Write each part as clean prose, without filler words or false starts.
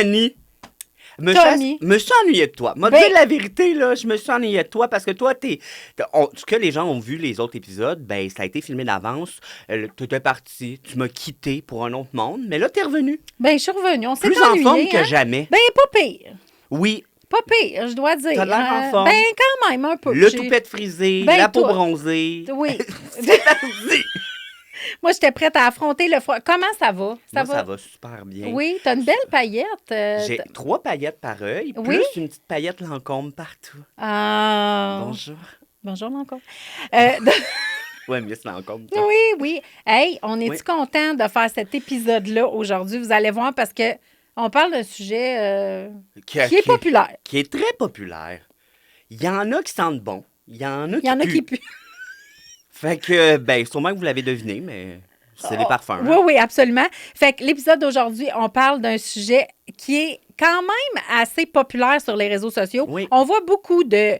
Annie. Tommy. Me suis ennuyé de toi. M'a Ben- dit la vérité, là, je me suis ennuyé de toi parce que toi, ce que les gens ont vu les autres épisodes, ben, ça a été filmé d'avance. Tu étais parti, tu m'as quitté pour un autre monde, mais là, t'es revenu. Ben, je suis revenue. On s'est Plus en ennuyés, forme que hein? jamais. Ben, pas pire. Oui, Pas pire, je dois dire. T'as l'air en forme. Ben, quand même, un peu. le J'ai- toupette frisé, Ben, la peau toi. bronzée. Oui. C'est parti. Moi, j'étais prête à affronter le froid. Comment ça va? Moi, ça va super bien. Oui, t'as une belle paillette. J'ai 3 paillettes par œil, Oui? plus une petite paillette Lancôme partout. Ah. Bonjour. Bonjour, encore. Ouais, mais c'est Lancôme. ça. Oui, oui. Hey, on est-tu Oui. content de faire cet épisode-là aujourd'hui? Vous allez voir parce que on parle d'un sujet qui est populaire. Qui est très populaire. Il y en a qui sentent bon. Il y en a qui Il y en a puent. qui puent. Fait que, ben, sûrement que vous l'avez deviné, mais c'est les parfums. Oui, oui, absolument. Fait que l'épisode d'aujourd'hui, on parle d'un sujet qui est quand même assez populaire sur les réseaux sociaux. Oui. On voit beaucoup de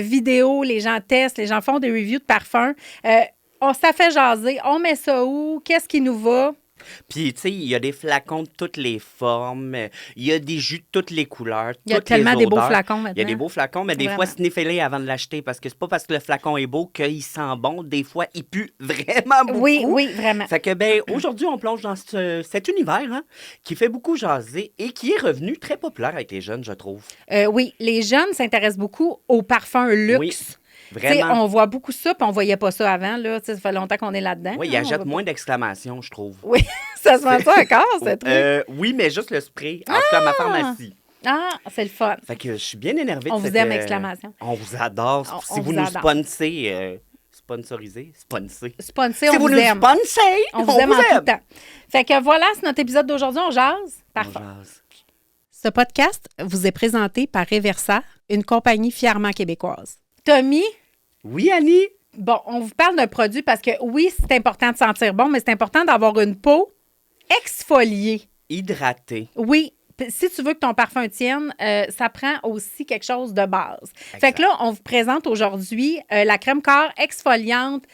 vidéos, les gens testent, les gens font des reviews de parfums. Ça fait jaser. On met ça où? Qu'est-ce qui nous va? Puis, tu sais, il y a des flacons de toutes les formes. Il y a des jus de toutes les couleurs. Il y a toutes les tellement des beaux odeurs. flacons maintenant. Il y a des beaux flacons, mais des fois, Vraiment. sniffez-les avant de l'acheter parce que c'est pas parce que le flacon est beau qu'il sent bon. Des fois, il pue vraiment beaucoup. Oui, oui, vraiment. Fait que, ben, aujourd'hui, on plonge dans cet univers hein, qui fait beaucoup jaser et qui est revenu très populaire avec les jeunes, je trouve. Oui, les jeunes s'intéressent beaucoup aux parfums luxe. Oui, Tu sais, vraiment. on voit beaucoup ça, puis on voyait pas ça avant. Là. Tu sais, ça fait longtemps qu'on est là-dedans. Oui, il hein, on achète va moins d'exclamations, je trouve. pas- Oui, ça se vend ça encore, ce truc? Oui, mais juste le spray. En tout cas, à ma pharmacie. Ah, c'est le fun. Fait que je suis bien énervé On de vous cette, aime, exclamation. On vous adore. On Si vous vous nous adore. sponsez, sponsorisez. Sponsé, Si on vous vous nous aime. sponsez, On vous aime en tout temps. Fait que voilà, c'est notre épisode d'aujourd'hui. On jase. On Parfait. jase. Ce podcast vous est présenté par Reversa, une compagnie fièrement québécoise. Tommy, Oui, Annie? bon, on vous parle d'un produit parce que oui, c'est important de sentir bon, mais c'est important d'avoir une peau exfoliée. Hydraté. Oui, si tu veux que ton parfum tienne, ça prend aussi quelque chose de base. Exact. Fait que là, on vous présente aujourd'hui la crème corps exfoliante,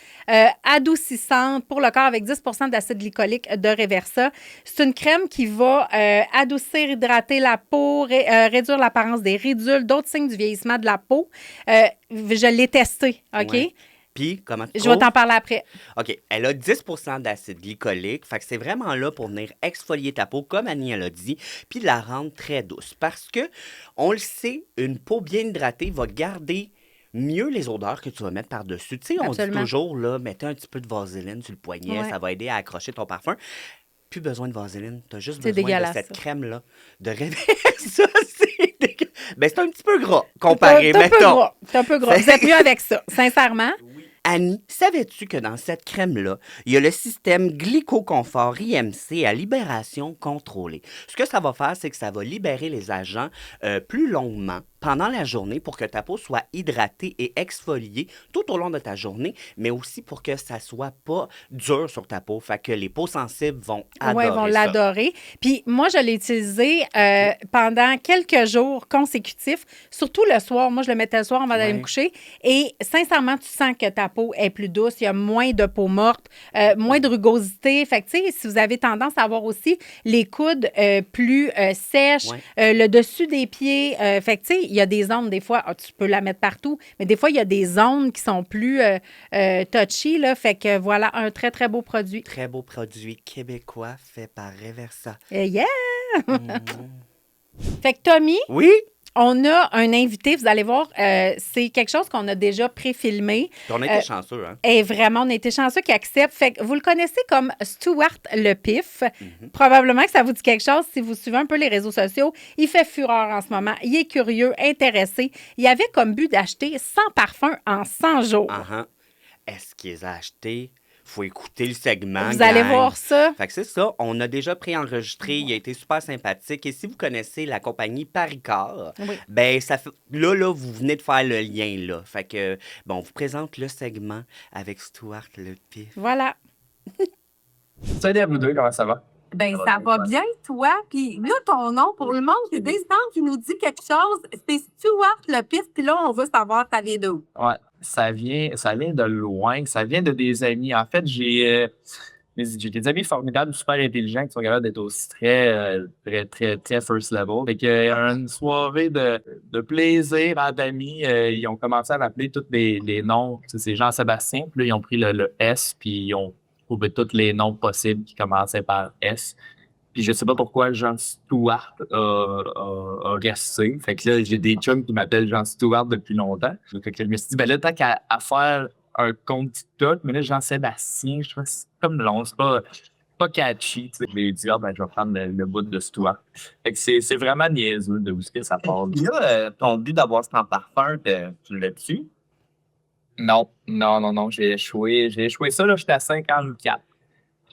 adoucissante pour le corps avec 10 d'acide glycolique de Reversa. C'est une crème qui va adoucir, hydrater la peau, réduire l'apparence des ridules, d'autres signes du vieillissement de la peau. Je l'ai testé, OK? Ouais. Puis, comment tu Je vais trouves? t'en parler après. OK, elle a 10 d'acide glycolique, fait que c'est vraiment là pour venir exfolier ta peau, comme Annie elle a dit, puis la rendre très douce. Parce que, on le sait, une peau bien hydratée va garder mieux les odeurs que tu vas mettre par-dessus. Tu sais, on dit Absolument. toujours, là, mettez un petit peu de vaseline sur le poignet, Ouais. ça va aider à accrocher ton parfum. Plus besoin de vaseline, t'as juste C'est besoin dégueulasse, de cette ça. crème-là, de Reversa. C'est dégueulasse. Ben, c'est un petit peu gras, comparé, T'es un peu mettons. gras. T'es un peu gras. Vous êtes mieux avec ça, sincèrement. Annie, savais-tu que dans cette crème-là, il y a le système glycoconfort IMC à libération contrôlée? Ce que ça va faire, c'est que ça va libérer les agents plus longuement pendant la journée pour que ta peau soit hydratée et exfoliée tout au long de ta journée, mais aussi pour que ça soit pas dur sur ta peau. Fait que les peaux sensibles vont adorer Oui, ils vont ça. l'adorer. Puis moi, je l'ai utilisé pendant quelques jours consécutifs, surtout le soir. Moi, je le mettais le soir avant d'aller Ouais. me coucher. Et sincèrement, tu sens que ta peau est plus douce. Il y a moins de peau morte, moins de rugosité. Fait que, tu sais, si vous avez tendance à avoir aussi les coudes plus sèches, Ouais. le dessus des pieds. Fait que, tu sais, il y a des zones, des fois, tu peux la mettre partout, mais des fois, il y a des zones qui sont plus touchy, là. Fait que voilà, un très, très beau produit. Très beau produit québécois fait par Reversa. Yeah! Mm. Fait que Tommy, Oui? on a un invité, vous allez voir, c'est quelque chose qu'on a déjà pré-filmé. Puis on a été chanceux, hein? Et vraiment, on a été chanceux qu'il accepte. Fait que vous le connaissez comme Stuart Le Pif. Probablement que ça vous dit quelque chose si vous suivez un peu les réseaux sociaux. Il fait fureur en ce moment. Il est curieux, intéressé. Il avait comme but d'acheter 100 parfums en 100 jours. Uh-huh. Est-ce qu'ils les a achetés? Faut écouter le segment. Vous allez gang. voir ça. Fait que c'est ça. On a déjà préenregistré. Il a été super sympathique. Et si vous connaissez la compagnie Paricar, Oui. ben ça fait... là, vous venez de faire le lien, là. Fait que, bon, on vous présente le segment avec Stuart Le Pif. Voilà. Salut à vous deux, comment ça va? Ben, ça va bien, toi. Puis là, ton nom, pour le monde, c'est des temps qui nous dit quelque chose. C'est Stuart Le Pif. Puis là, on veut savoir ta vie d'où. Ouais, ça vient de loin, ça vient de des amis. En fait, j'ai J'ai des amis formidables, super intelligents, qui sont capables d'être aussi très first level. Fait que, une soirée de plaisir entre amis, ils ont commencé à m'appeler tous les noms. Tu sais, c'est Jean-Sébastien, puis là, ils ont pris le S, puis ils ont trouvé tous les noms possibles qui commençaient par S. Puis je sais pas pourquoi Jean Stewart a resté. Fait que là, j'ai des chums qui m'appellent Jean Stewart depuis longtemps. Fait que je me suis dit, ben là, tant qu'à faire un compte TikTok, mais là, Jean-Sébastien, je trouve que c'est comme long, c'est pas catchy. Tu sais. J'ai dit, ben, je vais prendre le bout de Stewart. Fait que c'est vraiment niaiseux de où est-ce que ça part. Puis là, ton but d'avoir ce parfum, tu l'as-tu? Non, j'ai échoué. J'ai échoué ça, là, j'étais à 54.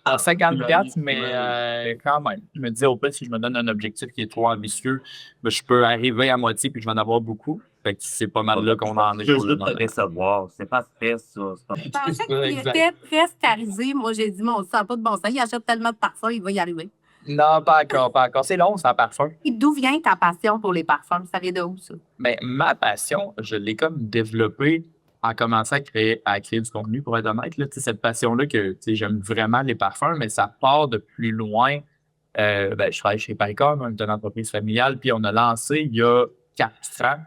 À 54, mais quand même. Je me disais, au pire, si je me donne un objectif qui est trop ambitieux, ben, je peux arriver à moitié puis je vais en avoir beaucoup. Fait que c'est pas mal là qu'on en est. Juste de te recevoir. C'est pas stress, ça. Je pensais qu'il était presque arrivé. Moi, j'ai dit, mon, ça n'a pas de bon sens. Il achète tellement de parfums, il va y arriver. Non, pas encore. C'est long, c'est un parfum. Et d'où vient ta passion pour les parfums? Ça vient de où, ça? Mais ma passion, je l'ai comme développée en commençant à créer du contenu, pour être honnête. Là, cette passion-là que j'aime vraiment les parfums, mais ça part de plus loin. Je travaille chez Paycom, on est une entreprise familiale, puis on a lancé il y a 4 ans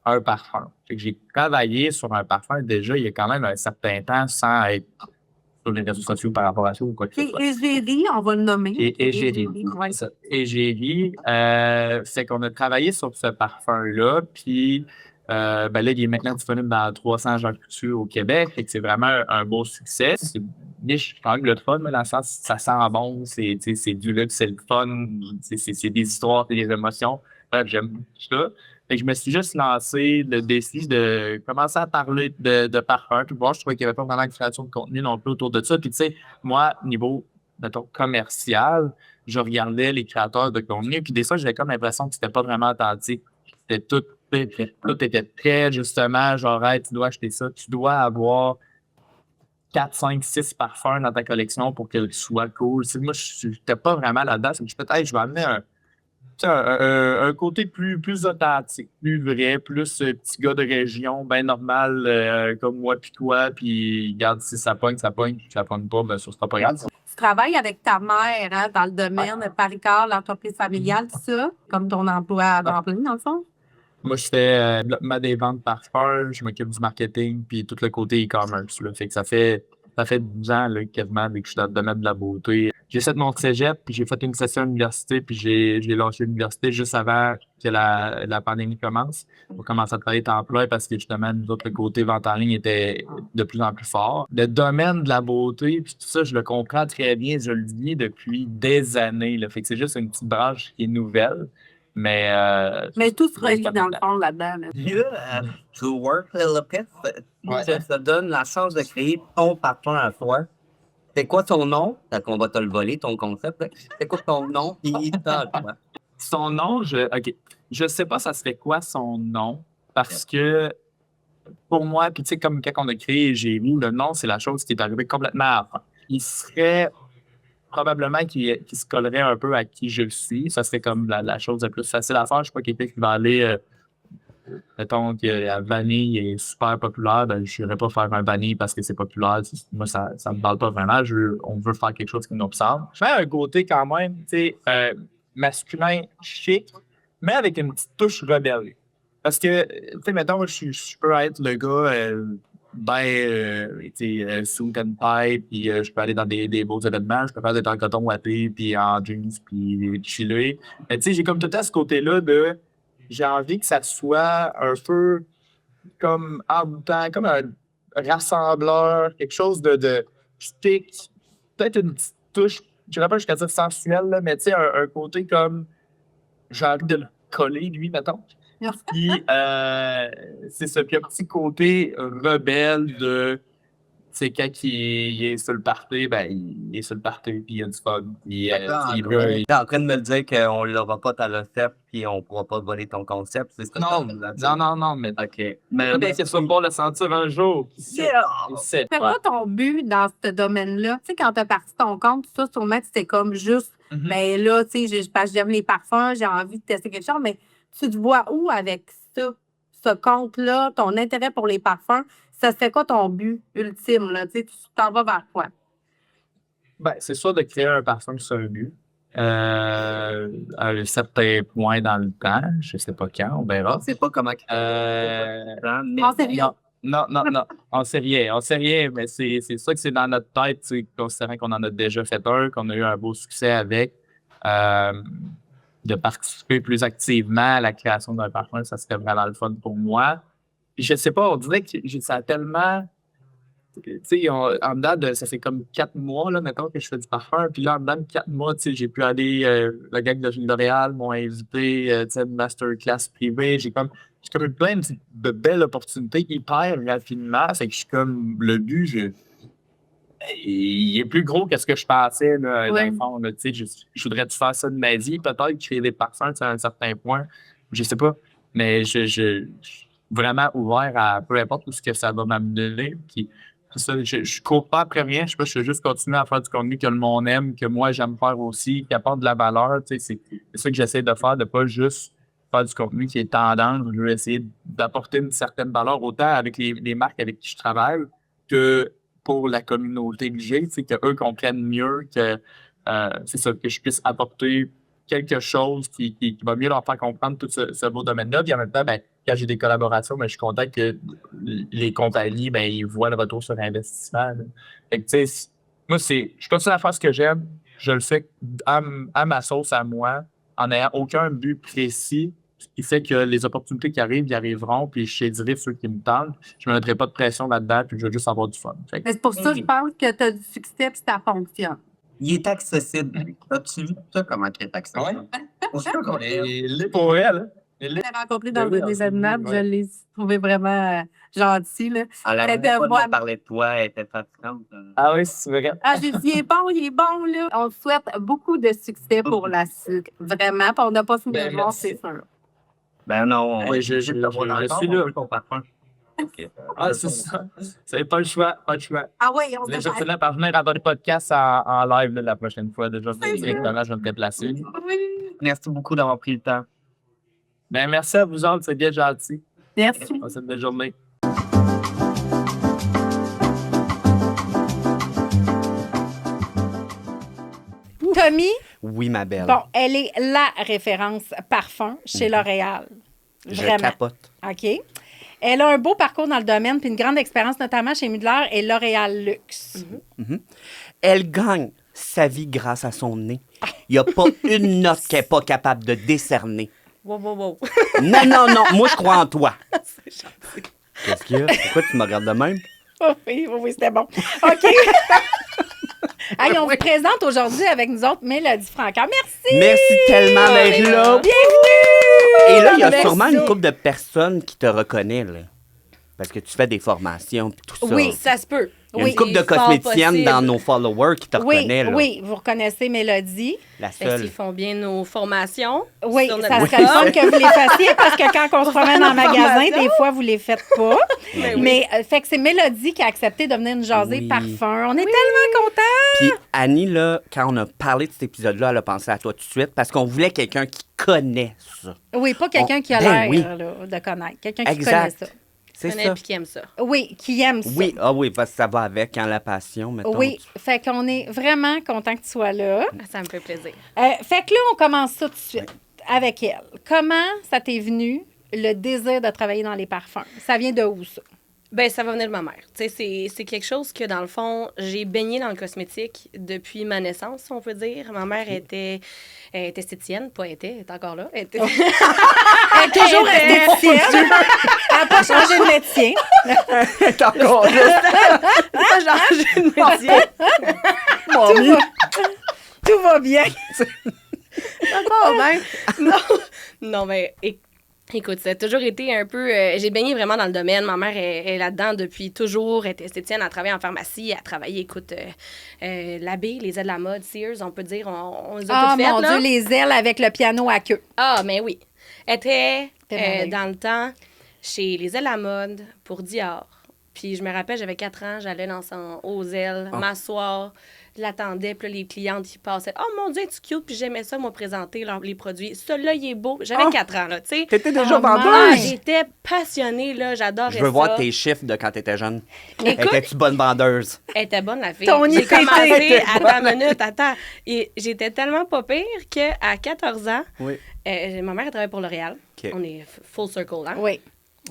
un parfum. Fait que j'ai travaillé sur un parfum déjà il y a quand même un certain temps sans être sur les réseaux sociaux par rapport à ça ou quoi que ce soit. Égérie, on va le nommer. Égérie. Ouais. Égérie, c'est qu'on a travaillé sur ce parfum-là, puis là, il est maintenant disponible dans 300 Jean Coutu au Québec, et c'est vraiment un beau succès. C'est une niche anglophone, mais dans le sens ça sent bon, c'est du luxe, c'est le fun, c'est des histoires, c'est des émotions. Bref, j'aime ça. Fait que je me suis juste lancé le défi de commencer à parler de parfum. Puis bon, je trouvais qu'il n'y avait pas vraiment de création de contenu non plus autour de ça. Puis tu sais, moi, niveau, mettons, commercial, je regardais les créateurs de contenu. Puis des fois, j'avais comme l'impression que c'était pas vraiment authentique. C'était tout était très, justement, genre, hey, tu dois acheter ça. Tu dois avoir 4, 5, 6 parfums dans ta collection pour qu'elle soit cool. Tu sais, moi, je n'étais pas vraiment là-dedans. Je me suis dit, peut-être, je vais amener un côté plus authentique, plus vrai, plus petit gars de région, bien normal, comme moi puis toi, puis regarde, si ça pogne, ça pogne, si ça pogne pas, ben ça sera pas grave. Tu travailles avec ta mère hein, dans le domaine de Paricord, l'entreprise familiale, tout ça, comme ton emploi d'emploi, dans le fond? Moi, je fais développement des ventes parfum, je m'occupe du marketing, puis tout le côté e-commerce. Là. Fait que ça fait 12 ans là, quasiment que je suis dans le domaine de la beauté. J'ai fait mon cégep, puis j'ai fait une session à l'université, puis j'ai lâché l'université juste avant que la pandémie commence. On commence à travailler temps plein parce que justement, nous autres, le côté vente en ligne était de plus en plus fort. Le domaine de la beauté, puis tout ça, je le comprends très bien, je le vis depuis des années. Là. Fait que c'est juste une petite branche qui est nouvelle. Mais tout se relie dans le fond là-dedans. Là. Puis là, tu work le pet, Ouais. ça donne la chance de créer ton parfum à toi. C'est quoi ton nom? Fait qu'on va te le voler, ton concept. Là. C'est quoi ton nom? Puis ça, toi. son nom, je sais pas ça serait quoi son nom, parce que pour moi, puis tu sais, comme quand on a créé Géry, le nom, c'est la chose qui est arrivée complètement à la fin. Il serait probablement qui se collerait un peu à qui je suis. Ça serait comme la chose la plus facile à faire. Je suis pas quelqu'un qui va aller, mettons que la vanille est super populaire, ben je n'irais pas faire un vanille parce que c'est populaire. Moi, ça me parle pas vraiment. On veut faire quelque chose qui nous ressemble. Je fais un côté quand même, tu sais, masculin, chic, mais avec une petite touche rebelle. Parce que, tu sais, mettons, je peux être le gars suit and tie, puis je peux aller dans des beaux événements, je peux faire être en coton watté, puis en jeans, puis chiller. Mais tu sais, j'ai comme tout à ce côté-là de... J'ai envie que ça soit un peu comme envoûtant, comme un rassembleur, quelque chose de chic, peut-être une petite touche, je ne pas jusqu'à dire sensuelle, là, mais tu sais, un côté comme j'ai envie de le coller, lui, mettons. Puis, c'est ça. Puis, un petit côté rebelle de, tu sais, quand il est sur le party, ben, il est sur le party, puis il a du fun. Puis, T'es en train de me dire qu'on l'aura pas ta recette, puis on pourra pas voler ton concept, c'est ça? Non, mais OK. mais peut-être que ça va le sentir un jour. C'est quoi ton but dans ce domaine-là? Tu sais, quand tu as parti ton compte, tout ça, sûrement, c'était comme juste, ben là, tu sais, parce que j'aime les parfums, j'ai envie de tester quelque chose, mais tu te vois où avec ça, ce compte-là, ton intérêt pour les parfums? Ça serait quoi ton but ultime, là? Tu sais, tu t'en vas vers quoi? Ben, c'est sûr de créer un parfum sur un but. À un certain point dans le temps, je sais pas quand, on verra. C'est pas comment... On sait rien. Non, on sait rien, mais c'est ça que c'est dans notre tête, tu sais, considérant qu'on en a déjà fait un, qu'on a eu un beau succès avec, de participer plus activement à la création d'un parfum, ça serait vraiment le fun pour moi. Puis je sais pas, on dirait que ça a tellement, tu sais, en dedans de, ça fait comme 4 mois, là, maintenant que je fais du parfum. Puis là, en dedans de 4 mois, tu sais, j'ai pu aller, le gang de L'Oréal m'ont invité, tu sais, une masterclass privée. J'ai comme eu plein de belles opportunités hyper rapidement. Fait que je suis comme, le but, il est plus gros que ce que je pensais, là, dans le fond, là, tu sais, je voudrais faire ça de ma vie. Peut-être créer des parfums, tu sais, à un certain point. Je sais pas. Mais je suis vraiment ouvert à peu importe où ce que ça va m'amener. Puis, c'est ça, je cours pas après rien. Je sais pas, je veux juste continuer à faire du contenu que le monde aime, que moi j'aime faire aussi, qui apporte de la valeur. Tu sais, c'est ça que j'essaie de faire, de pas juste faire du contenu qui est tendance. Je veux essayer d'apporter une certaine valeur, autant avec les marques avec qui je travaille que pour la communauté que j'ai, tu sais, qu'eux comprennent mieux que c'est ça, que je puisse apporter quelque chose qui va mieux leur faire comprendre tout ce beau domaine-là. Puis en même temps, ben, quand j'ai des collaborations, ben, je suis content que les compagnies, ben, ils voient le retour sur investissement. Là. Fait que, tu sais, moi, je continue à faire ce que j'aime. Je le fais à ma sauce, à moi, en n'ayant aucun but précis, ce qui fait que les opportunités qui arrivent, ils arriveront, puis je saisirai ceux qui me tentent. Je ne me mettrai pas de pression là-dedans, puis je veux juste avoir du fun. Fait que, Mais c'est pour ça que je pense que tu as du succès et ça fonctionne. Il est accessible. As-tu vu ça, comment il est accessible? je suis qu'on est pour elle. Hein? Je l'ai rencontré dans Oui, des absolument, animaux, je ouais. l'ai trouvé vraiment gentil. Là. La Elle dernière fois moi- qu'on parlait de toi, elle était fatigante. Ah oui, c'est vrai. Ah, j'ai dit, il est bon, là. On te souhaite beaucoup de succès pour la suite. Vraiment, puis on n'a pas fini Ben, de voir, merci. c'est sûr. Ben non, Oui, je suis là. ton parfum. Ah, c'est ça. C'est pas le choix, pas le choix. Ah oui, on Je se vais finir par venir à votre podcast en live là, la prochaine fois. Déjà, C'est directement, je vais me déplacer. Oui. Merci beaucoup d'avoir pris le temps. Ben, merci à vous autres, c'est bien gentil. Merci. Passez une belle journée. Tommy, Oui, ma belle. bon, elle est la référence parfum chez L'Oréal. Je Vraiment. capote. OK. Elle a un beau parcours dans le domaine puis une grande expérience, notamment chez Mugler et L'Oréal Luxe. Elle gagne sa vie grâce à son nez. Il n'y a pas une note qu'elle n'est pas capable de décerner. Wow. Non. Moi, je crois en toi. Qu'est-ce qu'il y a? Pourquoi tu me regardes de même? Oui, c'était bon. OK. Hey, on vous présente aujourd'hui avec nous autres Mélodie Francaire. Merci! Merci tellement d'être là. Bienvenue! Et là, il y a Merci. sûrement une couple de personnes qui te reconnaissent, là. Parce que tu fais des formations et tout ça. Oui, Ça se peut. Il y a une oui, couple de fort cosméticiennes possible. dans nos followers qui te reconnaissent, là. Oui, vous reconnaissez Mélodie. La Fait que seule. s'ils font bien nos formations. Oui, sur notre ça site. serait le fun que vous les fassiez parce que quand on se promène en magasin, Formation. des fois, vous les faites pas. Ben oui. Mais fait que c'est Mélodie qui a accepté de venir nous jaser Oui. parfum. On est tellement contents! Puis Annie, là, quand on a parlé de cet épisode-là, elle a pensé à toi tout de suite parce qu'on voulait quelqu'un qui connaît ça. Oui, pas quelqu'un qui a Ben l'air oui. là, de connaître. Quelqu'un qui Exact. connaît ça. C'est Connais ça. puis qui aime ça. Oui, qui aime ça. Oui, parce que ça va avec, quand la passion, mettons. Oui, fait qu'on est vraiment content que tu sois là. Ah, ça me fait plaisir. Fait que là, on commence ça tout de suite avec elle. Comment ça t'est venu, le désir de travailler dans les parfums? Ça vient de où, ça? Ben, ça va venir de ma mère. Tu sais, c'est quelque chose que, dans le fond, j'ai baigné dans le cosmétique depuis ma naissance, si on peut dire. Ma mère était esthéticienne, pas était, elle est encore là. Elle était... Elle est toujours esthéticienne. Elle n'a pas changé de métier. C'est encore là. Ah, j'ai changé de métier. Mamie. Tout va bien. D'accord, ben. Non, mais écoute, ça a toujours été un peu... j'ai baigné vraiment dans le domaine. Ma mère est là-dedans depuis toujours. Elle est esthéticienne, elle travaille en pharmacie. Elle a travaillé, écoute, l'Abbé, les ailes de la mode, Sears, on peut dire. On les a Ah, toutes faites, mon là. Dieu, les ailes avec le piano à queue. Ah, mais oui. Elle était merveilleux. dans le temps chez les ailes à la mode pour Dior. Puis je me rappelle, j'avais 4 ans, j'allais dans son aux ailes, m'asseoir. l'attendais, puis là, les clientes, ils passaient. Oh mon Dieu, es-tu cute? Puis j'aimais ça, moi, présenter les produits. Celui-là, il est beau. J'avais 4 ans, là, tu sais. T'étais déjà Oh, vendeuse. J'étais passionnée, là. J'adorais ça. Je veux voir tes chiffres de quand t'étais jeune. Écoute, Étais-tu bonne vendeuse? elle était bonne, la fille. Ton J'ai idée commencé, était attends. Et j'étais tellement pas pire qu'à 14 ans, Oui. ma mère, elle travaillait pour L'Oréal. OK. On est full circle, hein? Oui.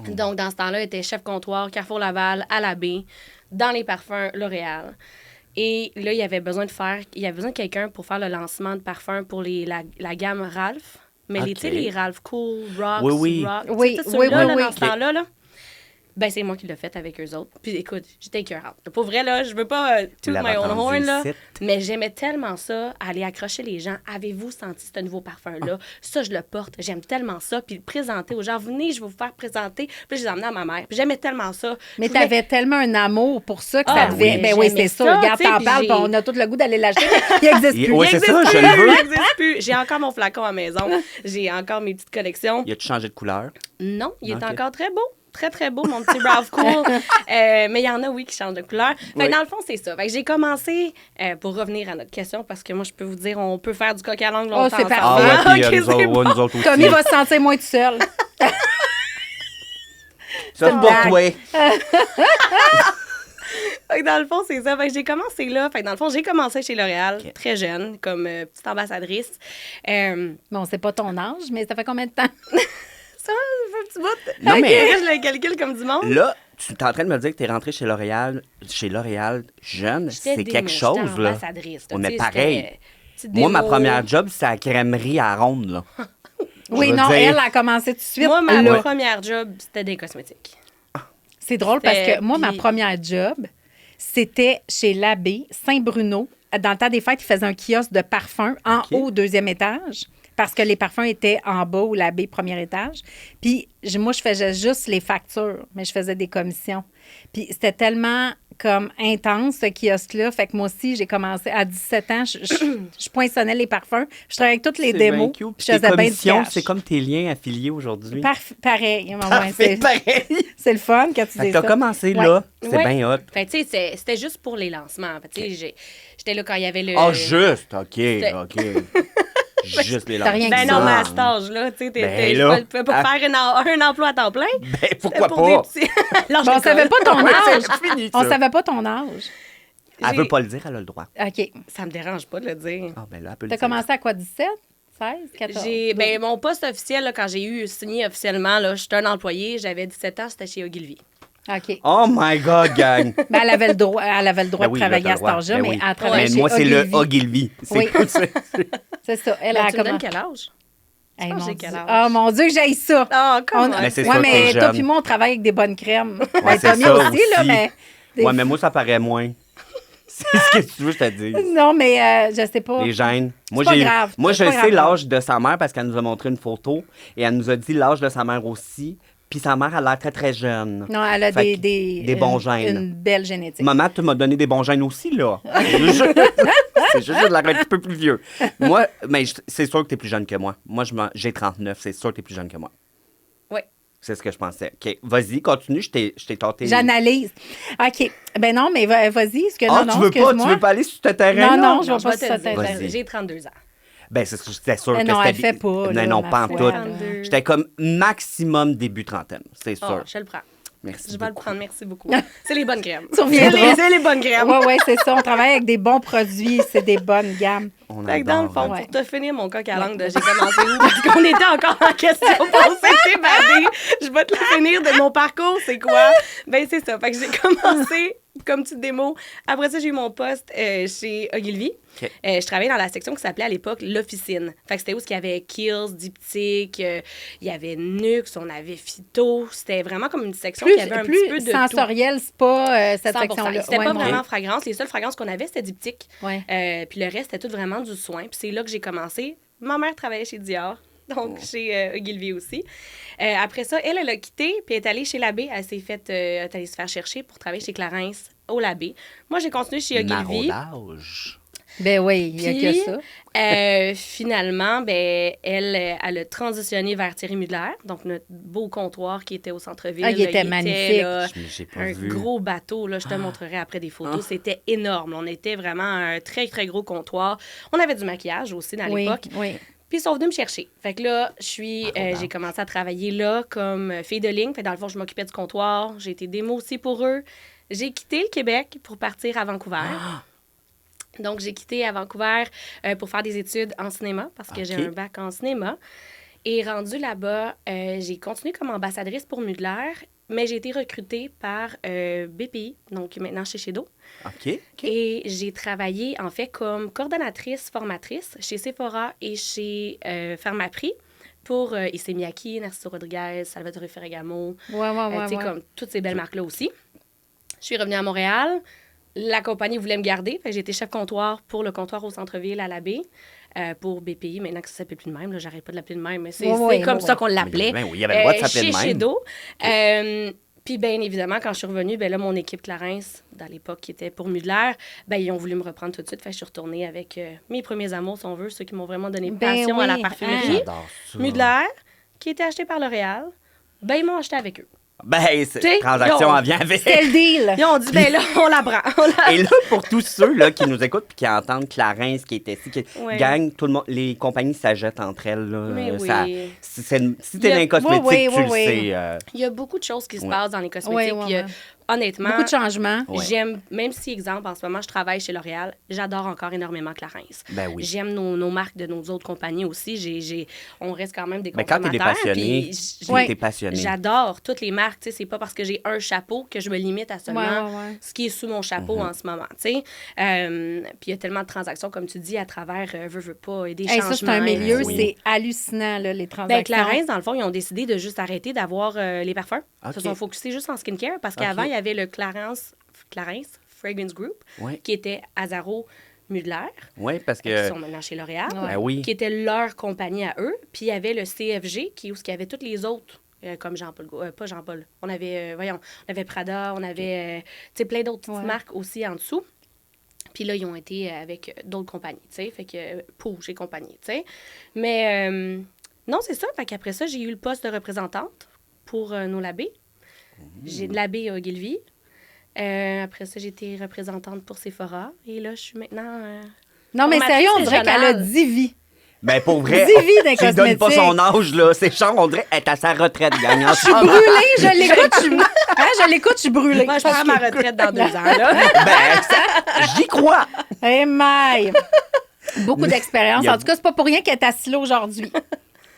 Donc, dans ce temps-là, elle était chef comptoir, Carrefour Laval, à la baie, dans les parfums L'Oréal. Et là, il y avait besoin de quelqu'un pour faire le lancement de parfums pour la gamme Ralph. Mais OK. tu sais, les Ralph Cool, Rocks, Oui. Rock, Oui, tu sais, oui, ceux-là, oui, là, oui. dans ce temps-là, là. Ben, c'est moi qui l'ai fait avec eux autres. Puis écoute, j'étais écœurante. Pour vrai, là, je veux pas tout l'avais my own entendu horn, là. ici. Mais j'aimais tellement ça, aller accrocher les gens. Avez-vous senti ce nouveau parfum-là? Ça, je le porte. J'aime tellement ça. Puis le présenter aux gens. Venez, je vais vous faire présenter. Puis je les emmenais à ma mère. Puis j'aimais tellement ça. Mais Je voulais- t'avais tellement un amour pour ça que Ah ça devait. oui, Ben oui, j'aimais c'est ça. ça, Regarde, tu sais, t'en puis parles, j'ai- puis on a tout le goût d'aller l'acheter. Il n'existe plus. Oui, Il c'est ça, existe je plus, le veux. il existe plus. J'ai encore mon flacon à la maison. J'ai encore mes petites collections. Y a-tu changé de couleur? Non, il est Ok. encore très beau. Très, très beau, mon petit Ralph Cool. Mais il y en a, oui, qui changent de couleur. Fait que Oui. dans le fond, c'est ça. Fait que j'ai commencé, pour revenir à notre question, parce que moi, je peux vous dire, on peut faire du coq à langue longtemps. c'est ensemble. parfait. Ah ouais, puis Ok, nous, c'est autres, bon. ouais, nous autres aussi. Tommy va se sentir moins tout seul. Ça, c'est pour blague. toi. Fait que dans le fond, c'est ça. Fait que j'ai commencé là. Fait que dans le fond, j'ai commencé chez L'Oréal, Ok. très jeune, comme petite ambassadrice. Bon, c'est pas ton âge, mais ça fait combien de temps? Ça, un petit bout. Non, mais- Je le calcule comme du monde. Là, tu es en train de me dire que tu es rentrée chez L'Oréal jeune. J'étais C'est démo, quelque chose, j'étais là. ambassadrice, là, On est tu sais, pareil. j'étais petite Moi, ma démo. première job, c'est à la crèmerie à ronde, là. Oui, Je veux non, dire- elle a commencé tout de suite. Moi, ma là. première job, c'était des cosmétiques. C'est drôle parce que C'était- moi, ma puis- première job, c'était chez l'Abbé, Saint-Bruno. Dans le temps des fêtes, ils faisaient un kiosque de parfums en OK. haut, 2e étage, parce que les parfums étaient en bas ou l'Abbé, 1er étage. Puis moi, je faisais juste les factures, mais je faisais des commissions. Puis c'était tellement comme intense, ce kiosque-là. Fait que moi aussi, j'ai commencé à 17 ans, je poinçonnais les parfums. Je travaillais avec toutes les C'est bien démos. cute. Je Tes faisais bien du commissions, cash. c'est comme tes liens affiliés aujourd'hui. Pareil. Ouais, Parfait, pareil. c'est le fun quand tu Fait que dis t'as ça. commencé Ouais. là, c'est Ouais. bien hot. Fait que, tu sais, c'était juste pour les lancements. Fait que, tu sais, j'étais là quand il y avait le... Ah, juste, OK. Juste les T'as rien Ben que non, ça. mais à cet âge-là, tu sais, Ben là, tu peux pas à- faire un emploi à temps plein. Ben, C'était pourquoi pour des pas? petits- L'âge Bon, on d'école. savait pas ton âge. C'est fini, On ça. savait pas ton âge. Elle J'ai- veut pas le dire, elle a le droit. OK. Ça me dérange pas de le dire. Ah, ben là, elle peut le T'as dire. commencé à quoi, 17, 16, 14? Ben, mon poste officiel, là, quand j'ai eu signé officiellement, là, j'étais un employé, j'avais 17 ans, c'était chez Ogilvy. OK. Oh my God, gang! Ben, elle avait le droit Ben oui, de travailler là, t'as à le cet droit. âge-là, Ben mais oui. elle travaillait Mais chez moi, c'est le Ogilvy. Ogilvy. C'est Oui. cool, c'est- C'est ça. Elle Ben, a tu me donnes commencé. quel âge? Hey, penses mon j'ai Dieu. quel âge? Ah, mon Dieu, que j'aille ça. Ah, comment? Mais c'est ouais, sûr mais que t'es toi jeune. puis moi, on travaille avec des bonnes crèmes. Ben, c'est Tommy ça aussi, là, aussi. mais... Ouais, mais moi, ça paraît moins. C'est ce que tu veux que je te dise. Non, mais je sais pas. Les gènes. Moi, pas grave. Moi, C'est je pas sais grave. l'âge de sa mère parce qu'elle nous a montré une photo et elle nous a dit l'âge de sa mère aussi. Puis sa mère, elle a l'air très, très jeune. Non, elle a Fait que des bons gènes. Une belle génétique. Maman, tu m'as donné des bons gènes aussi, là. C'est juste de l'air un petit peu plus vieux. Moi, mais c'est sûr que tu es plus jeune que moi. Moi, j'ai 39. C'est sûr que tu es plus jeune que moi. Oui. C'est ce que je pensais. OK. Vas-y, continue. Je t'ai tenté. J'analyse. OK. Ben non, mais vas-y. Est-ce que Ah, non, tu veux pas? Tu excuse-moi. veux pas aller sur ce terrain-là? Non, je Non, vais pas vais te sur le ce dire, terrain. Vas-y. j'ai 32 ans. Ben, c'était sûr Mais que non, c'était... elle fait pas, là, Non, ma pas en foi. tout. 32. J'étais comme maximum début trentaine, c'est Ah, sûr. je le prends. Merci Je vais le beaucoup. prendre, merci beaucoup. C'est les bonnes crèmes. Tu reviendras. C'est les bonnes crèmes. Oui, c'est ça. On travaille avec des bons produits. C'est des bonnes gammes. On Fait que dans le adore, fond, hein. Ouais. pour te finir mon coq à langue de j'ai commencé où, parce qu'on était encore en question pour s'évader, je vais te le finir de mon parcours, c'est quoi? Ben c'est ça. Fait que j'ai commencé comme petite démo. Après ça, j'ai eu mon poste chez Ogilvy. OK. Je travaillais dans la section qui s'appelait à l'époque l'officine. Fait que c'était où il y avait Kills, Diptyque, il y avait Nux, on avait Phyto. C'était vraiment comme une section qui avait un petit peu Plus de sensoriel, c'est pas cette 100%. section-là. C'était Ouais, pas non. vraiment fragrance. Les seules fragrances qu'on avait, c'était Diptyque. Ouais. Puis le reste, c'était tout vraiment du soin. Puis c'est là que j'ai commencé. Ma mère travaillait chez Dior, donc chez Ogilvy aussi. Après ça, elle a quitté, puis elle est allée chez Labbé. Elle s'est faite, elle est allée se faire chercher pour travailler chez Clarins au Labbé. Moi, j'ai continué chez Ogilvy. Maraudage. Ben oui, il y a Puis, que ça. Finalement, ben, elle a transitionné vers Thierry Mugler, donc notre beau comptoir qui était au centre-ville. Ah, il là, était magnifique. là, J'ai pas un vu. gros bateau, là, je te montrerai après des photos. C'était énorme. On était vraiment un très, très gros comptoir. On avait du maquillage aussi dans Oui, l'époque. oui. Puis ils sont venus me chercher. Fait que là, j'ai commencé à travailler là comme fille de ligne. Fait que dans le fond, je m'occupais du comptoir. J'ai été démo aussi pour eux. J'ai quitté le Québec pour partir à Vancouver. Donc, j'ai quitté à Vancouver pour faire des études en cinéma parce que j'ai un bac en cinéma. Et rendue là-bas, j'ai continué comme ambassadrice pour Mugler, mais j'ai été recrutée par BPI, donc maintenant chez Shedo. OK. Et j'ai travaillé, en fait, comme coordonnatrice formatrice chez Sephora et chez Pharmaprix pour Issey Miyake, Narciso Rodriguez, Salvatore Ferragamo, Ouais. comme toutes ces belles marques-là aussi. Je suis revenue à Montréal. La compagnie voulait me garder. Fait que j'ai été chef comptoir pour le comptoir au centre-ville à la baie pour BPI. Maintenant que ça ne s'appelle plus de même, là, j'arrête pas de l'appeler de même, mais c'est comme ça qu'on l'appelait. Ben oui, il y avait le droit de s'appeler chez de même. Shedo. Puis, bien évidemment, quand je suis revenue, ben là, mon équipe Clarence, dans l'époque qui était pour Mugler, ben ils ont voulu me reprendre tout de suite. Fait que je suis retournée avec mes premiers amours, si on veut, ceux qui m'ont vraiment donné passion à la parfumerie. J'adore ça. Mugler, qui était acheté par L'Oréal, ben ils m'ont acheté avec eux. Ben, cette T'sais, transaction en vient avec. C'était le deal. Ils ont dit, ben là, on la prend. Et là, pour tous ceux là, qui nous écoutent et qui entendent Clarence qui était ici, qui Ouais. gagne, tout le monde, les compagnies s'achètent entre elles. Là, Mais ça, oui. si t'es dans les cosmétiques, Oui, tu le oui. sais. Il y a beaucoup de choses qui se Ouais. passent dans les cosmétiques. Ouais, Puis, ouais. honnêtement, Beaucoup de changements. Ouais. j'aime, même si, exemple, en ce moment, je travaille chez L'Oréal, j'adore encore énormément Clarence. Ben oui. J'aime nos marques de nos autres compagnies aussi. On reste quand même des Mais quand t'es consommateurs. passionné, Ouais. t'es passionné. J'adore toutes les marques. Tu sais, c'est pas parce que j'ai un chapeau que je me limite à seulement Ouais. ce qui est sous mon chapeau en ce moment. Tu sais. Puis il y a tellement de transactions, comme tu dis, à travers veux pas, et des Hey, changements. ça, c'est un milieu, Oui. c'est hallucinant, là, les transactions. Ben, Clarence, dans le fond, ils ont décidé de juste arrêter d'avoir les parfums. Ils se OK. sont focusés juste en skincare parce qu'avant, il y avait le Clarence Fragrance Group, Oui, qui était Azaro Mugler, ouais, parce qui que. sont maintenant chez L'Oréal, Ben oui. qui était leur compagnie à eux. Puis il y avait le CFG, où il y avait toutes les autres. Comme Jean-Paul, pas Jean-Paul. On avait, on avait Prada, on avait, tu sais, plein d'autres petites marques aussi en dessous. Puis là, ils ont été avec d'autres compagnies, tu sais, fait que Pouge et compagnie, tu sais. Mais non, c'est ça. Fait qu'après ça, j'ai eu le poste de représentante pour nos labés. J'ai de labé à Ogilvy. Après ça, j'ai été représentante pour Sephora. Et là, je suis maintenant... Non, mais sérieux, on dirait qu'elle a 10 vies. Ben, pour vrai, 10 vies d'un tu lui donnes pas cosmétique. son âge, là. C'est genre, on dirait, elle est à sa retraite, gagnant. Je suis brûlée, je l'écoute, je l'écoute, je suis brûlée. Moi, je prends ma retraite dans 2 ans, là. Ben, j'y crois. Hey, my! Beaucoup d'expérience. Il y a- En tout cas, c'est pas pour rien qu'elle est assise là aujourd'hui.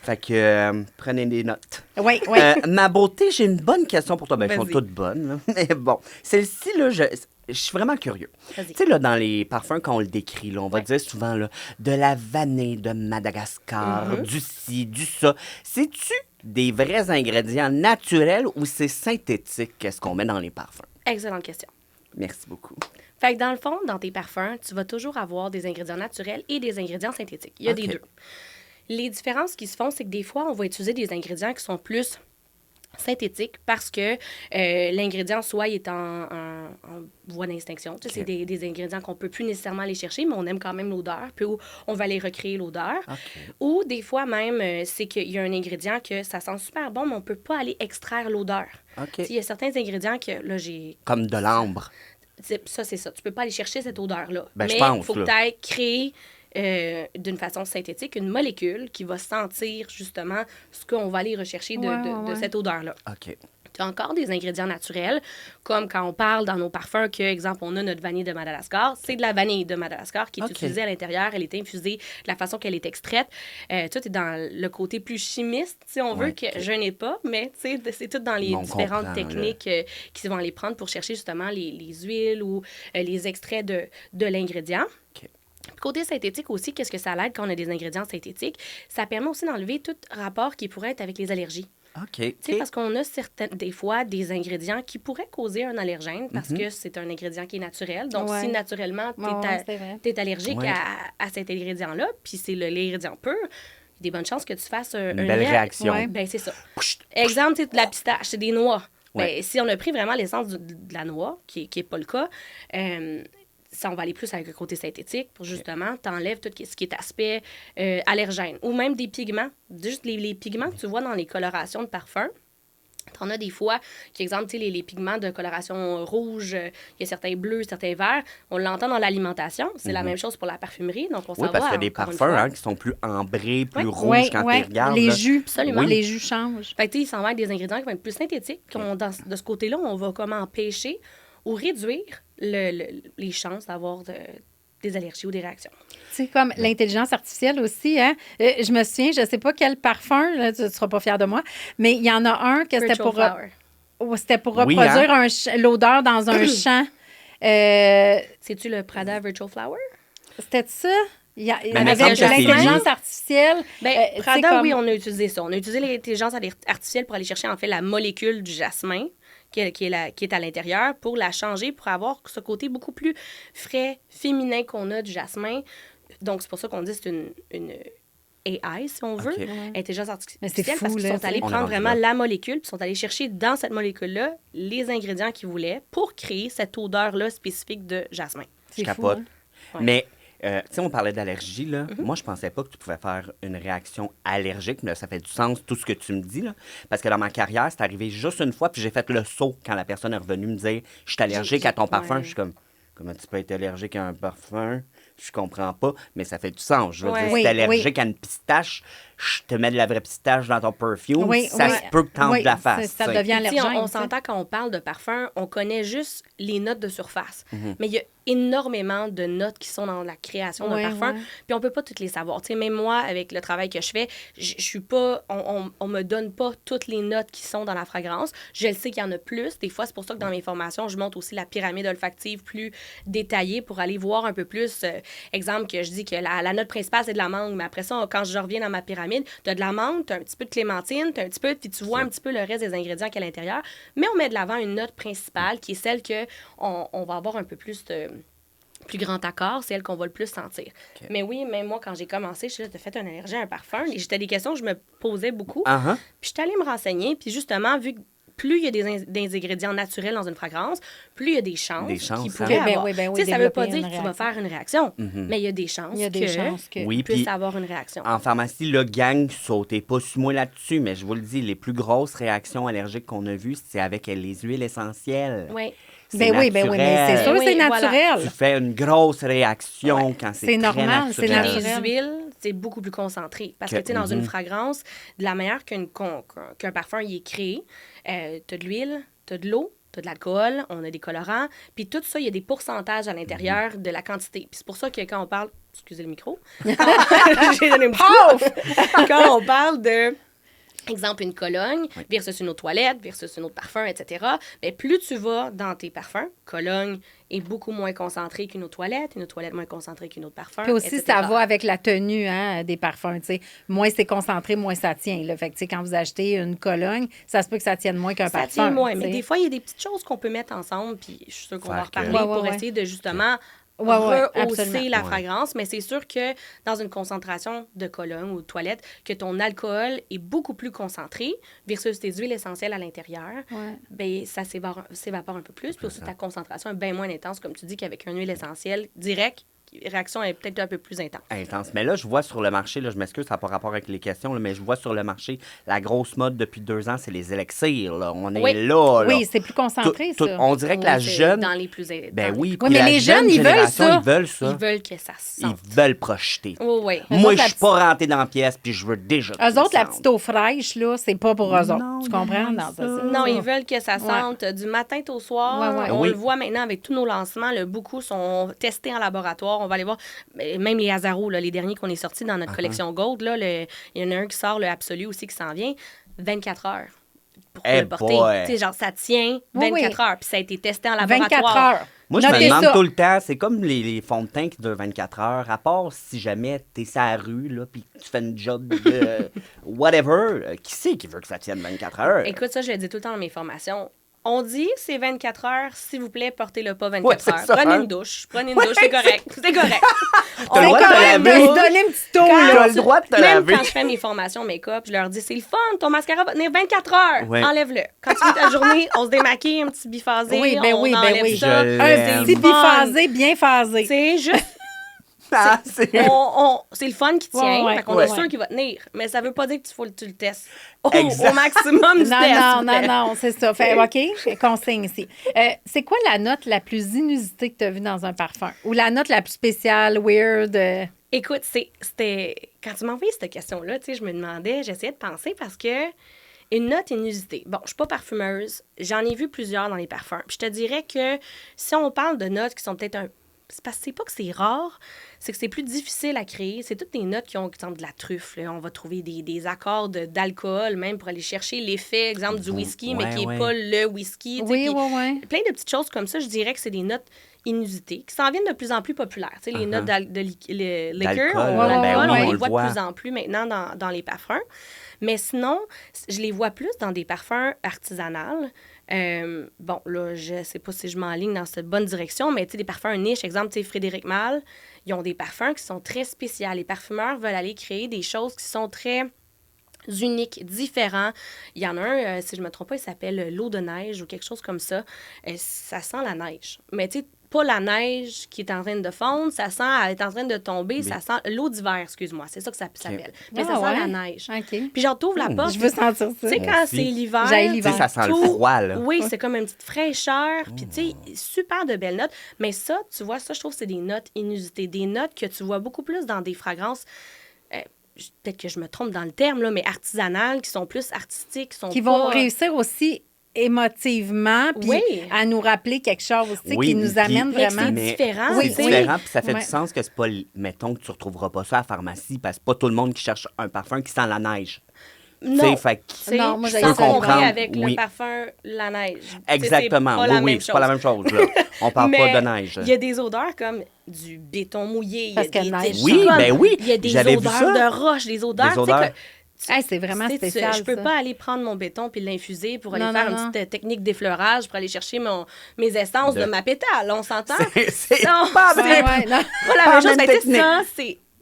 Fait que, prenez des notes. Oui. Ma beauté, j'ai une bonne question pour toi. Ben, elles sont Vas-y. toutes bonnes, là. Mais bon, celle-ci, là, je suis vraiment curieux. Vas-y. Tu sais, là, dans les parfums, quand on le décrit, là, on va dire souvent, là, de la vanille de Madagascar, du ci, du ça. C'est-tu des vrais ingrédients naturels ou c'est synthétique, qu'est-ce qu'on met dans les parfums? Excellente question. Merci beaucoup. Fait que dans le fond, dans tes parfums, tu vas toujours avoir des ingrédients naturels et des ingrédients synthétiques. Il y a OK. des deux. Les différences qui se font, c'est que des fois, on va utiliser des ingrédients qui sont plus synthétiques parce que l'ingrédient, soit il est en voie d'extinction. Tu sais, c'est des ingrédients qu'on peut plus nécessairement aller chercher, mais on aime quand même l'odeur, puis on va aller recréer l'odeur. OK. Ou des fois même, c'est qu'il y a un ingrédient que ça sent super bon, mais on peut pas aller extraire l'odeur. OK. Tu sais, il y a certains ingrédients que, là, Comme de l'ambre. ça, c'est ça. Tu peux pas aller chercher cette odeur-là. Ben, je mais pense, il faut que là. tu ailles créer d'une façon synthétique une molécule qui va sentir justement ce qu'on va aller rechercher de cette odeur-là. OK. Tu as encore des ingrédients naturels, comme quand on parle dans nos parfums que, exemple, on a notre vanille de Madagascar. C'est de la vanille de Madagascar qui est OK. utilisée à l'intérieur. Elle est infusée de la façon qu'elle est extraite. Tout est dans le côté plus chimiste, si on veut, Ouais, que OK. je n'ai pas, mais tu sais, c'est tout dans les On différentes comprend, techniques qui vont aller prendre pour chercher justement les huiles ou les extraits de l'ingrédient. OK. Côté synthétique aussi, qu'est-ce que ça aide quand on a des ingrédients synthétiques? Ça permet aussi d'enlever tout rapport qui pourrait être avec les allergies. OK. Tu sais, parce qu'on a des fois des ingrédients qui pourraient causer un allergène parce que c'est un ingrédient qui est naturel. Donc, Ouais. si naturellement, c'est vrai. tu es allergique Ouais. à cet ingrédient-là, puis c'est l'ingrédient pur, il y a des bonnes chances que tu fasses un belle réaction. Ouais. Ben, c'est ça. Exemple, tu sais, de la pistache, c'est des noix. Ouais. Ben, si on a pris vraiment l'essence de la noix, qui est pas le cas, ça, on va aller plus avec le côté synthétique pour justement, t'enlèves tout ce qui est aspect allergène. Ou même des pigments. Juste les pigments que tu vois dans les colorations de parfums. T'en as des fois, par exemple, tu sais, les pigments de coloration rouge, il y a certains bleus, certains verts. On l'entend dans l'alimentation. C'est la même chose pour la parfumerie. Donc, on s'en Oui, parce va, qu'il y a des encore une parfums fois. qui sont plus ambrés, plus Oui. rouges quand tu les regardes. Les là. jus, Absolument. les jus changent. Fait que, tu sais, il s'en va avec des ingrédients qui vont être plus synthétiques. De ce côté-là, on va comment empêcher ou réduire les chances d'avoir des allergies ou des réactions. Tu sais, comme l'intelligence artificielle aussi, hein? Je me souviens, je ne sais pas quel parfum, là, tu ne seras pas fier de moi, mais il y en a un que c'était Virtual pour... flower. C'était pour Oui, reproduire l'odeur dans un champ. C'est-tu le Prada Virtual Flower? C'était ça? Il y Ben, avait il me semble que c'est l'intelligence lui. artificielle. Ben, tu sais, Prada, comme- oui, on a utilisé ça. On a utilisé l'intelligence artificielle pour aller chercher, en fait, la molécule du jasmin qui est à l'intérieur pour la changer, pour avoir ce côté beaucoup plus frais, féminin qu'on a du jasmin. Donc, c'est pour ça qu'on dit que c'est une AI, si on veut, OK. intelligence Mais artificielle, c'est fou, parce qu'ils là, sont allés on est prendre rendu vraiment là. la molécule, puis sont allés chercher dans cette molécule-là les ingrédients qu'ils voulaient pour créer cette odeur-là spécifique de jasmin. C'est Je fou, capote. hein? Ouais. Mais, tu sais, on parlait d'allergie, là. Moi, je pensais pas que tu pouvais faire une réaction allergique, mais ça fait du sens, tout ce que tu me dis, là. Parce que dans ma carrière, c'est arrivé juste une fois, puis j'ai fait le saut quand la personne est revenue me dire « Je suis allergique à ton parfum. Ouais. Je suis comme « Comment tu peux être allergique à un parfum? » Je comprends pas, mais ça fait du sens. Je veux Ouais. dire, Oui, si t'es allergique à une pistache, je te mets de la vraie pistache dans ton perfume, Oui, ça oui. se peut que t'en Oui, de la face. ça tu sais. devient Puis, tu sais, allergène. on tu sais. s'entend quand on parle de parfum, on connaît juste les notes de surface. Mais il y a énormément de notes qui sont dans la création d'un Ouais, parfum. ouais. Puis on peut pas toutes les savoir. Tu sais, même moi, avec le travail que je fais, je suis pas... On me donne pas toutes les notes qui sont dans la fragrance. Je le sais qu'il y en a plus. Des fois, c'est pour ça que dans mes formations, je monte aussi la pyramide olfactive plus détaillée pour aller voir un peu plus. Exemple, que je dis que la note principale, c'est de la mangue. Mais après ça, quand je reviens dans ma pyramide, tu as de la mangue, tu as un petit peu de clémentine, tu as un petit peu... Puis tu vois un petit peu le reste des ingrédients qu'il y a à l'intérieur. Mais on met de l'avant une note principale qui est celle que on va avoir un peu plus de... plus grand accord, c'est elle qu'on va le plus sentir. Mais oui, même moi, quand j'ai commencé, je suis là, t'as fait une allergie à un parfum. Et j'étais des questions que je me posais beaucoup. Uh-huh. Puis je suis allée me renseigner. Puis justement, vu que plus il y a des ingrédients naturels dans une fragrance, plus il y a des chances, Des chances, qu'il hein. pourrait Ben avoir. oui, ben oui, Tu sais, ça veut pas développer dire que une tu vas faire une réaction, mais il y a des chances Il y a des chances que... Oui, tu puisses puis avoir une réaction. en pharmacie, le gang, sautez pas sur moi là-dessus, mais je vous le dis, les plus grosses réactions allergiques qu'on a vues, c'est avec les huiles essentielles. Oui. C'est Ben oui, mais c'est naturel. sûr, Oui, c'est voilà. naturel. Tu fais une grosse réaction quand c'est C'est très normal, c'est naturel. naturel. Les huiles, c'est beaucoup plus concentré. Parce que, tu sais, dans une fragrance, de la manière qu'un parfum y est créé, tu as de l'huile, tu as de l'eau, tu as de l'alcool, on a des colorants. Puis tout ça, il y a des pourcentages à l'intérieur de la quantité. Puis c'est pour ça que quand on parle... Excusez le micro. J'ai donné un petit coup. Quand on parle de... Exemple, une cologne versus une autre toilette versus une autre parfum, etc. Mais plus tu vas dans tes parfums, cologne est beaucoup moins concentrée qu'une autre toilette moins concentrée qu'une autre parfum, Puis aussi, etc. ça va avec la tenue des parfums. Tu sais. Moins c'est concentré, moins ça tient. Là. Fait que, tu sais, quand vous achetez une cologne, ça se peut que ça tienne moins qu'un Ça parfum. tient moins, tu mais sais. des fois, il y a des petites choses qu'on peut mettre ensemble, puis je suis sûre qu'on va en Faire que- reparler Ouais, pour ouais. essayer de justement Ouais, rehausser absolument. la Ouais. fragrance. Mais c'est sûr que dans une concentration de cologne ou de toilette, que ton alcool est beaucoup plus concentré versus tes huiles essentielles à l'intérieur, Ouais. ben, ça s'évapore un peu plus. Puis aussi, ta concentration est bien moins intense, comme tu dis, qu'avec une huile essentielle directe, la réaction est peut-être un peu plus intense. Intense. Mais là, je vois sur le marché, là, je m'excuse, ça n'a pas rapport avec les questions, là, mais je vois sur le marché, la grosse mode depuis 2 ans, c'est les élixirs. Là. On est Oui. là. là. Oui, c'est plus concentré, Tout- ça. on dirait que la Oui, c'est jeune... Dans les plus... Ben dans oui, les puis mais la les jeune jeunes, ils veulent génération, ça. ils veulent ça. Ils veulent que ça se Ils sente. veulent projeter. Oui, oui. Eux Moi, autres, je la suis pas rentré dans la pièce, puis je veux déjà que Eux tu le autres, la sentes. petite eau fraîche, là, c'est pas pour eux Non, autres. Tu non, comprends? non, Non, ça. Non, ils veulent que ça sente du matin au soir. Ouais, ouais. On Oui. le voit maintenant avec tous nos lancements. Là, beaucoup sont testés en laboratoire. On va aller voir. Même les Azaro, là, les derniers qu'on est sortis dans notre collection Gold, là, il y en a un qui sort, le Absolu aussi, qui s'en vient. 24 heures pour Eh le porter. boy. Tu sais, genre, ça tient Oui, 24 oui. heures. Puis ça a été testé en 24 laboratoire. heures. Moi, je me Notez demande ça. tout le temps, c'est comme les fonds de teint qui durent 24 heures, à part si jamais t'es sur la rue, là, puis tu fais une job de whatever, qui c'est qui veut que ça tienne 24 heures? Écoute, ça, je le dis tout le temps dans mes formations. On dit c'est 24 heures, s'il vous plaît, portez-le pas 24 Ouais, c'est heures. ça, Prenez hein. une douche, c'est correct. C'est correct. T'as le droit de te Quand même, laver. se donner un petit tour, Quand- là. T'as le droit de te Même laver. quand je fais mes formations make-up, je leur dis c'est le fun, ton mascara va tenir 24 heures. Ouais. Enlève-le. Quand tu fais ta journée, on se démaquille, un petit biphasé, Oui, ben on oui, ben enlève oui. ça. Je Un l'aime. petit fun. biphasé, bien phasé. C'est juste, Ah, c'est... c'est le fun qui tient, Ouais, fait qu'on ouais. est sûr qu'il va tenir. Mais ça veut pas dire que tu le testes au Exact. maximum du Non, test. non, s'il vous non, plaît. non, c'est ça. Fait, OK, consigne ici. C'est quoi la note la plus inusitée que tu as vue dans un parfum? Ou la note la plus spéciale, weird? Écoute, c'était. Quand tu m'as envoyé cette question-là, tu sais, je me demandais, j'essayais de penser parce que. Une note inusitée. Bon, je suis pas parfumeuse. J'en ai vu plusieurs dans les parfums. Puis je te dirais que si on parle de notes qui sont peut-être un. C'est parce que c'est pas que c'est rare, c'est que c'est plus difficile à créer. C'est toutes des notes qui sont de la truffe. Là. On va trouver des accords d'alcool, même pour aller chercher l'effet, exemple, du whisky, mais qui Ouais. n'est pas le whisky. tu sais, Oui, puis oui, oui. plein de petites choses comme ça, je dirais que c'est des notes inusitées qui s'en viennent de plus en plus populaires. Tu sais, les notes de liqueur, D'alcool, ben oui, on on les le voit voit. de plus en plus maintenant dans les parfums. Mais sinon, je les vois plus dans des parfums artisanaux. Bon, là, je sais pas si je m'enligne dans cette bonne direction, mais tu sais, des parfums niche, exemple, tu sais, Frédéric Malle, ils ont des parfums qui sont très spéciaux. Les parfumeurs veulent aller créer des choses qui sont très uniques, différents. Il y en a un, si je me trompe pas, il s'appelle l'eau de neige ou quelque chose comme ça. Ça sent la neige. Mais tu sais, pas la neige qui est en train de fondre, ça sent, elle est en train de tomber, ça sent l'eau d'hiver, excuse-moi, c'est ça que ça s'appelle. Mais ça Ah, sent ouais? la neige. OK. Puis genre, t'ouvres la porte. Je veux sentir ça. Tu sais, Moi quand aussi. c'est l'hiver, J'aille Tu l'hiver. sais, ça sent le tout- froid, là. Oui, c'est comme une petite fraîcheur. Puis, tu sais, super de belles notes. Mais ça, tu vois, ça, je trouve que c'est des notes inusitées. Des notes que tu vois beaucoup plus dans des fragrances. Peut-être que je me trompe dans le terme, là, mais artisanales, qui sont plus artistiques, qui sont Qui vont pas- réussir aussi émotivement, puis Oui. à nous rappeler quelque chose, tu sais, Oui, qui nous puis- amène Mais que vraiment. c'est différent. Oui, C'est tu sais. différent, puis ça fait Ouais. du sens que c'est pas... Mettons que tu retrouveras pas ça à la pharmacie, parce que c'est pas tout le monde qui cherche un parfum qui sent la neige. Tu Non. sais, fait que... Tu sais, Non, moi, je j'ai peux ça. comparer comprendre, avec le oui. parfum la neige. Tu sais, Exactement. c'est pas la Oui, même c'est pas la même chose, là. On parle Mais pas de neige. il y a des odeurs comme du béton mouillé. Parce il y a que des, neige, des- Oui, comme- ben oui, Il y a des j'avais vu odeurs ça. de roche, des odeurs. Des tu sais, odeurs. Hey, c'est vraiment tu sais, spécial, je peux ça. pas aller prendre mon béton puis l'infuser pour aller Non, faire non, une non. petite technique d'effleurage pour aller chercher mes essences de ma pétale. On s'entend? C'est Non, pas c'est vrai. Ouais, non. pas la Pas même chose. même Mais tu sais, technique. ça,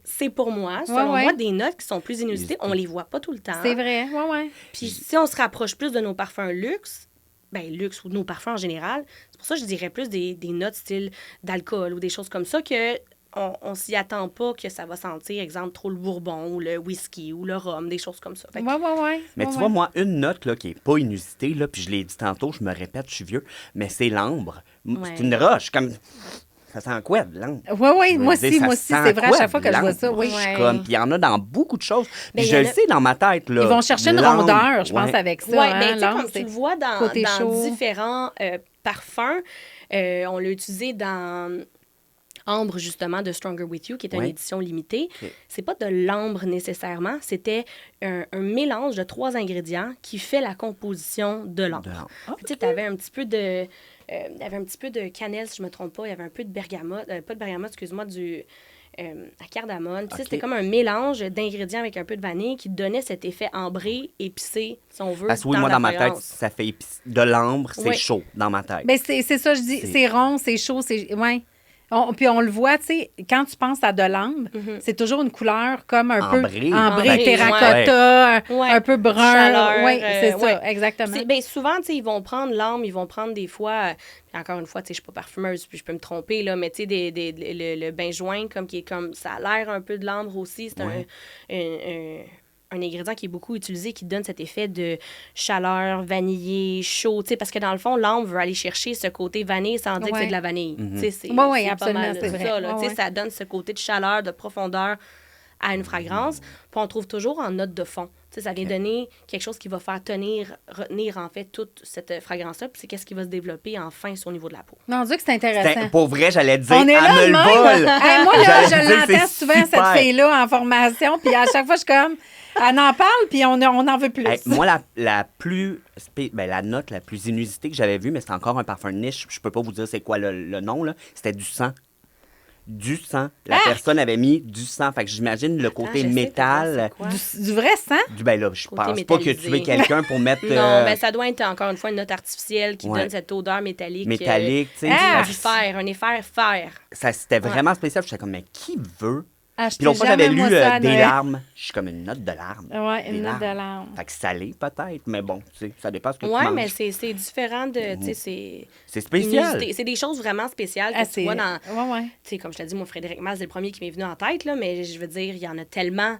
c'est pour moi, selon ouais. moi, des notes qui sont plus inusitées. On les voit pas tout le temps. C'est vrai, oui, oui. Puis si on se rapproche plus de nos parfums luxe, ben luxe ou de nos parfums en général, c'est pour ça que je dirais plus des notes style d'alcool ou des choses comme ça que on s'y attend pas que ça va sentir, exemple, trop le bourbon ou le whisky ou le rhum, des choses comme ça. Fait que- Oui, oui, oui. Mais tu vois, moi, une note là, qui est pas inusitée, là, puis je l'ai dit tantôt, je me répète, je suis vieux, mais c'est l'ambre. Ouais. C'est une roche, comme... Ça sent quoi, de l'ambre? Oui, oui, Je veux moi dire, aussi, ça moi aussi. sent C'est vrai, à quoi, chaque fois que je vois ça, l'ambre? oui. Je suis Ouais. comme... Puis il y en a dans beaucoup de choses. Ben, Puis il je y en le a- sais dans ma tête, là. Ils vont chercher une l'ambre, rondeur, je pense, ouais. avec ça. Oui, hein, ben, tu sais, l'ambre, comme tu c'est- le vois côté dans chaud. différents parfums, on l'a utilisé dans Ambre, justement, de Stronger With You, qui est une Ouais. édition limitée. OK. C'est pas de l'ambre nécessairement, c'était un mélange de 3 ingrédients qui fait la composition de l'ambre. De l'ambre. Puis, tu sais, t'avais un petit peu de... il y avait un petit peu de cannelle, si je me trompe pas. Il y avait un peu de bergamote, pas de bergamote, excuse-moi, la cardamone. Puis, tu sais, OK. c'était comme un mélange d'ingrédients avec un peu de vanille qui donnait cet effet ambré, épicé, si on veut. Parce que oui, moi, la dans ma tête, fragrance. ça fait de l'ambre, c'est Oui. chaud dans ma tête. Ben, c'est ça, je dis. C'est- C'est rond, c'est chaud, c'est. Ouais. Puis on le voit, tu sais, quand tu penses à de l'ambre, c'est toujours une couleur comme un Ambrée. peu ambrée, Ambrée, terracotta, ouais. un peu brun. Chaleur, Oui, c'est ça, ouais. exactement. Ben, souvent, tu sais, ils vont prendre l'ambre, ils vont prendre des fois, puis encore une fois, tu sais, je suis pas parfumeuse, puis je peux me tromper, là, mais tu sais, le bain-joint, comme qui est comme, ça a l'air un peu de l'ambre aussi, c'est Ouais. un ingrédient qui est beaucoup utilisé, qui donne cet effet de chaleur, vanillé, chaud, tu sais, parce que dans le fond, l'ambre veut aller chercher ce côté vanille sans dire que Ouais. c'est de la vanille. Tu sais, c'est Ouais, ouais, c'est pas absolument, mal c'est vrai. ça, là. Ouais, Tu sais, ouais. ça donne ce côté de chaleur, de profondeur à une fragrance. Puis on trouve toujours en note de fond. Tu sais, ça vient donner quelque chose qui va faire retenir en fait toute cette fragrance-là. Puis c'est qu'est-ce qui va se développer enfin au niveau de la peau. Mon Dieu, que c'est intéressant. Pour vrai, j'allais dire, On est là, elle me le même. vole. Hey, moi, là, J'allais je dire, l'entends c'est souvent, super. cette fille-là, en formation, puis à chaque fois, je suis comme, elle en parle, puis on en veut plus. Hey, moi, la plus... la note la plus inusitée que j'avais vue, mais c'est encore un parfum de niche, je peux pas vous dire c'est quoi le nom, là, c'était du sang. du sang. La personne avait mis du sang. Fait que j'imagine le côté métal. Du vrai sang? Ben là, je Côté pense pas que métallisé. tu es quelqu'un pour mettre... Non, mais ça doit être encore une fois une note artificielle qui donne cette odeur métallique. métallique, tu sais. Du fer, un effet fer. C'était vraiment spécial. J'étais comme, mais qui veut? Achetez Puis l'autre fois, j'avais jamais, lu moi, ça à des Noël. larmes. Je suis comme une note de larmes. Ouais, Des une note de larmes. Fait que salé, peut-être, mais bon, tu sais, ça dépend ce que tu Ouais, manges. mais c'est différent de. Tu sais, c'est. C'est spécial. inusité. C'est des choses vraiment spéciales que Ah, tu vois dans. Ouais. Tu sais, comme je t'ai dit, moi, Frédéric Maz, c'est le premier qui m'est venu en tête, là, mais je veux dire, il y en a tellement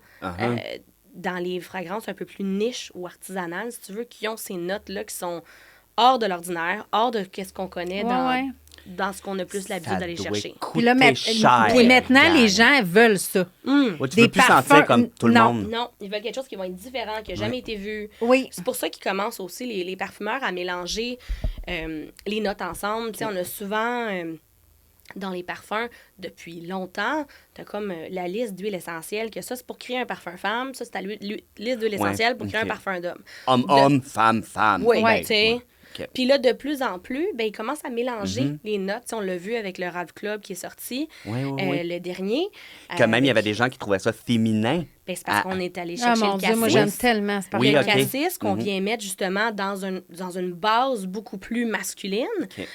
dans les fragrances un peu plus niches ou artisanales, si tu veux, qui ont ces notes-là qui sont hors de l'ordinaire, hors de ce qu'on connaît dans ce qu'on a plus l'habitude Ça d'aller doit chercher. Puis là, coûter cher. puis maintenant, gang. les gens veulent ça. Ouais, tu des veux plus parfums, sentir comme tout le non. monde. Non, ils veulent quelque chose qui va être différent, qui n'a jamais été vu. Oui. C'est pour ça qu'ils commencent aussi, les parfumeurs, à mélanger les notes ensemble. Tu sais, on a souvent, dans les parfums, depuis longtemps, tu as comme la liste d'huiles essentielles, que ça, c'est pour créer un parfum femme. Ça, c'est ta liste d'huiles essentielles pour créer un parfum d'homme. Homme, femme, femme. Oui, Ben, tu sais. ouais. OK. Puis là, de plus en plus, ben, ils commencent à mélanger les notes. Tu sais, on l'a vu avec le Ralph Club qui est sorti, Oui. le dernier. Que même, il y avait des gens qui trouvaient ça féminin. Ben, c'est parce Ah. qu'on est allé Ah, chercher mon le Dieu, cassis. moi, j'aime tellement ce parfum. Oui, Le OK. cassis qu'on vient mettre justement dans une base beaucoup plus masculine.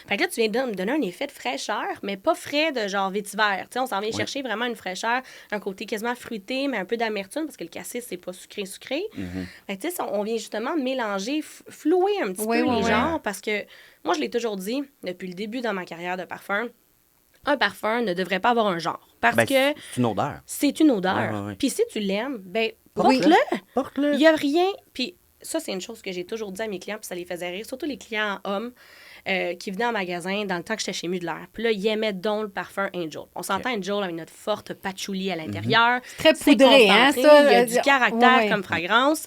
Fait que là, tu viens de me donner un effet de fraîcheur, mais pas frais de genre vétiver. Tu sais, on s'en vient chercher vraiment une fraîcheur, un côté quasiment fruité, mais un peu d'amertume parce que le cassis, c'est pas sucré. Fait que tu sais, on vient justement mélanger, flouer un petit peu les genres parce que moi, je l'ai toujours dit depuis le début dans ma carrière de parfum. Un parfum ne devrait pas avoir un genre. Parce Ben, que c'est une odeur. c'est une odeur. Ouais. Puis si tu l'aimes, ben Oui. porte-le. Porte-le. Il n'y a rien. Puis ça, c'est une chose que j'ai toujours dit à mes clients, puis ça les faisait rire, surtout les clients hommes qui venaient en magasin dans le temps que j'étais chez Mugler. Puis là, ils aimaient donc le parfum Angel. On s'entend Angel avec notre forte patchouli à l'intérieur. Très C'est poudré, hein, concentré, ça? Il y a du caractère Ouais. comme fragrance.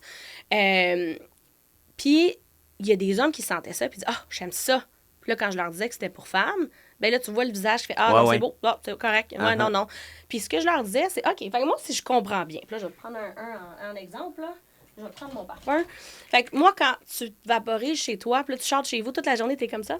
Puis il y a des hommes qui sentaient ça, puis ils disaient « Ah, j'aime ça. » Puis là, quand je leur disais que c'était pour femmes, ben là, tu vois le visage qui fait « Ah, non, c'est beau. Ah, c'est correct. Ouais, non. » Puis ce que je leur disais, c'est « OK, fait que moi, si je comprends bien. » Puis là, je vais prendre un exemple, là. Je vais prendre mon parfum. Fait que moi, quand tu vaporises chez toi, puis là, tu chantes chez vous toute la journée, t'es comme ça.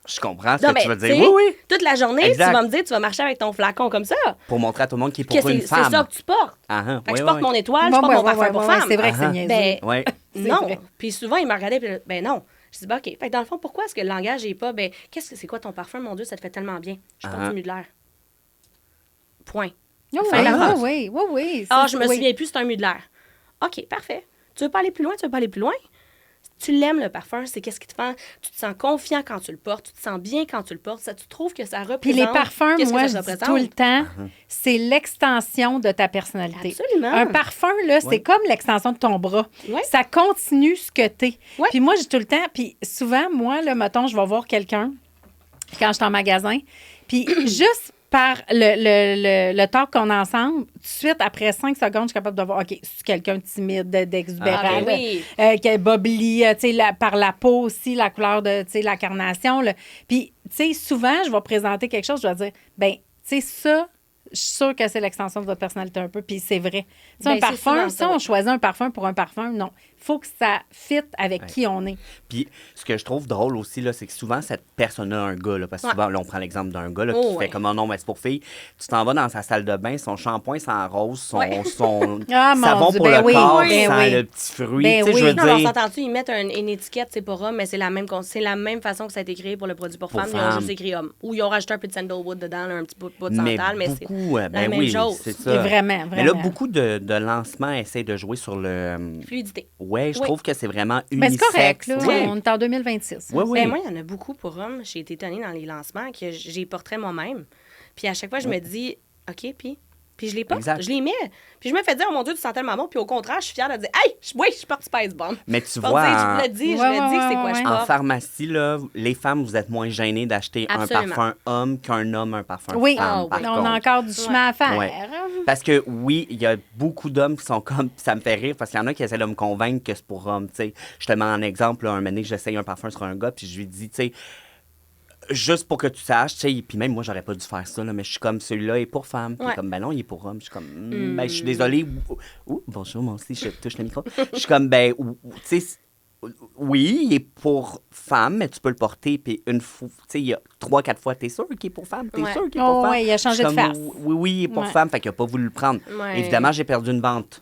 Je comprends ce Non, que tu mais, veux dire. tu sais, Oui. Toute la journée, Exact. tu vas me dire, tu vas marcher avec ton flacon comme ça. Pour montrer à tout le monde qu'il est Que pour une c'est femme. ça que tu portes. Fait que je porte mon étoile, je porte mon parfum pour femme. C'est vrai que c'est niaiseux. Ben, Oui. non. vrai. Puis souvent, ils me regardaient, puis ben non. Je dis, ben, OK. Fait que dans le fond, pourquoi est-ce que le langage n'est pas, ben, c'est quoi ton parfum, mon Dieu, ça te fait tellement bien. Je porte du Mugler. Point. Fin de la phrase. Oui. Ah, je me souviens plus, c'est un Mugler. OK, parfait. Tu veux pas aller plus loin, Tu l'aimes, le parfum, c'est qu'est-ce qui te fait. Tu te sens confiant quand tu le portes, tu te sens bien quand tu le portes. Ça, tu trouves que ça représente. Puis les parfums, qu'est-ce que moi, ça je dis représente? tout le temps, c'est l'extension de ta personnalité. Absolument. Un parfum, là, c'est comme l'extension de ton bras. Ouais. Ça continue ce que t'es. Ouais. Puis moi, j'ai tout le temps, puis souvent, moi, là, mettons, je vais voir quelqu'un quand je suis en magasin, puis juste par le talk qu'on a ensemble, tout de suite, après 5 secondes, je suis capable de voir, OK, c'est quelqu'un de timide, d'exubérant, Ah, ben oui. qui est bubbly, tu sais, par la peau aussi, la couleur de, tu sais, la carnation. Là. Puis, tu sais, souvent, je vais présenter quelque chose, je vais dire, ben, tu sais, ça, je suis sûre que c'est l'extension de votre personnalité un peu, puis c'est vrai. Tu sais, Ben, un c'est parfum, souvent si ça, on ouais. choisit un parfum pour un parfum, non. Il faut que ça fit avec qui on est. Puis ce que je trouve drôle aussi, là, c'est que souvent, cette personne-là, un gars, là, parce que souvent, là, on prend l'exemple d'un gars là, qui fait comme, oh non, mais c'est pour fille. Tu t'en vas dans sa salle de bain, son shampoing sent rose, son Ah, mon savon Dieu, pour ben le oui, corps ben sent oui. le petit fruit. Ben Tu sais, oui. je veux Non, mais on dire... s'entend-tu, ils mettent une étiquette, c'est pour homme, mais c'est la même façon que ça a été créé pour le produit pour femmes. Ils ont femmes. juste écrit homme. Ou ils ont rajouté un peu de sandalwood dedans, là, un petit bout de Mais santal, mais c'est beaucoup, la ben même oui, chose. c'est Et ça. vraiment. Mais là, beaucoup de lancements essaient de jouer sur le... Fluidité. Ouais, je Oui. trouve que c'est vraiment Ben, unisexe. c'est correct, là. Oui. On est en 2026. Oui, oui. Ben, moi, il y en a beaucoup pour hommes. J'ai été étonnée dans les lancements que j'ai porté moi-même. Puis à chaque fois, je me dis, OK, puis je les porte, Exact. je les mets. Puis je me fais dire, oh mon Dieu, tu sens tellement bon. Puis au contraire, je suis fière de dire, hey, oui, je porte Spice Bomb. Mais tu Pour vois, dire, en, je le dis, Ouais, c'est quoi je ouais. en porte. pharmacie, là, les femmes, vous êtes moins gênées d'acheter un Absolument. parfum homme qu'un homme un parfum Oui, femme, par on a contre. encore du chemin à faire. Ouais. Parce que oui, il y a beaucoup d'hommes qui sont comme... Ça me fait rire parce qu'il y en a qui essaient de me convaincre que c'est pour homme, tu sais. Je te mets un exemple, là, un moment donné, j'essaye un parfum sur un gars, puis je lui dis, tu sais, juste pour que tu saches, tu sais, puis même moi, j'aurais pas dû faire ça, là, mais je suis comme, celui-là est pour femme. Puis Ouais. comme, ben non, il est pour homme. Je suis comme, ben, je suis désolée. Ouh, bonjour, moi aussi, je touche le micro. Je suis comme, ben, tu sais, Oui, il est pour femme, mais tu peux le porter, puis une fois, tu sais, il y a 3-4 fois, t'es sûr qu'il est pour femme? T'es Ouais. sûr qu'il est pour Oh, femme? ouais, il a changé Je suis de comme, face. Oui, il est pour Ouais. femme, fait qu'il n'a pas voulu le prendre. Ouais. Évidemment, j'ai perdu une vente.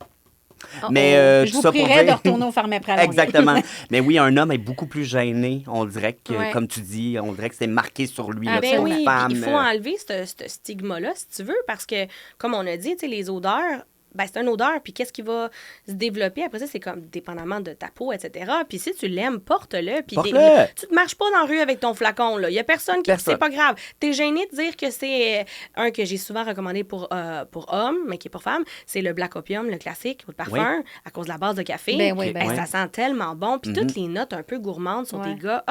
Oh, Mais Je tout vous ça pour prierais de dire... retourner au Pharmaprès à Longueuil. Exactement. Mais oui, un homme est beaucoup plus gêné. On dirait que, Ouais. comme tu dis, on dirait que c'est marqué sur lui. Ah, Là, Ben pour oui, femme. puis il faut enlever ce stigma-là, si tu veux, parce que, comme on a dit, tu sais, les odeurs, ben, c'est une odeur, puis qu'est-ce qui va se développer après ça, c'est comme dépendamment de ta peau, etc. Puis si tu l'aimes, porte-le. Puis Porte-le. tu te marches pas dans la rue avec ton flacon, là. Il y a personne qui... Personne. C'est pas grave. T'es gêné de dire que c'est un que j'ai souvent recommandé pour hommes, mais qui est pour femmes, c'est le Black Opium, le classique, de parfum, à cause de la base de café. Ben oui, ben oui. Ça sent tellement bon. Puis toutes les notes un peu gourmandes sur Ouais. tes gars,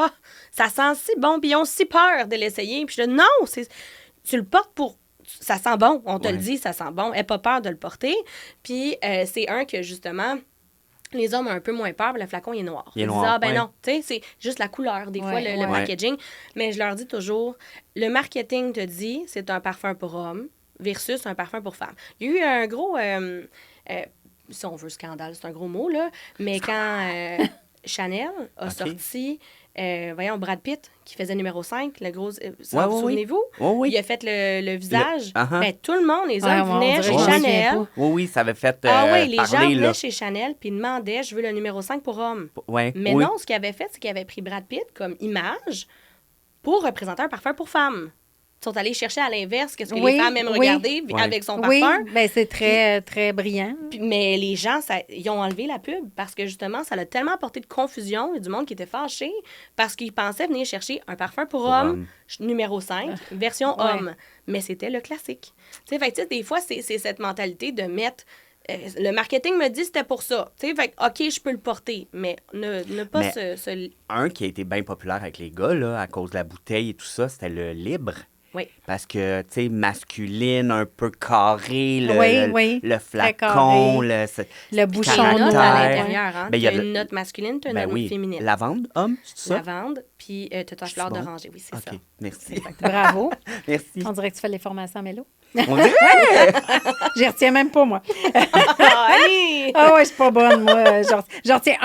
ça sent si bon, puis ils ont si peur de l'essayer. Puis je dis, non, tu le portes pour... Ça sent bon, on te Ouais. le dit, ça sent bon. Aie pas peur de le porter. Puis c'est un que, justement, les hommes ont un peu moins peur, le flacon, il est noir. Il est Ils noir, disent, ah ben ouais. non, tu sais, c'est juste la couleur, des fois, Ouais, le ouais. packaging. Mais je leur dis toujours, le marketing te dit, c'est un parfum pour homme versus un parfum pour femme. Il y a eu un gros... si on veut scandale, c'est un gros mot, là, mais quand Chanel a OK. sorti, voyons, Brad Pitt, qui faisait numéro 5, le gros, Ouais, ouais, oui. souvenez-vous? Oui, oui. Il a fait le visage. Uh-huh. Ben, tout le monde, les Ouais, hommes on venaient dirait chez que je m'en souviens Chanel. pas. Oui, oui, ça avait fait Oui, les gens parler, venaient là. chez Chanel puis demandaient, je veux le numéro 5 pour homme. Ouais, Mais oui. non, ce qu'il avait fait, c'est qu'il avait pris Brad Pitt comme image pour représenter un parfum pour femme. Ils sont allés chercher à l'inverse qu'est-ce que Oui, les femmes aiment oui. regarder Ouais. avec son Oui, parfum. ben c'est très, très brillant. Mais les gens, ils ont enlevé la pub parce que justement, ça a tellement apporté de confusion. Il y a du monde qui était fâché parce qu'ils pensaient venir chercher un parfum pour homme, numéro 5, version Ouais. homme. Mais c'était le classique. Tu sais, fait que, tu sais, des fois, c'est cette mentalité de mettre. Le marketing me dit c'était pour ça. Tu sais, fait que, OK, je peux le porter, mais ne pas Mais- se. Un qui a été bien populaire avec les gars, là, à cause de la bouteille et tout ça, c'était le libre. Oui. Parce que, tu sais, masculine, un peu carré, Oui, oui. le Très flacon, carré. Le Puis bouchon t'as une note à noir. l'intérieur. Hein? Ben, il y T'as a une note masculine, t'as une Ben note oui. féminine. Lavande, homme, c'est ça? Lavande, puis t'as ta fleur bon? d'oranger. Oui, c'est OK, ça. merci. Bravo. Merci. On dirait que tu fais les formations à Mélo. On dirait... J'y retiens même pas, moi. Ah, allez! Ah ouais, c'est pas bonne, moi. J'en retiens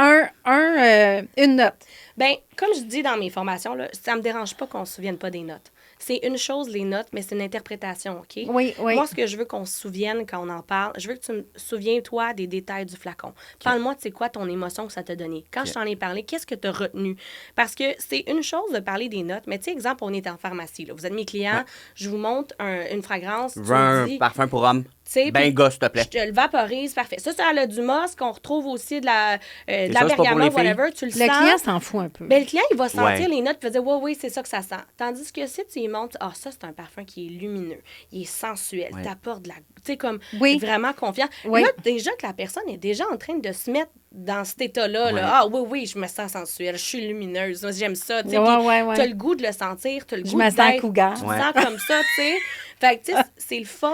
une note. Ben, comme je dis dans mes formations, là, ça me dérange pas qu'on se souvienne pas des notes. C'est une chose, les notes, mais c'est une interprétation, OK? Oui, oui. Moi, ce que je veux qu'on se souvienne quand on en parle, je veux que tu me souviens, toi, des détails du flacon. Parle-moi de c'est quoi ton émotion que ça t'a donné. Quand je t'en ai parlé, qu'est-ce que tu as retenu? Parce que c'est une chose de parler des notes, mais tu sais, exemple, on est en pharmacie, là. Vous êtes mes clients, je vous montre une fragrance, tu Je veux un me dis, parfum pour homme. tu sais, Ben puis gars, s'il te plaît. je te le vaporise, parfait. Ça a du moss qu'on retrouve aussi de la ça, c'est pas pour bergamote, les filles? whatever, tu le Le sens. client s'en fout un peu. Ben, le client, il va sentir Ouais. les notes et va dire, oui, c'est ça que ça sent. Tandis que si tu y montres, ça, c'est un parfum qui est lumineux, il est sensuel, Ouais. t'apporte de la. Tu sais, comme Oui. vraiment confiant. Oui. Là, déjà que la personne est déjà en train de se mettre dans cet état-là. Ouais. Là. Ah, oui, je me sens sensuelle, je suis lumineuse, moi, j'aime ça. Tu sais, Ouais, puis ouais, ouais. t'as le goût de le sentir, t'as le Je goût me de sens d'être- cougar. Tu te Ouais. sens comme ça, tu sais. Fait que, tu sais, c'est le fun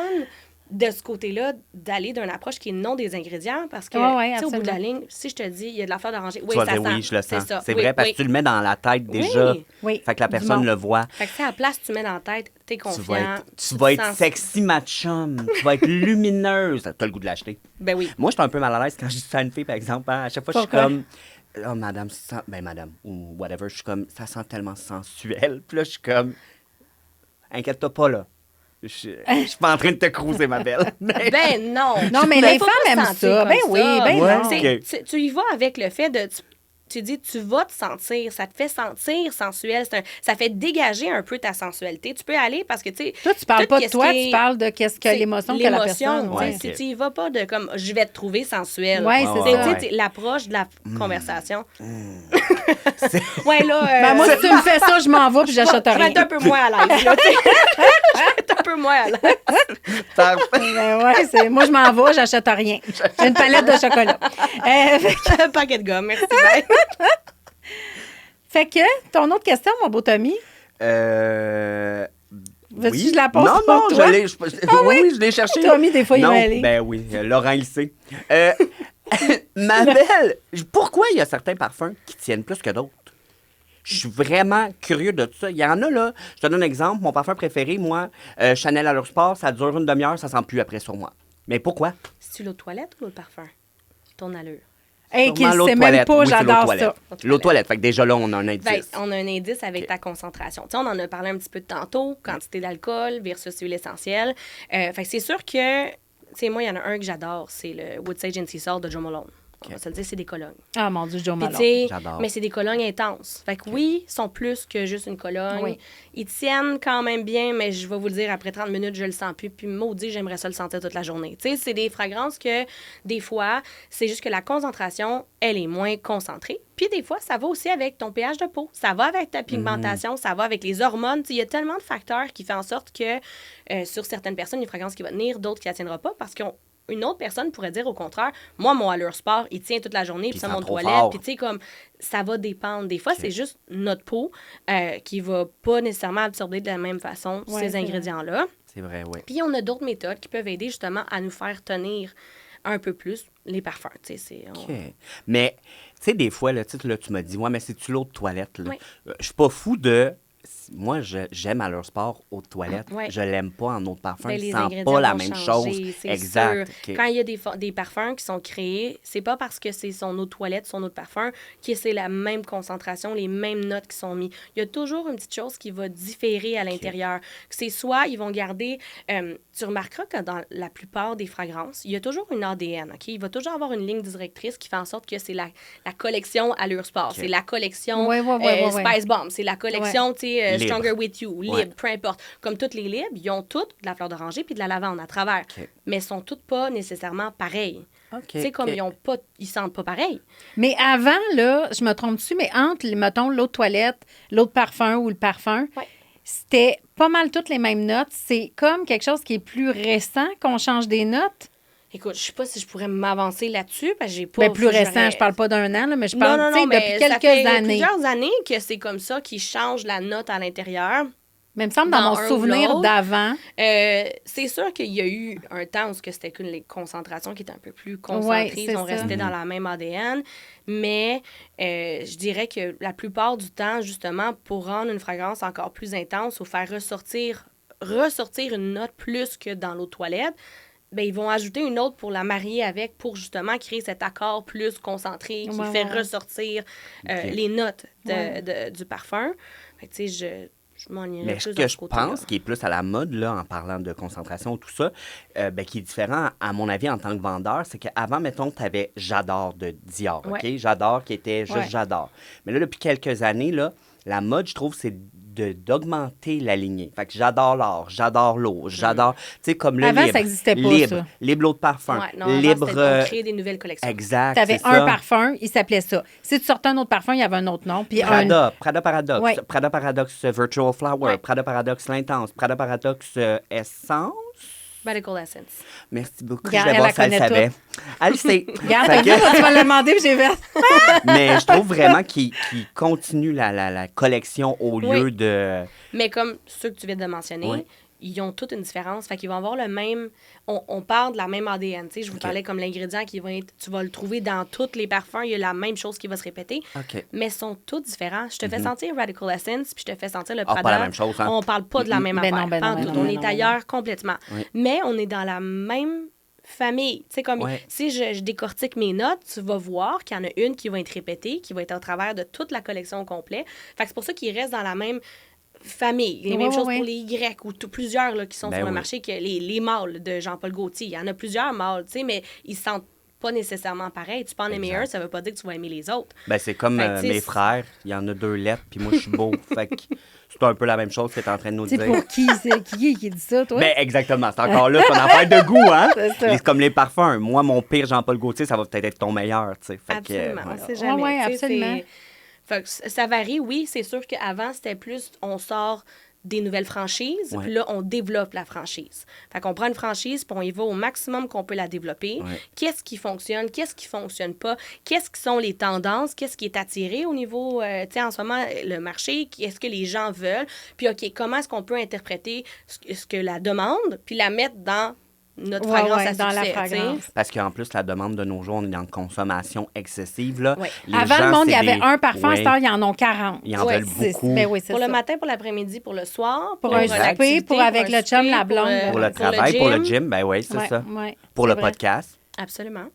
de ce côté-là, d'aller d'une approche qui est non des ingrédients, parce que, Ouais, ouais, tu sais, au bout de la absolument. ligne, si je te dis, il y a de la fleur d'oranger, oui, Tu vas ça dire sent. oui, je le sens. ça. C'est Oui, vrai, parce oui. que tu le mets dans la tête déjà. Oui. Oui. Fait que la Du personne monde. le voit. Fait que, tu sais, à la place, tu mets dans la tête, t'es Tu confiant. vas être te sens- sexy matchum. Tu vas être lumineuse. T'as le goût de l'acheter. Ben oui. Moi, je suis un peu mal à l'aise quand je dis ça à une fille, par exemple. Hein. À chaque fois, je suis Pourquoi? comme... Oh, madame, madame, ou whatever, je suis comme, ça sent tellement sensuel. Puis là, je suis comme, inquiète-toi pas, là. Je suis pas en train de te cruiser, ma belle. Mais- Ben non. Non, mais Ben, les faut femmes pas se aiment sentir ça. comme Ben oui, ben Ouais. non. C'est- Tu tu y vas avec le fait de... Tu dis, tu vas te sentir, ça te fait sentir sensuel, ça fait dégager un peu ta sensualité. Tu peux aller parce que, tu sais... Toi, tu parles tout pas de qu'est-ce toi, qui est- tu parles de qu'est-ce que c'est l'émotion que la l'émotion, personne. tu sais, Ouais, si ok. tu y vas pas de comme, je vais te trouver sensuel. Ouais, c'est Ouais, ça. Tu sais, ouais. tu sais, l'approche de la conversation. C'est- Ouais, là... Ben, moi, si tu me fais ça, je m'en vais puis j'achète je vais rien. être un peu moins à l'aise, là, tu sais. Je vais être un peu moins à l'aise. Parfait. Ben ouais, moi, je m'en vais, j'achète rien. J'ai une palette de chocolat. Un paquet de gomme, merci. Bye. Fait que, ton autre question, mon beau Tommy? Veux-tu que je la pose Non, pour non, toi? je l'ai... oui, je l'ai cherché. Tommy, des fois, il non, va aller. ben oui, Laurent, il sait. Ma belle, pourquoi il y a certains parfums qui tiennent plus que d'autres? Je suis vraiment curieux de tout ça. Il y en a, là, je te donne un exemple. Mon parfum préféré, moi, Chanel Allure Sport, ça dure une demi-heure, ça sent plus après sur moi. Mais pourquoi? C'est-tu l'eau de toilette ou l'eau de parfum? Ton allure. Hey, qui Sûrement l'eau sait de même toilette. pas, Oui, c'est l'eau de j'adore toilette. ça. L'eau de toilette. Fait que déjà là, on a un indice. Ben, on a un indice avec OK. ta concentration. Tu sais, on en a parlé un petit peu de tantôt, quantité d'alcool versus huile essentielle. Fait que c'est sûr que, tu sais, moi, il y en a un que j'adore, c'est le Wood Sage and Sea Salt de Joe Malone. On va se le dire, c'est des colognes. Ah, mon Dieu, Joe Puis, Malone. tu sais, J'adore. mais c'est des colognes intenses. Fait que oui, ils sont plus que juste une cologne. Oui. Ils tiennent quand même bien, mais je vais vous le dire, après 30 minutes, je le sens plus. Puis maudit, j'aimerais ça le sentir toute la journée. Tu sais, c'est des fragrances que, des fois, c'est juste que la concentration, elle est moins concentrée. Puis des fois, ça va aussi avec ton pH de peau. Ça va avec ta pigmentation, ça va avec les hormones. Tu sais, il y a tellement de facteurs qui font en sorte que, sur certaines personnes, une fragrance qui va tenir, d'autres qui ne la tiendra pas parce qu'on une autre personne pourrait dire au contraire, moi, mon Allure Sport, il tient toute la journée, puis ça, sent mon trop toilette, fort. puis tu sais, comme, ça va dépendre. Des fois, c'est juste notre peau qui va pas nécessairement absorber de la même façon Ouais, ces c'est ingrédients-là. C'est vrai, oui. Puis, on a d'autres méthodes qui peuvent aider justement à nous faire tenir un peu plus les parfums. Tu sais, OK. Mais, tu sais, des fois, là, tu m'as dit, ouais, mais c'est-tu l'eau de toilette? Là? Oui. Je suis pas fou de. Moi, j'aime à leur sport eau de toilette. Ouais. Je l'aime pas en eau de parfum. Ben, Il les sent ingrédients pas la vont même changer, chose. c'est Exact. sûr. OK. Quand il y a des parfums qui sont créés, c'est pas parce que c'est son eau de toilette, son eau de parfum, que c'est la même concentration, les mêmes notes qui sont mises. Il y a toujours une petite chose qui va différer à l'intérieur. C'est soit ils vont garder... tu remarqueras que dans la plupart des fragrances, il y a toujours une ADN, OK? Il va toujours avoir une ligne directrice qui fait en sorte que c'est la collection Allure Sport, OK. c'est la collection Ouais. Spice Bomb, c'est la collection, tu sais, Libre. Stronger With You, libre, Ouais. peu importe. Comme toutes les libres, ils ont toutes de la fleur d'oranger puis de la lavande à travers. OK. Mais elles sont toutes pas nécessairement pareilles. OK. Tu sais, comme OK. ils sentent pas pareil. Mais avant, là, je me trompe dessus, mais entre, mettons, l'eau de toilette, l'eau de parfum ou le parfum, Ouais. c'était pas mal toutes les mêmes notes. C'est comme quelque chose qui est plus récent qu'on change des notes. Écoute, je sais pas si je pourrais m'avancer là-dessus parce que j'ai pas... Bien, plus faut que récent, j'aurais- je parle pas d'un an, là, mais je Non, parle, non, tu sais, non, mais depuis ça quelques fait années. plusieurs années que c'est comme ça qu'ils changent la note à l'intérieur. Mais il me semble, dans Dans mon un ou souvenir l'autre. d'avant, C'est sûr qu'il y a eu un temps où c'était qu'une les concentrations qui étaient un peu plus concentrées, c'est on ça. restait dans la même ADN, mais je dirais que la plupart du temps, justement, pour rendre une fragrance encore plus intense ou faire ressortir une note plus que dans l'eau de toilette, ben, ils vont ajouter une autre pour la marier avec, pour justement créer cet accord plus concentré qui Ouais, fait ouais. ressortir OK. les notes Ouais. du parfum. Fait que, tu sais, je m'ennuierais Mais plus ce de que ce je côté-là. pense qui est plus à la mode, là, en parlant de concentration, tout ça, ben, qui est différent, à mon avis, en tant que vendeur, c'est qu'avant, mettons, tu avais J'adore de Dior, OK? Ouais. J'adore qui était juste Ouais. J'adore. Mais là, depuis quelques années, là, la mode, je trouve, c'est d'augmenter la lignée. Fait que j'adore l'or, j'adore l'eau, j'adore... Tu sais, comme le Avant, libre. ça existait pas, libre, ça. libre l'eau de parfum. Ouais, non, avant, libre... c'était on crée des nouvelles collections. exact, tu avais c'est un ça. parfum, il s'appelait ça. Si tu sortais un autre parfum, il y avait un autre nom. Puis un... Prada Paradox, Ouais. Prada Paradox Virtual Flower, Ouais. Prada Paradox L'Intense, Prada Paradox Essence. Radical Essence. Merci beaucoup. Regarde, je vais elle voir la si elle connaît savait. Elle le sait. Regarde, Fait t'as que- vu, tu vas le demander, puis j'ai fait... mais je trouve vraiment qu'il continue la collection au lieu Oui. de... Mais comme ceux que tu viens de mentionner, Ouais. ils ont toutes une différence. Fait qu'ils vont avoir le même... On parle de la même ADN. Tu sais, je vous OK. parlais comme l'ingrédient qui va être... Tu vas le trouver dans tous les parfums. Il y a la même chose qui va se répéter. OK. Mais ils sont tous différents. Je te fais sentir Radical Essence, puis je te fais sentir le Ah, Prada. pas la même chose, hein? On parle pas de la même Ben affaire. non, ben pas non, en ben tout. non, On ben est non, ailleurs complètement. Oui. Mais on est dans la même famille. Tu sais, comme Ouais. si je décortique mes notes, tu vas voir qu'il y en a une qui va être répétée, qui va être au travers de toute la collection au complet. Fait que c'est pour ça qu'ils restent dans la même famille. Les Ouais, mêmes ouais, choses ouais. pour les Y ou plusieurs là, qui sont Ben sur le oui. marché, que les mâles de Jean-Paul Gaultier. Il y en a plusieurs mâles, tu sais, mais ils se sentent pas nécessairement pareil. Tu peux en aimer Exact. un, ça veut pas dire que tu vas aimer les autres. Ben, c'est comme Fait que, tu sais, mes frères. Il y en a 2 lettres, puis moi, je suis beau. Fait que c'est un peu la même chose que tu es en train de nous C'est dire. pour qui? C'est qui dit ça, toi? Ben, exactement. C'est encore là, c'est une affaire de goût, hein? C'est ça. C'est comme les parfums. Moi, mon pire Jean-Paul Gaultier, ça va peut-être être ton meilleur, tu sais. Fait que, Absolument, ouais. on sait jamais. Ouais, tu sais, absolument. Fait que ça varie, oui. C'est sûr qu'avant, c'était plus, on sort des nouvelles franchises, Ouais. puis là, on développe la franchise. Fait qu'on prend une franchise, puis on y va au maximum qu'on peut la développer. Ouais. Qu'est-ce qui fonctionne, qu'est-ce qui fonctionne pas, qu'est-ce qui sont les tendances, qu'est-ce qui est attiré au niveau, tu sais, en ce moment, le marché, qu'est-ce que les gens veulent, puis OK, comment est-ce qu'on peut interpréter ce que la demande, puis la mettre dans notre Ouais, fragrance ouais, à dans la succès, tu sais. fragrance. Parce qu'en plus, la demande de nos jours, on est en consommation excessive, là. Ouais. Les Avant, gens, le monde, il y c'est avait des- un parfum, à Ouais. cette heure, ils en ont 40. Ils en Ouais, veulent C'est- beaucoup. ben oui, c'est Pour le ça. matin, pour l'après-midi, pour le soir. Pour un Exact. souper, pour avec un le chum, souper, la blonde. Pour le travail, pour le gym, ben oui, c'est Ouais, ça. ouais, Pour c'est le vrai. podcast. Absolument.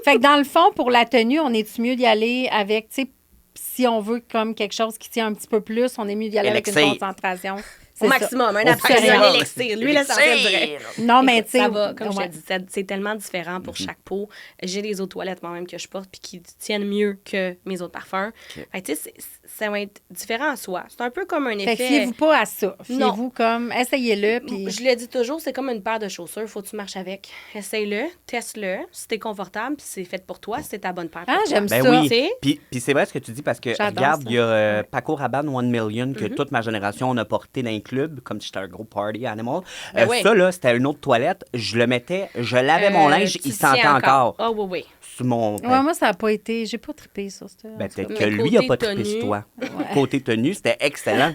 Fait que dans le fond, pour la tenue, on est-tu mieux d'y aller avec, tu sais, si on veut comme quelque chose qui tient un petit peu plus, on est mieux d'y aller avec une Élixir. concentration. Au C'est ça. maximum, un Au après maximum. un élixir. Lui, l'essentiel, je dirais. Non, mais Écoute, tu sais. ça va, comme je ouais. te dis, c'est tellement différent pour chaque peau. J'ai des eaux de toilette moi-même que je porte puis qui tiennent mieux que mes autres parfums. Fait que, tu sais, ça va être différent en soi. C'est un peu comme un Fait que effet... fiez-vous pas à ça. Non. Fiez-vous comme, essayez-le, puis... Je le dis toujours, c'est comme une paire de chaussures. Faut que tu marches avec. Essaye-le, teste-le. Si t'es confortable puis c'est fait pour toi, c'est ta bonne paire pour Ah, toi. j'aime Ben ça. oui. Tu sais? Puis c'est vrai ce que tu dis parce que, J'adore regarde, ça. il y a Paco Rabanne 1 Million que toute ma génération on a porté dans un club, comme si j'étais un gros party animal. Ben oui. Ça, là, c'était une autre toilette. Je le mettais, je lavais mon linge, tu il sentait tiens encore. Ah oui, oui. Sur mon... Ouais, moi, ça n'a pas été... J'ai pas trippé sur ça. Ben, peut-être Mais que lui, il a côté pas trippé sur tenue- toi. Côté tenue, c'était excellent.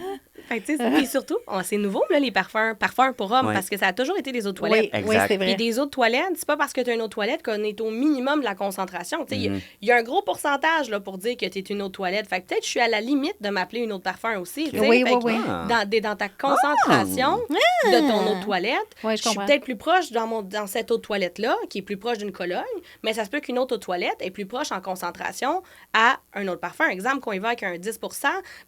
Fait que, tu sais, puis surtout, c'est nouveau, là, les parfums pour hommes, Ouais. parce que ça a toujours été des eaux de toilette. Oui, Exact. c'est vrai. Puis des eaux de toilette, c'est pas parce que tu as une eau de toilette qu'on est au minimum de la concentration. Tu sais, il y a un gros pourcentage là, pour dire que tu es une eau de toilette. Fait que peut-être je suis à la limite de m'appeler une eau de parfum aussi. tu sais. Oui, Fait oui, que oui. Dans ta concentration de ton eau de toilette, Ouais, je je suis comprends. peut-être plus proche dans cette eau de toilette-là, qui est plus proche d'une Cologne, mais ça se peut qu'une autre eau de toilette est plus proche en concentration à un autre parfum. Exemple, qu'on y va avec un 10 ben,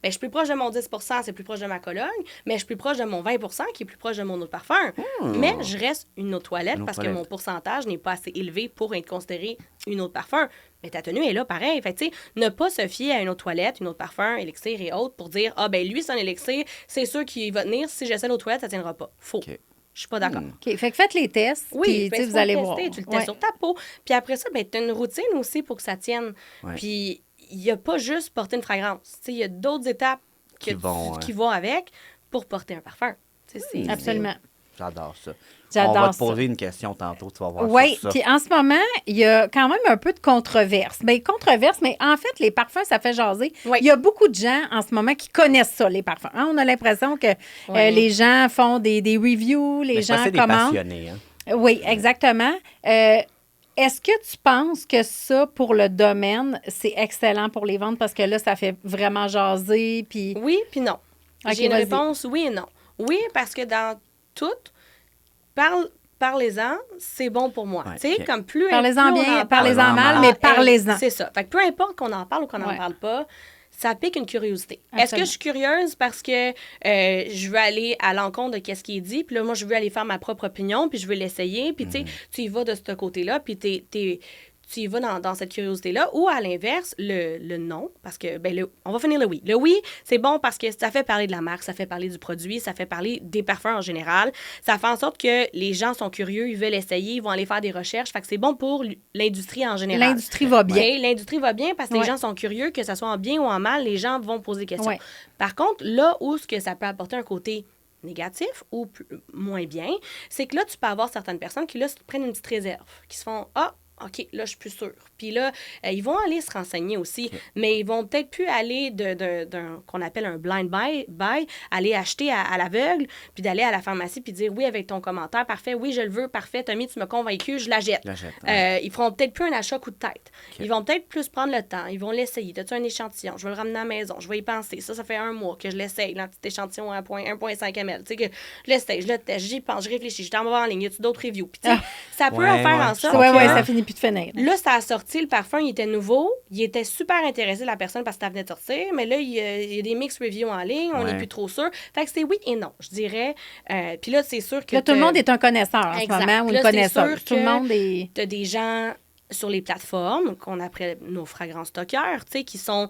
je suis plus proche de mon 10 c'est plus proche de ma Cologne, mais je suis plus proche de mon 20 qui est plus proche de mon autre parfum. Mais je reste une autre toilette Une autre parce que toilette. mon pourcentage n'est pas assez élevé pour être considéré une autre parfum. Mais ta tenue est là pareil. Fait que, tu sais, ne pas se fier à une autre toilette, une autre parfum, élixir et autres pour dire ah ben lui c'est un élixir, c'est sûr qu'il va tenir. Si j'essaie l'autre toilette, ça tiendra pas. Faux. OK. Je suis pas d'accord. OK, fait que faites les tests, Oui, puis ben, tu sais, faut vous allez le voir. tester, tu le Ouais. testes sur ta peau. Puis après ça, ben, tu as une routine aussi pour que ça tienne. Ouais. Puis il n'y a pas juste porter une fragrance. Tu sais, il y a d'autres étapes Qui vont, qui vont avec pour porter un parfum. Tu sais, Absolument. J'adore ça. J'adore On va te ça. poser une question tantôt, tu vas voir Oui, sur ça. puis en ce moment, il y a quand même un peu de controverse. Bien, controverse, mais en fait, les parfums, ça fait jaser. Oui. Il y a beaucoup de gens en ce moment qui connaissent ça, les parfums. Hein, on a l'impression que Oui. les gens font des reviews, les Mais c'est gens des commentent. passionnés, hein? Oui, exactement. Est-ce que tu penses que ça, pour le domaine, c'est excellent pour les ventes parce que là, ça fait vraiment jaser, puis... Oui, puis non. Ok, J'ai une vas-y. réponse oui et non. Oui, parce que dans tout, parlez-en, c'est bon pour moi. Ouais, Tu sais, ok. comme plus Parlez-en plus on bien, en parlez-en parle. mal, Ah, mais parlez-en. C'est ça. Fait que peu importe qu'on en parle ou qu'on n'en Ouais. parle pas, ça pique une curiosité. Est-ce que Absolument. je suis curieuse parce que je veux aller à l'encontre de ce qui est dit, puis là, moi, je veux aller faire ma propre opinion, puis je veux l'essayer, puis tu sais, tu y vas de ce côté-là, puis tu y vas dans cette curiosité-là, ou à l'inverse, le non, parce que, on va finir le oui. Le oui, c'est bon parce que ça fait parler de la marque, ça fait parler du produit, ça fait parler des parfums en général. Ça fait en sorte que les gens sont curieux, ils veulent essayer, ils vont aller faire des recherches. Fait que c'est bon pour l'industrie en général. L'industrie va bien. OK, l'industrie va bien parce que Ouais. les gens sont curieux, que ce soit en bien ou en mal, les gens vont poser des questions. Ouais. Par contre, là où ce que ça peut apporter un côté négatif ou moins bien, c'est que là, tu peux avoir certaines personnes qui, là, se prennent une petite réserve, qui se font « Ah, OK, là, je suis plus sûre. » Puis là, ils vont aller se renseigner aussi, mais ils vont peut-être plus aller d'un qu'on appelle un blind buy, aller acheter à l'aveugle, puis d'aller à la pharmacie, puis dire « Oui, avec ton commentaire, parfait, oui, je le veux, parfait, Tommy, tu m'as convaincu, je la jette. » Je la jette, ouais. Ils feront peut-être plus un achat coup de tête. Ils vont peut-être plus prendre le temps. Ils vont l'essayer. As-tu un échantillon? Je vais le ramener à la maison. Je vais y penser. Ça fait 1 mois que je l'essaye, là, petit échantillon à 1,5 ml. Tu sais, que je l'essaye, je le teste, j'y pense, je réfléchis, je t'en vais en ligne. Y a-tu d'autres reviews? Puis, tu sais, ça peut Ouais, en faire ouais, en je sorte Oui, comprends. oui, que ça finit plus de finir. là, ça a sorti, le parfum, il était nouveau. Il était super intéressé, la personne, parce que ça venait de sortir. Mais là, il y a des mix reviews en ligne. On n'est Ouais. plus trop sûr. Fait que c'est oui et non, je dirais. Puis là, c'est sûr que. Là, tout le monde est un connaisseur en ce Exact. moment, ou Là, une c'est connaisseuse. sûr Tout le que- monde est... T'as des gens sur les plateformes qu'on appelle nos fragrances stockeurs, tu sais, qui sont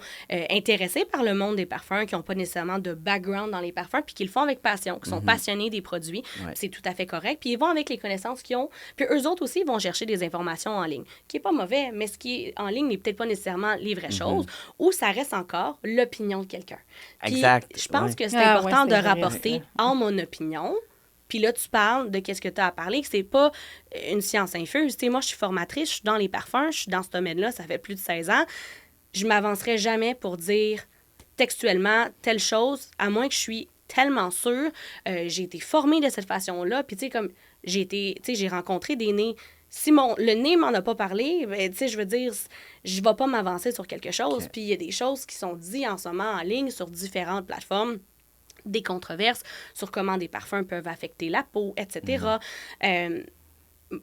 intéressés par le monde des parfums, qui n'ont pas nécessairement de background dans les parfums, puis qui le font avec passion, qui sont passionnés des produits. Ouais. C'est tout à fait correct. Puis ils vont avec les connaissances qu'ils ont. Puis eux autres aussi, ils vont chercher des informations en ligne, qui n'est pas mauvais, mais ce qui est en ligne n'est peut-être pas nécessairement les vraies choses, ou ça reste encore l'opinion de quelqu'un. Puis Exact, je pense ouais. que c'est Ah, important ouais, de c'est vrai, rapporter c'est vrai. en mon opinion. Puis là, tu parles de qu'est-ce que tu as à parler, que c'est pas une science infuse. Tu sais, moi, je suis formatrice, je suis dans les parfums, je suis dans ce domaine-là, ça fait plus de 16 ans. Je m'avancerai jamais pour dire textuellement telle chose, à moins que je suis tellement sûre. J'ai été formée de cette façon-là. Puis, tu sais, comme j'ai rencontré des nez. Si le nez m'en a pas parlé, ben, tu sais, je veux dire, je vais pas m'avancer sur quelque chose. Ok. Puis, il y a des choses qui sont dites en ce moment en ligne sur différentes plateformes, des controverses sur comment des parfums peuvent affecter la peau, etc.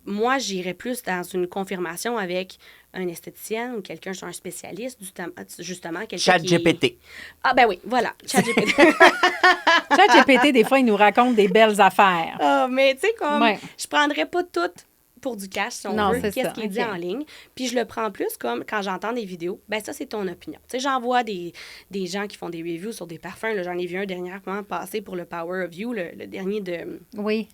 moi, j'irais plus dans une confirmation avec un esthéticien ou quelqu'un, un spécialiste, justement. ChatGPT. Ah, ben oui, voilà. ChatGPT. ChatGPT, des fois, il nous raconte des belles affaires. Ah, mais tu sais, comme, Ouais. je prendrais pas tout pour du cash, si on Non, veut, c'est qu'est-ce ça. qui est dit OK. en ligne. Puis je le prends plus comme quand j'entends des vidéos, ben ça, c'est ton opinion. Tu sais, j'en vois des gens qui font des reviews sur des parfums. Là, j'en ai vu un dernièrement passer pour le Power of You, le dernier de Oui.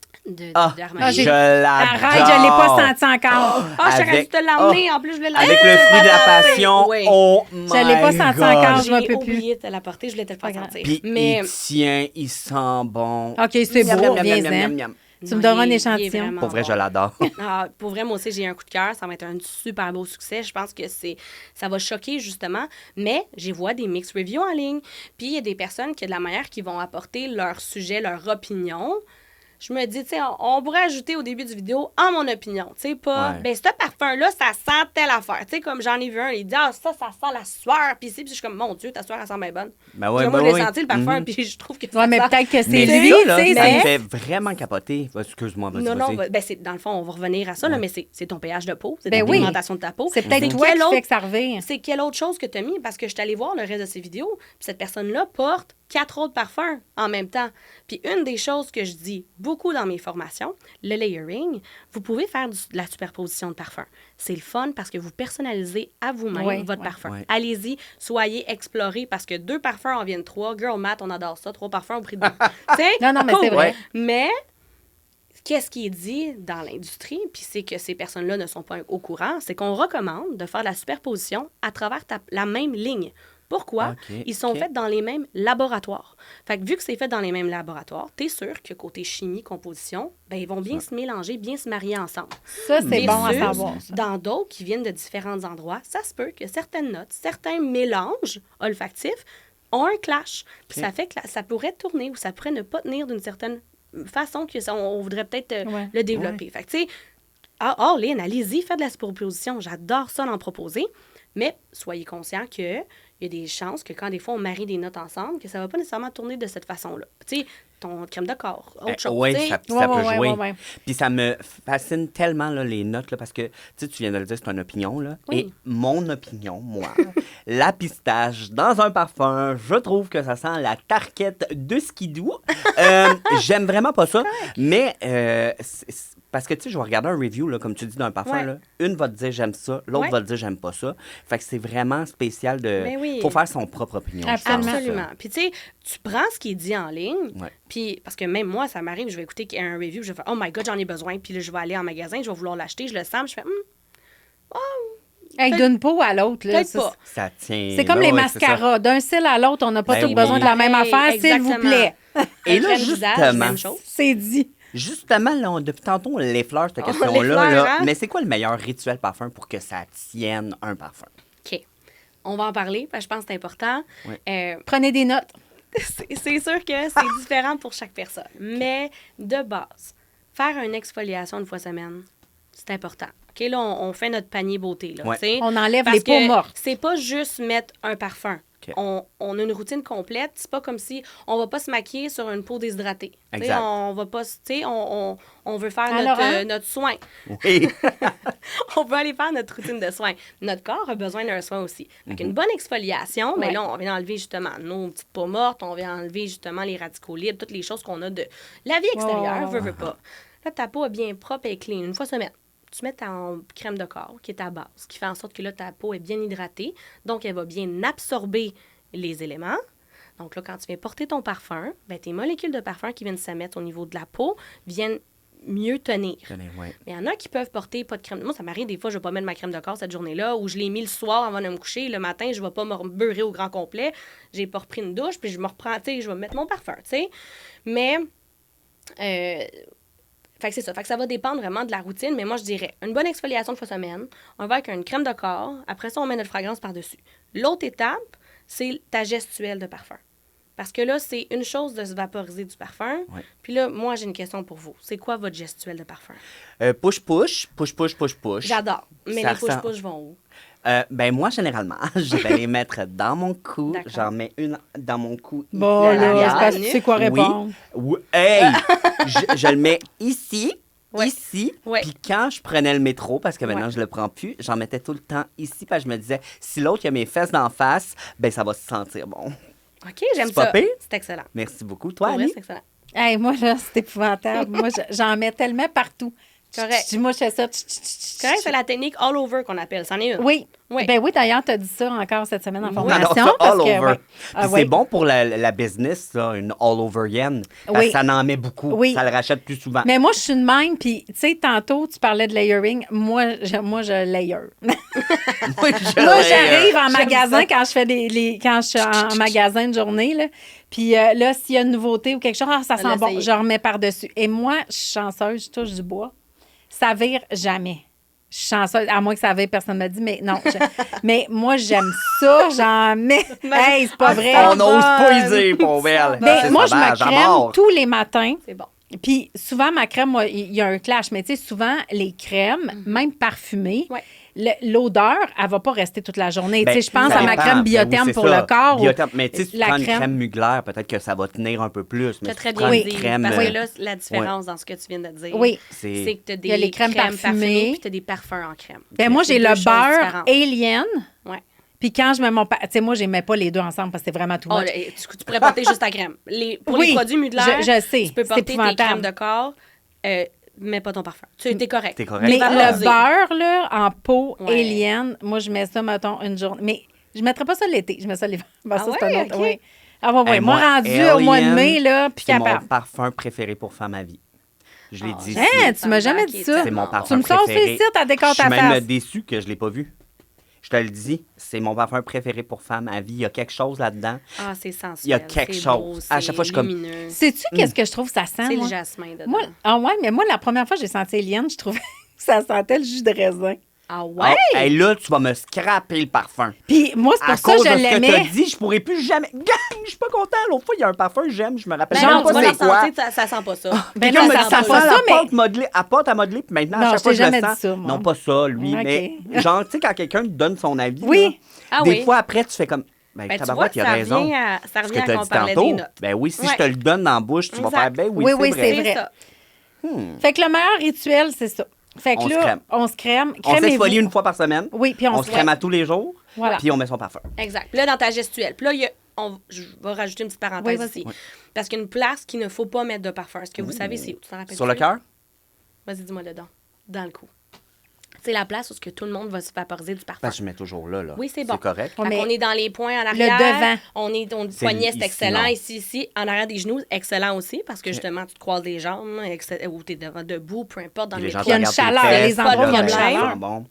Ah, j'ai- je l'adore. Arrête, je ne l'ai pas senti encore. Ah, j'aurais dû Avec- te l'emmener. En plus, je voulais l'emmener. Avec le fruit de la passion, Oui. oh Je l'ai pas my senti God. encore. je m'en J'ai peux plus. oublié de te l'apporter, je voulais te le faire sentir. Puis Mais il tient, il sent bon. OK, c'est Miam, beau, miam, miam, miam, reviens-en. miam, miam. Tu me donneras un il est échantillon. vraiment Pour vrai, je bon. l'adore. Ah, pour vrai, moi aussi, j'ai un coup de cœur. Ça va être un super beau succès. Je pense que ça va choquer, justement. Mais j'y vois des mixed reviews en ligne. Puis il y a des personnes qui, de la manière qu'ils vont apporter leur sujet, leur opinion, je me dis, tu sais, on pourrait ajouter au début du vidéo, en mon opinion, tu sais, pas, Ouais. ben, ce parfum-là, ça sent telle affaire. Tu sais, comme j'en ai vu un, il dit, ah, ça sent la sueur. Puis ici, puis je suis comme, mon Dieu, ta sueur, elle sent bien bonne. Ben ouais, Puis moi, ben je l'ai oui. senti, le parfum, Mhm. puis je trouve que Ouais, ça mais sent... peut-être que c'est Mais lui, ça, tu là, sais. ça me mais- fait vraiment capoter. Excuse-moi, vas-y, Non, non, vas-y. ben, dans le fond, on va revenir à ça, là, mais c'est ton pH de peau, c'est Ben ta oui. pigmentation de ta peau. C'est peut-être toi quel qui autre- fait que ça revient. C'est quelle autre chose que tu as mis? Parce que je suis allée voir le reste de ces vidéos, puis cette personne-là porte 4 autres parfums en même temps. Puis une des choses que je dis beaucoup dans mes formations, le layering, vous pouvez faire de la superposition de parfums. C'est le fun parce que vous personnalisez à vous-même Ouais, votre ouais. parfum. Ouais. Allez-y, soyez explorés parce que 2 parfums en viennent 3. Girl math, on adore ça. 3 parfums au prix de 2. Tu sais? Non, non, mais c'est Cool. vrai. Mais qu'est-ce qui est dit dans l'industrie, puis c'est que ces personnes-là ne sont pas au courant, c'est qu'on recommande de faire de la superposition à travers la même ligne. Pourquoi? OK, Ils sont OK. faits dans les mêmes laboratoires. Fait que vu que c'est fait dans les mêmes laboratoires, t'es sûr que côté chimie, composition, ben ils vont bien se mélanger, bien se marier ensemble. Ça, c'est bon à Versus, savoir. ça. Dans d'autres qui viennent de différents endroits, ça se peut que certaines notes, certains mélanges olfactifs ont un clash. Puis OK. ça fait que ça pourrait tourner ou ça pourrait ne pas tenir d'une certaine façon on voudrait peut-être Ouais. le développer. Fait que, tu sais, all in, allez-y, faites de la superposition. J'adore ça d'en proposer. Mais soyez conscient qu'il y a des chances que quand des fois on marie des notes ensemble, que ça ne va pas nécessairement tourner de cette façon-là. Tu sais, ton crème de corps, autre chose. Oui, tu sais. ça Ouais, peut ouais, jouer. ouais, ouais. Puis ça me fascine tellement, là, les notes, là, parce que tu viens de le dire, c'est une opinion. Là, Oui. Et mon opinion, moi, la pistache dans un parfum, je trouve que ça sent la tarquette de skidoo. J'aime vraiment pas ça. Mais parce que, tu sais, je vais regarder un review, là, comme tu dis, d'un parfum. Ouais. Là, une va te dire j'aime ça, l'autre Ouais. va te dire j'aime pas ça. Fait que c'est vraiment spécial de. Ben oui. Faut faire son propre opinion. je pense, Absolument. ça. Puis, tu sais, tu prends ce qui est dit en ligne, Ouais. puis, parce que même moi, ça m'arrive, je vais écouter un review, je vais faire, oh my God, j'en ai besoin, puis là, je vais aller en magasin, je vais vouloir l'acheter, je le sens, je fais, Hey, d'une peau à l'autre, là. peut-être ça, pas. Ça tient. C'est comme là, les ouais, c'est ça. mascaras. D'un cil à l'autre, on n'a pas Ben tous oui. besoin de la même Hey, affaire, s'il vous exactement. plaît. Et Un là, crème visage, justement, même chose. C'est dit. Justement, là, depuis tantôt, on l'effleure, cette On question-là. l'effleure, là. hein? Mais c'est quoi le meilleur rituel parfum pour que ça tienne un parfum? OK. On va en parler, parce que je pense que c'est important. Ouais. Prenez des notes. C'est sûr que c'est différent pour chaque personne. Mais de base, faire une exfoliation une fois semaine, c'est important. OK, là, on fait notre panier beauté. Là, Ouais. tu sais. On enlève Parce les peaux que mortes. c'est pas juste mettre un parfum. OK. On a une routine complète. C'est pas comme si on va pas se maquiller sur une peau déshydratée. Tu sais, Exact. on va pas, tu sais, on veut faire Alors, hein? notre soin. Oui. On peut aller faire notre routine de soins. Notre corps a besoin d'un soin aussi. Fait qu'une bonne exfoliation, mais Ouais. là, on vient enlever justement nos petites peaux mortes, on vient enlever justement les radicaux libres, toutes les choses qu'on a de la vie extérieure, veut pas. Là, ta peau est bien propre et clean, une fois semaine. Tu mets ta crème de corps, qui est ta base, qui fait en sorte que là, ta peau est bien hydratée, donc elle va bien absorber les éléments. Donc là, quand tu viens porter ton parfum, ben, tes molécules de parfum qui viennent se mettre au niveau de la peau viennent mieux tenir. Tenez, ouais. Mais il y en a qui peuvent porter pas de crème. Moi, ça m'arrive des fois, je vais pas mettre ma crème de corps cette journée-là, ou je l'ai mis le soir avant de me coucher. Le matin, je vais pas me beurrer au grand complet. J'ai pas repris une douche, puis je me reprends, tu sais, je vais mettre mon parfum, tu sais. Mais, fait que c'est ça. Fait que ça va dépendre vraiment de la routine, mais moi, je dirais une bonne exfoliation de fois semaine. On va avec une crème de corps. Après ça, on met notre fragrance par-dessus. L'autre étape, c'est ta gestuelle de parfum. Parce que là, c'est une chose de se vaporiser du parfum. Ouais. Puis là, moi, j'ai une question pour vous. C'est quoi votre gestuelle de parfum? Push-push, push-push, push-push. J'adore. Mais Ça les ressemble- push-push vont où? Ben moi, généralement, je vais les mettre dans mon cou. D'accord. J'en mets une dans mon cou. ici Bon, à là, l'arrière. c'est parce que tu sais quoi répondre. Oui. Hey! Je le mets ici Ouais. ici. Ouais. Puis quand je prenais le métro, parce que maintenant je le prends plus, j'en mettais tout le temps ici. Parce que je me disais, si l'autre il a mes fesses d'en face, ben ça va se sentir bon. OK, j'aime C'est pas ça. pire? C'est excellent. Merci beaucoup. Toi, Pour vrai, Annie? c'est excellent. Hey, moi, là, c'est épouvantable. Moi, j'en mets tellement partout. Correct. Moi, je fais ça. Correct, c'est la technique all over qu'on appelle. C'en est une. Oui. Oui. Ben oui, d'ailleurs, tu as dit ça encore cette semaine en Oui. formation. Alors, ça, parce all que, over. ouais. Puis Ah, c'est oui. bon pour la business, ça, une all-over-yen. Parce Oui. que ça en met beaucoup. Oui. Ça le rachète plus souvent. Mais moi, je suis de même. Puis, tu sais, tantôt, tu parlais de layering. Moi, je layer. Moi, Moi, j'arrive en magasin quand je fais quand je suis en magasin de journée, là. Puis là, s'il y a une nouveauté ou quelque chose, ça sent bon, l'essayer. je remets par-dessus. Et moi, je suis chanceuse, je touche du bois. Ça vire jamais. Je suis chanceuse, à moins que ça vire, personne ne m'a dit, mais non. Mais moi, j'aime ça, j'en mets. Hey, c'est pas vrai. On n'ose pas y dire, pauvre belle. Mais C'est moi, je me sauvage, à crème mort. tous les matins. C'est bon. Puis souvent, ma crème, moi, il y a un clash, mais tu sais, souvent, les crèmes, même parfumées, Ouais. l'odeur, elle va pas rester toute la journée. Ben, Tu sais, je pense ça à ma dépend. crème Ben oui, Biotherm c'est pour ça. le corps. ou Biotherm. Mais tu sais, si tu la prends une crème muglaire, peut-être que ça va tenir un peu plus. Tu Mais as si très tu bien prends dit. une crème... Parce que là, la différence dans ce que tu viens de dire, Oui. c'est que tu as des Il y a les crèmes parfumées. puis tu as des parfums en crème. Ben moi, C'est j'ai deux le choses beurre différentes. Alien. Ouais. Puis quand je mets mon... Tu sais, moi, j'aimais pas les deux ensemble parce que c'est vraiment tout Oh, much. là, tu pourrais porter juste ta crème. Pour Oui, les produits mudelaires, je sais, tu peux c'est porter tes épouvantable. crèmes de corps, mais pas ton parfum. Tu es correct. T'es correct. Mais va le poser. beurre, là, en peau Ouais. Alien, moi, je mets ça, mettons, une journée. Mais je mettrais pas ça l'été. Je mets ça l'hiver. Ben, Ah ça, c'est un ouais, autre. ok. Oui. Ah, ouais, ouais. Hey, moi, rendu au mois de Alien, mai, là, puis c'est mon capable. parfum préféré pour femme à vie. Je l'ai dit ici. Hein, tu m'as jamais dit ça. C'est mon Tu parfum me sors préféré. ici, t'as décolle Je suis ta même face. déçu que je l'ai pas vu. Je te le dis, c'est mon parfum préféré pour femme à vie. Il y a quelque chose là-dedans. Ah, c'est sensuel. Il y a quelque c'est chose. beau, À chaque fois, je suis comme- lumineux. Sais-tu qu'est-ce que je trouve que ça sent, C'est moi? le jasmin dedans. Moi, ah ouais, mais moi, la première fois que j'ai senti Alien, je trouvais que ça sentait le jus de raisin. Ah ouais? Ah, hey, là, tu vas me scraper le parfum. Puis moi, c'est À pour ça cause que je de ce que l'aimais. t'as dit, je pourrais plus jamais... Gang, je suis pas content. L'autre fois, il y a un parfum que j'aime, je me rappelle Ben même non, tu pas vas c'est la quoi. sentir, ça sent pas ça. Ben Quelqu'un non, me ça dit, ça sent pas sent ça, la mais... pâte à modeler, puis maintenant, Non, à chaque je fois t'ai je le jamais sens. dit ça, moi. Non, pas ça, lui, Ok. mais genre, tu sais, quand quelqu'un te donne son avis, Oui. là, Ah des oui. fois, après, tu fais comme, ben, Ben, tu vois tabarouette, que il a ça raison. revient à, ça Ce que revient à tu as qu'on dit parlait tantôt, des notes. ben oui, si Ouais. je te le donne dans la bouche, tu vas Exact. faire, ben oui, Oui, c'est oui, vrai. c'est C'est vrai. ça. Fait que le meilleur rituel, c'est ça. Fait que On se là, crème. on se crème. On s'exfolie Crèmez-vous. une fois par semaine. Oui, puis On se crème à tous les jours. Voilà. Puis on met son parfum. Exact. Puis là, dans ta gestuelle, puis là, je vais rajouter une petite parenthèse Oui, ici. vas-y. Parce qu'il y a une place qu'il ne faut pas mettre de parfum. Est-ce que vous savez c'est où? Tu t'en rappelles? Sur le cœur? Vas-y, dis-moi dedans. Dans le cou. C'est la place où ce que tout le monde va se vaporiser du parfum. Parce que je mets toujours là. Oui, c'est bon. C'est correct. Fait Mais qu'on est dans les points en le arrière. devant. On est C'est poignet, c'est ici, excellent. non. Ici. En arrière des genoux, excellent aussi. Parce que justement, tu te croises les jambes ou tu es debout, peu importe, dans Puis le les gens métro. Il y a une te regardent chaleur, tes il y a fesses, des endroits puis où il y a là, une ben, chaleur. ça sent bon.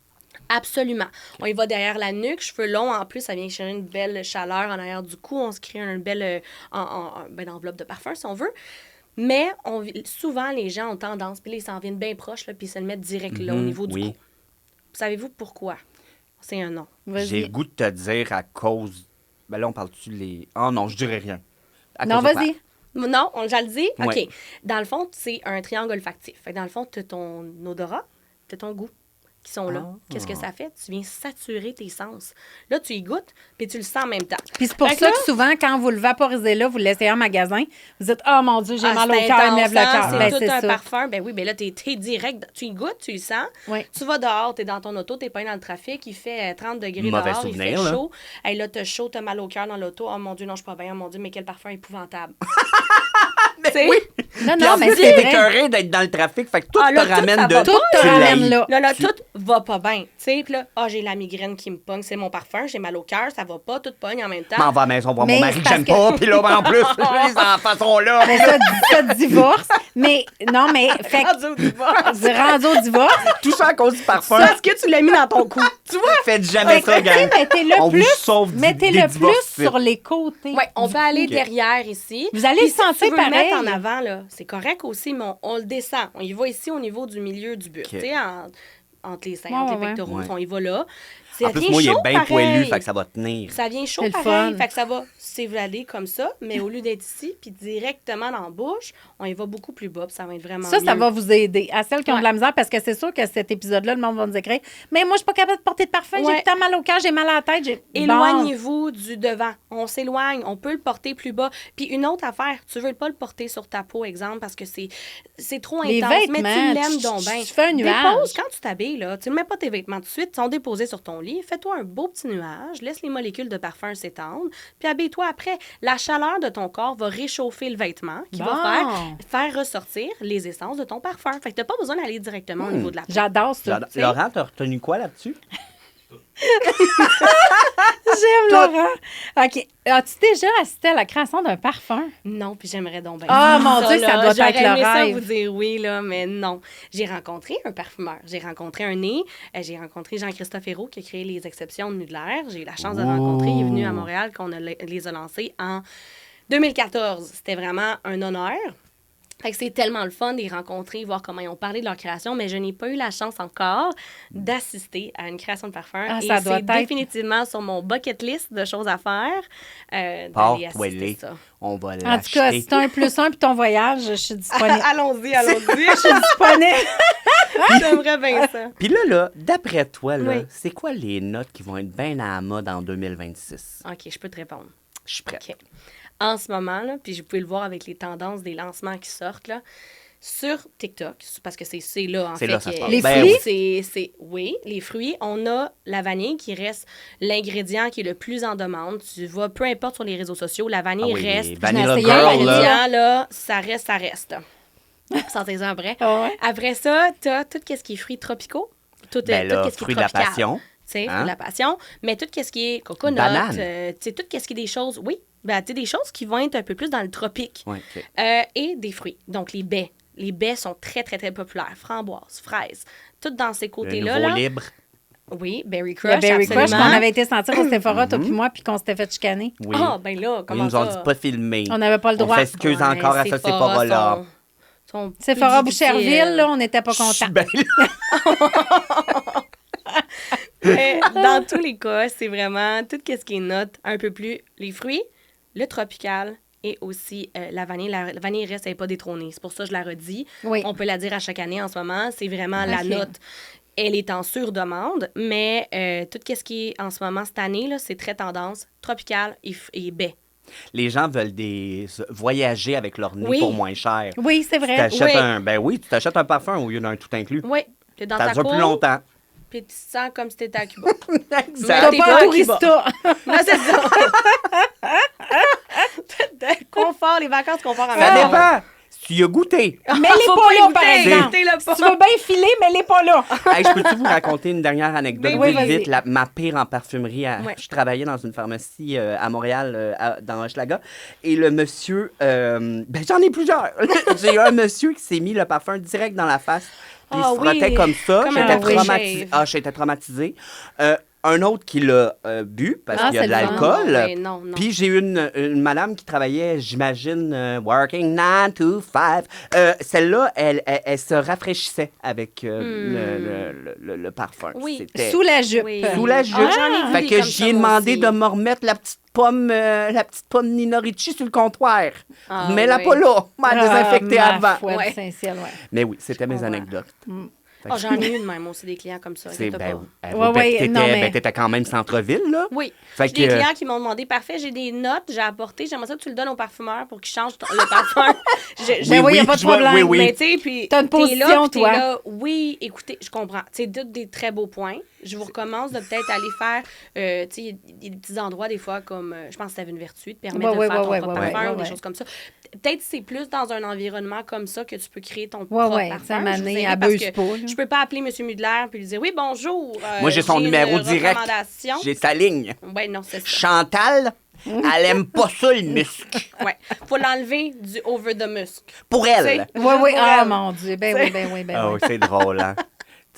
Absolument. On y va derrière la nuque, cheveux longs en plus, ça vient chercher une belle chaleur en arrière du cou. On se crée une belle enveloppe de parfum, si on veut. Mais souvent, les gens ont tendance, puis là, ils s'en viennent bien proches, là, puis ils se le mettent direct là, au Mhm, niveau du oui. cou. Savez-vous pourquoi? C'est un nom. J'ai Vas-y. le goût de te dire à cause... Ben là, on parle-tu les... Oh non, je dirais rien. À Non, cause de vas-y. Non, je le dis? Ouais. OK. Dans le fond, c'est un triangle olfactif. Fait que dans le fond, tu as ton odorat, tu as ton goût qui sont là. Ah. Qu'est-ce que ça fait? Tu viens saturer tes sens. Là, tu y goûtes, puis tu le sens en même temps. Puis c'est pour Fait que ça là- que souvent, quand vous le vaporisez là, vous le laissez en magasin, vous dites « Oh mon Dieu, j'ai mal au c'est cœur, il me intense, lève le hein? cœur. » Ben, C'est c'est tout un ça. parfum. Ben oui, ben là, t'es direct. Tu y goûtes, tu le sens. Oui. Tu vas dehors, t'es dans ton auto, t'es pas dans le trafic, il fait 30 degrés Mauvais dehors, souvenir, il fait là. chaud. Hey, là, t'as chaud, t'as mal au cœur dans l'auto. Oh mon Dieu, non, je suis pas bien. Oh mon Dieu, mais quel parfum épouvantable. Mais oui! Non, Puis non, en mais plus, c'est t'es vrai. écœuré d'être dans le trafic, fait que tout Ah, là, te tout, ramène ça de... va Tout te tu ramène l'haïs. là. Là, tout va pas bien. Tu sais, puis là, j'ai la migraine qui me pogne, c'est mon parfum, j'ai mal au cœur, ça va pas, tout pogne en même temps. M'en va à la maison voir Mais mon mari c'est que j'aime parce pas, puis là, ben, en plus, les enfants sont là. Mais ça divorce. Mais non, mais fait que Rendu au divorce. rendu au divorce, Tout ça à cause du parfum. Parce que tu l'as mis dans ton cou. Tu vois? Faites jamais ça, gang. mettez-le On plus, vous sauve des mettez-le plus divorces. sur les côtés. Oui, on peut aller Ok. derrière ici. Vous allez Puis le sentir si tu veux le pareil. mettre en avant, là, c'est correct aussi, mais on le descend. On y va ici au niveau du milieu du but. Ok. Tu sais, entre les seins, Ouais, entre ouais, les pectoraux, ouais. on y va là. En plus, moi, il est bien poilu, fait que ça va tenir. Ça vient chaud C'est le pareil, fun. fait que ça va s'évaler comme ça, mais au lieu d'être ici, puis directement dans la bouche, on y va beaucoup plus bas, puis ça va être vraiment Ça mieux. va vous aider. À celles qui ont Ouais. de la misère, parce que c'est sûr que cet épisode-là, le monde va nous écrire « Mais moi, je suis pas capable de porter de parfum. J'ai Ouais. tant mal au cœur, j'ai mal à la tête. Bon. Éloignez-vous du devant. On s'éloigne. On peut le porter plus bas. Puis une autre affaire, tu veux pas le porter sur ta peau, exemple, parce que c'est trop Les intense. vêtements, mais tu l'aimes tu- donc bien. tu fais un nuage. Dépose, quand tu t'habilles, là, tu ne mets pas tes vêtements tout de suite, ils sont déposés sur ton lit. Fais-toi un beau petit nuage, laisse les molécules de parfum s'étendre, puis habille-toi après. La chaleur de ton corps va réchauffer le vêtement qui va faire ressortir les essences de ton parfum. Fait que tu n'as pas besoin d'aller directement au niveau de la peau. J'adore ça. sais. Laurent, t'as retenu quoi là-dessus? J'aime Laurent. OK. As-tu déjà assisté à la création d'un parfum? Non, puis j'aimerais donc bien. Ah, mon Dieu, ça là, doit j'aurais être le aimé ça rêve. vous dire oui, là, mais non. J'ai rencontré un parfumeur. J'ai rencontré un nez. J'ai rencontré Jean-Christophe Hérault qui a créé les exceptions de Mugler. J'ai eu la chance de le rencontrer. Il est venu à Montréal qu'on les a lancés en 2014. C'était vraiment un honneur. Fait que c'est tellement le fun de les rencontrer, voir comment ils ont parlé de leur création, mais je n'ai pas eu la chance encore d'assister à une création de parfum. Ah, et ça doit c'est être- définitivement sur mon bucket list de choses à faire d'aller Porte-toi-les. assister ça. On va En tout cas, l'acheter. si t'as 1+1 puis ton voyage, je suis disponible. Allons-y, allons-y. Je suis disponible. J'aimerais bien ça. Puis là, d'après toi, là, Oui. c'est quoi les notes qui vont être bien à la mode en 2026? OK, je peux te répondre. Je suis prête. OK. En ce moment, là, puis vous pouvez le voir avec les tendances des lancements qui sortent, là, sur TikTok, parce que c'est là, en C'est fait. là, ça se que- passe. Les Ben fruits? oui. Oui, les fruits. On a la vanille qui reste l'ingrédient qui est le plus en demande. Tu vas, peu importe sur les réseaux sociaux, la vanille Ah oui, reste. les Vanilla essayé Girl, un là. L'ingrédient, là, ça reste. Sentez-en après. Ah ouais? Après ça, tu as tout ce qui est fruits tropicaux. Tout, Ben là, tout ce qui est fruits de la tropical. passion. Tu sais, Hein? fruits de la passion. Mais tout ce qui est coconut, Banane. tu sais, tout ce qui est des choses, oui, ben, tu sais, des choses qui vont être un peu plus dans le tropique. Ouais, OK. Et des fruits. Donc, les baies. Les baies sont très, très, très populaires. Framboises, fraises, tout dans ces Le côtés-là. nouveau Là. libre. Oui, Berry Crush, Le Berry Crush absolument. qu'on avait été sentir au Sephora, toi puis moi, puis qu'on s'était fait chicaner. Oui. Ah, ben là, Ils comment nous ont ça? dit de pas filmer. On n'avait pas le droit. On s'excuse encore à ça, c'est pas là. Sephora Boucherville, là, on n'était pas contents. Ben là, Mais dans tous les cas, c'est vraiment tout ce qui est note un peu plus les fruits, le tropical et aussi la vanille. La vanille reste, elle n'est pas détrônée. C'est pour ça que je la redis. Oui. On peut la dire à chaque année en ce moment. C'est vraiment la Ok. note. Elle est en sur-demande, mais tout ce qui est en ce moment, cette année, là, c'est très tendance tropical et baie. les gens veulent voyager avec leur nez Oui. pour moins cher. Oui, c'est Tu vrai. t'achètes Oui. tu t'achètes un parfum au lieu d'un tout inclus. Oui, t'es dans Ça ta dure cour, plus longtemps. puis tu te sens comme si t'étais à Cuba. Exact. T'as t'es pas pas un à tourista. Non, c'est ça. Confort, les vacances confort en Ça vacances. dépend. Si tu y as goûté. Mais elle est Faut pas pas là, y par goûter. exemple. Goûtez-le Si pas. tu veux bien filer, mais elle est pas là. Hey, je peux-tu vous raconter une dernière anecdote? Ben oui, vite, vas-y. vite, ma pire en parfumerie. Ouais. Je travaillais dans une pharmacie à Montréal, dans Hochelaga. Et le monsieur... ben, j'en ai plusieurs. J'ai eu un monsieur qui s'est mis le parfum direct dans la face. Puis Ah il se frottait oui, comme ça. comme J'étais un traumatisée. shave. Ah, j'étais traumatisée. Un autre qui l'a bu parce Ah, qu'il y a c'est de le fun. l'alcool. Non, mais non, non. Puis j'ai eu une madame qui travaillait, j'imagine, working 9 to 5. Celle-là, elle se rafraîchissait avec le parfum. Oui. C'était Sous la jupe. Oui. sous la jupe. Ah, j'en ai vu Fait des que comme j'y ça, ai moi demandé aussi. de me remettre la petite pomme Nina Ricci sur le comptoir. Ah, Mets-la oui. pas là, m'a désinfecté ma avant. foi du Ouais. Saint-Ciel, ouais. Mais oui, c'était mes comprends. anecdotes. Fait Oh, que- j'en ai eu de même aussi des clients comme ça. C'est inquiète ben, pas. Ouais, ouais, t'étais, non, mais- ben, t'étais quand même centre-ville, là. Oui. Fait J'ai des que- clients qui m'ont demandé parfait, j'ai des notes, j'ai apporté, j'aimerais ça que tu le donnes au parfumeur pour qu'il change le parfum. Ben oui, y a pas de je vois- problème. Oui, oui. Mais tu sais, puis T'as une t'es position, là, puis t'es toi. là. Oui, écoutez, je comprends. C'est des très beaux points. Je vous recommence de peut-être aller faire, tu sais, il y a des petits endroits des fois comme, je pense que ça avait une vertu de permettre Ouais, de faire ton ouais, propre ouais, parfum ouais, ou des ouais. choses comme ça. Peut-être c'est plus dans un environnement comme ça que tu peux créer ton Ouais, propre ouais. parfum. Ça je m'a vous amené dirais, à parce Beuse que pas, là. je peux pas appeler M. Mudler puis lui dire oui, bonjour. Moi, j'ai son numéro une direct. recommandation. J'ai sa ligne. Ouais, non, c'est ça. Chantal, elle aime pas ça, le muscle. Ouais. Faut l'enlever du over the musk. Pour elle. C'est- Oui, oui. Juste Ah, pour elle. mon Dieu. Ben oui, ben oui, ben Ah oui. oui, c'est drôle, hein.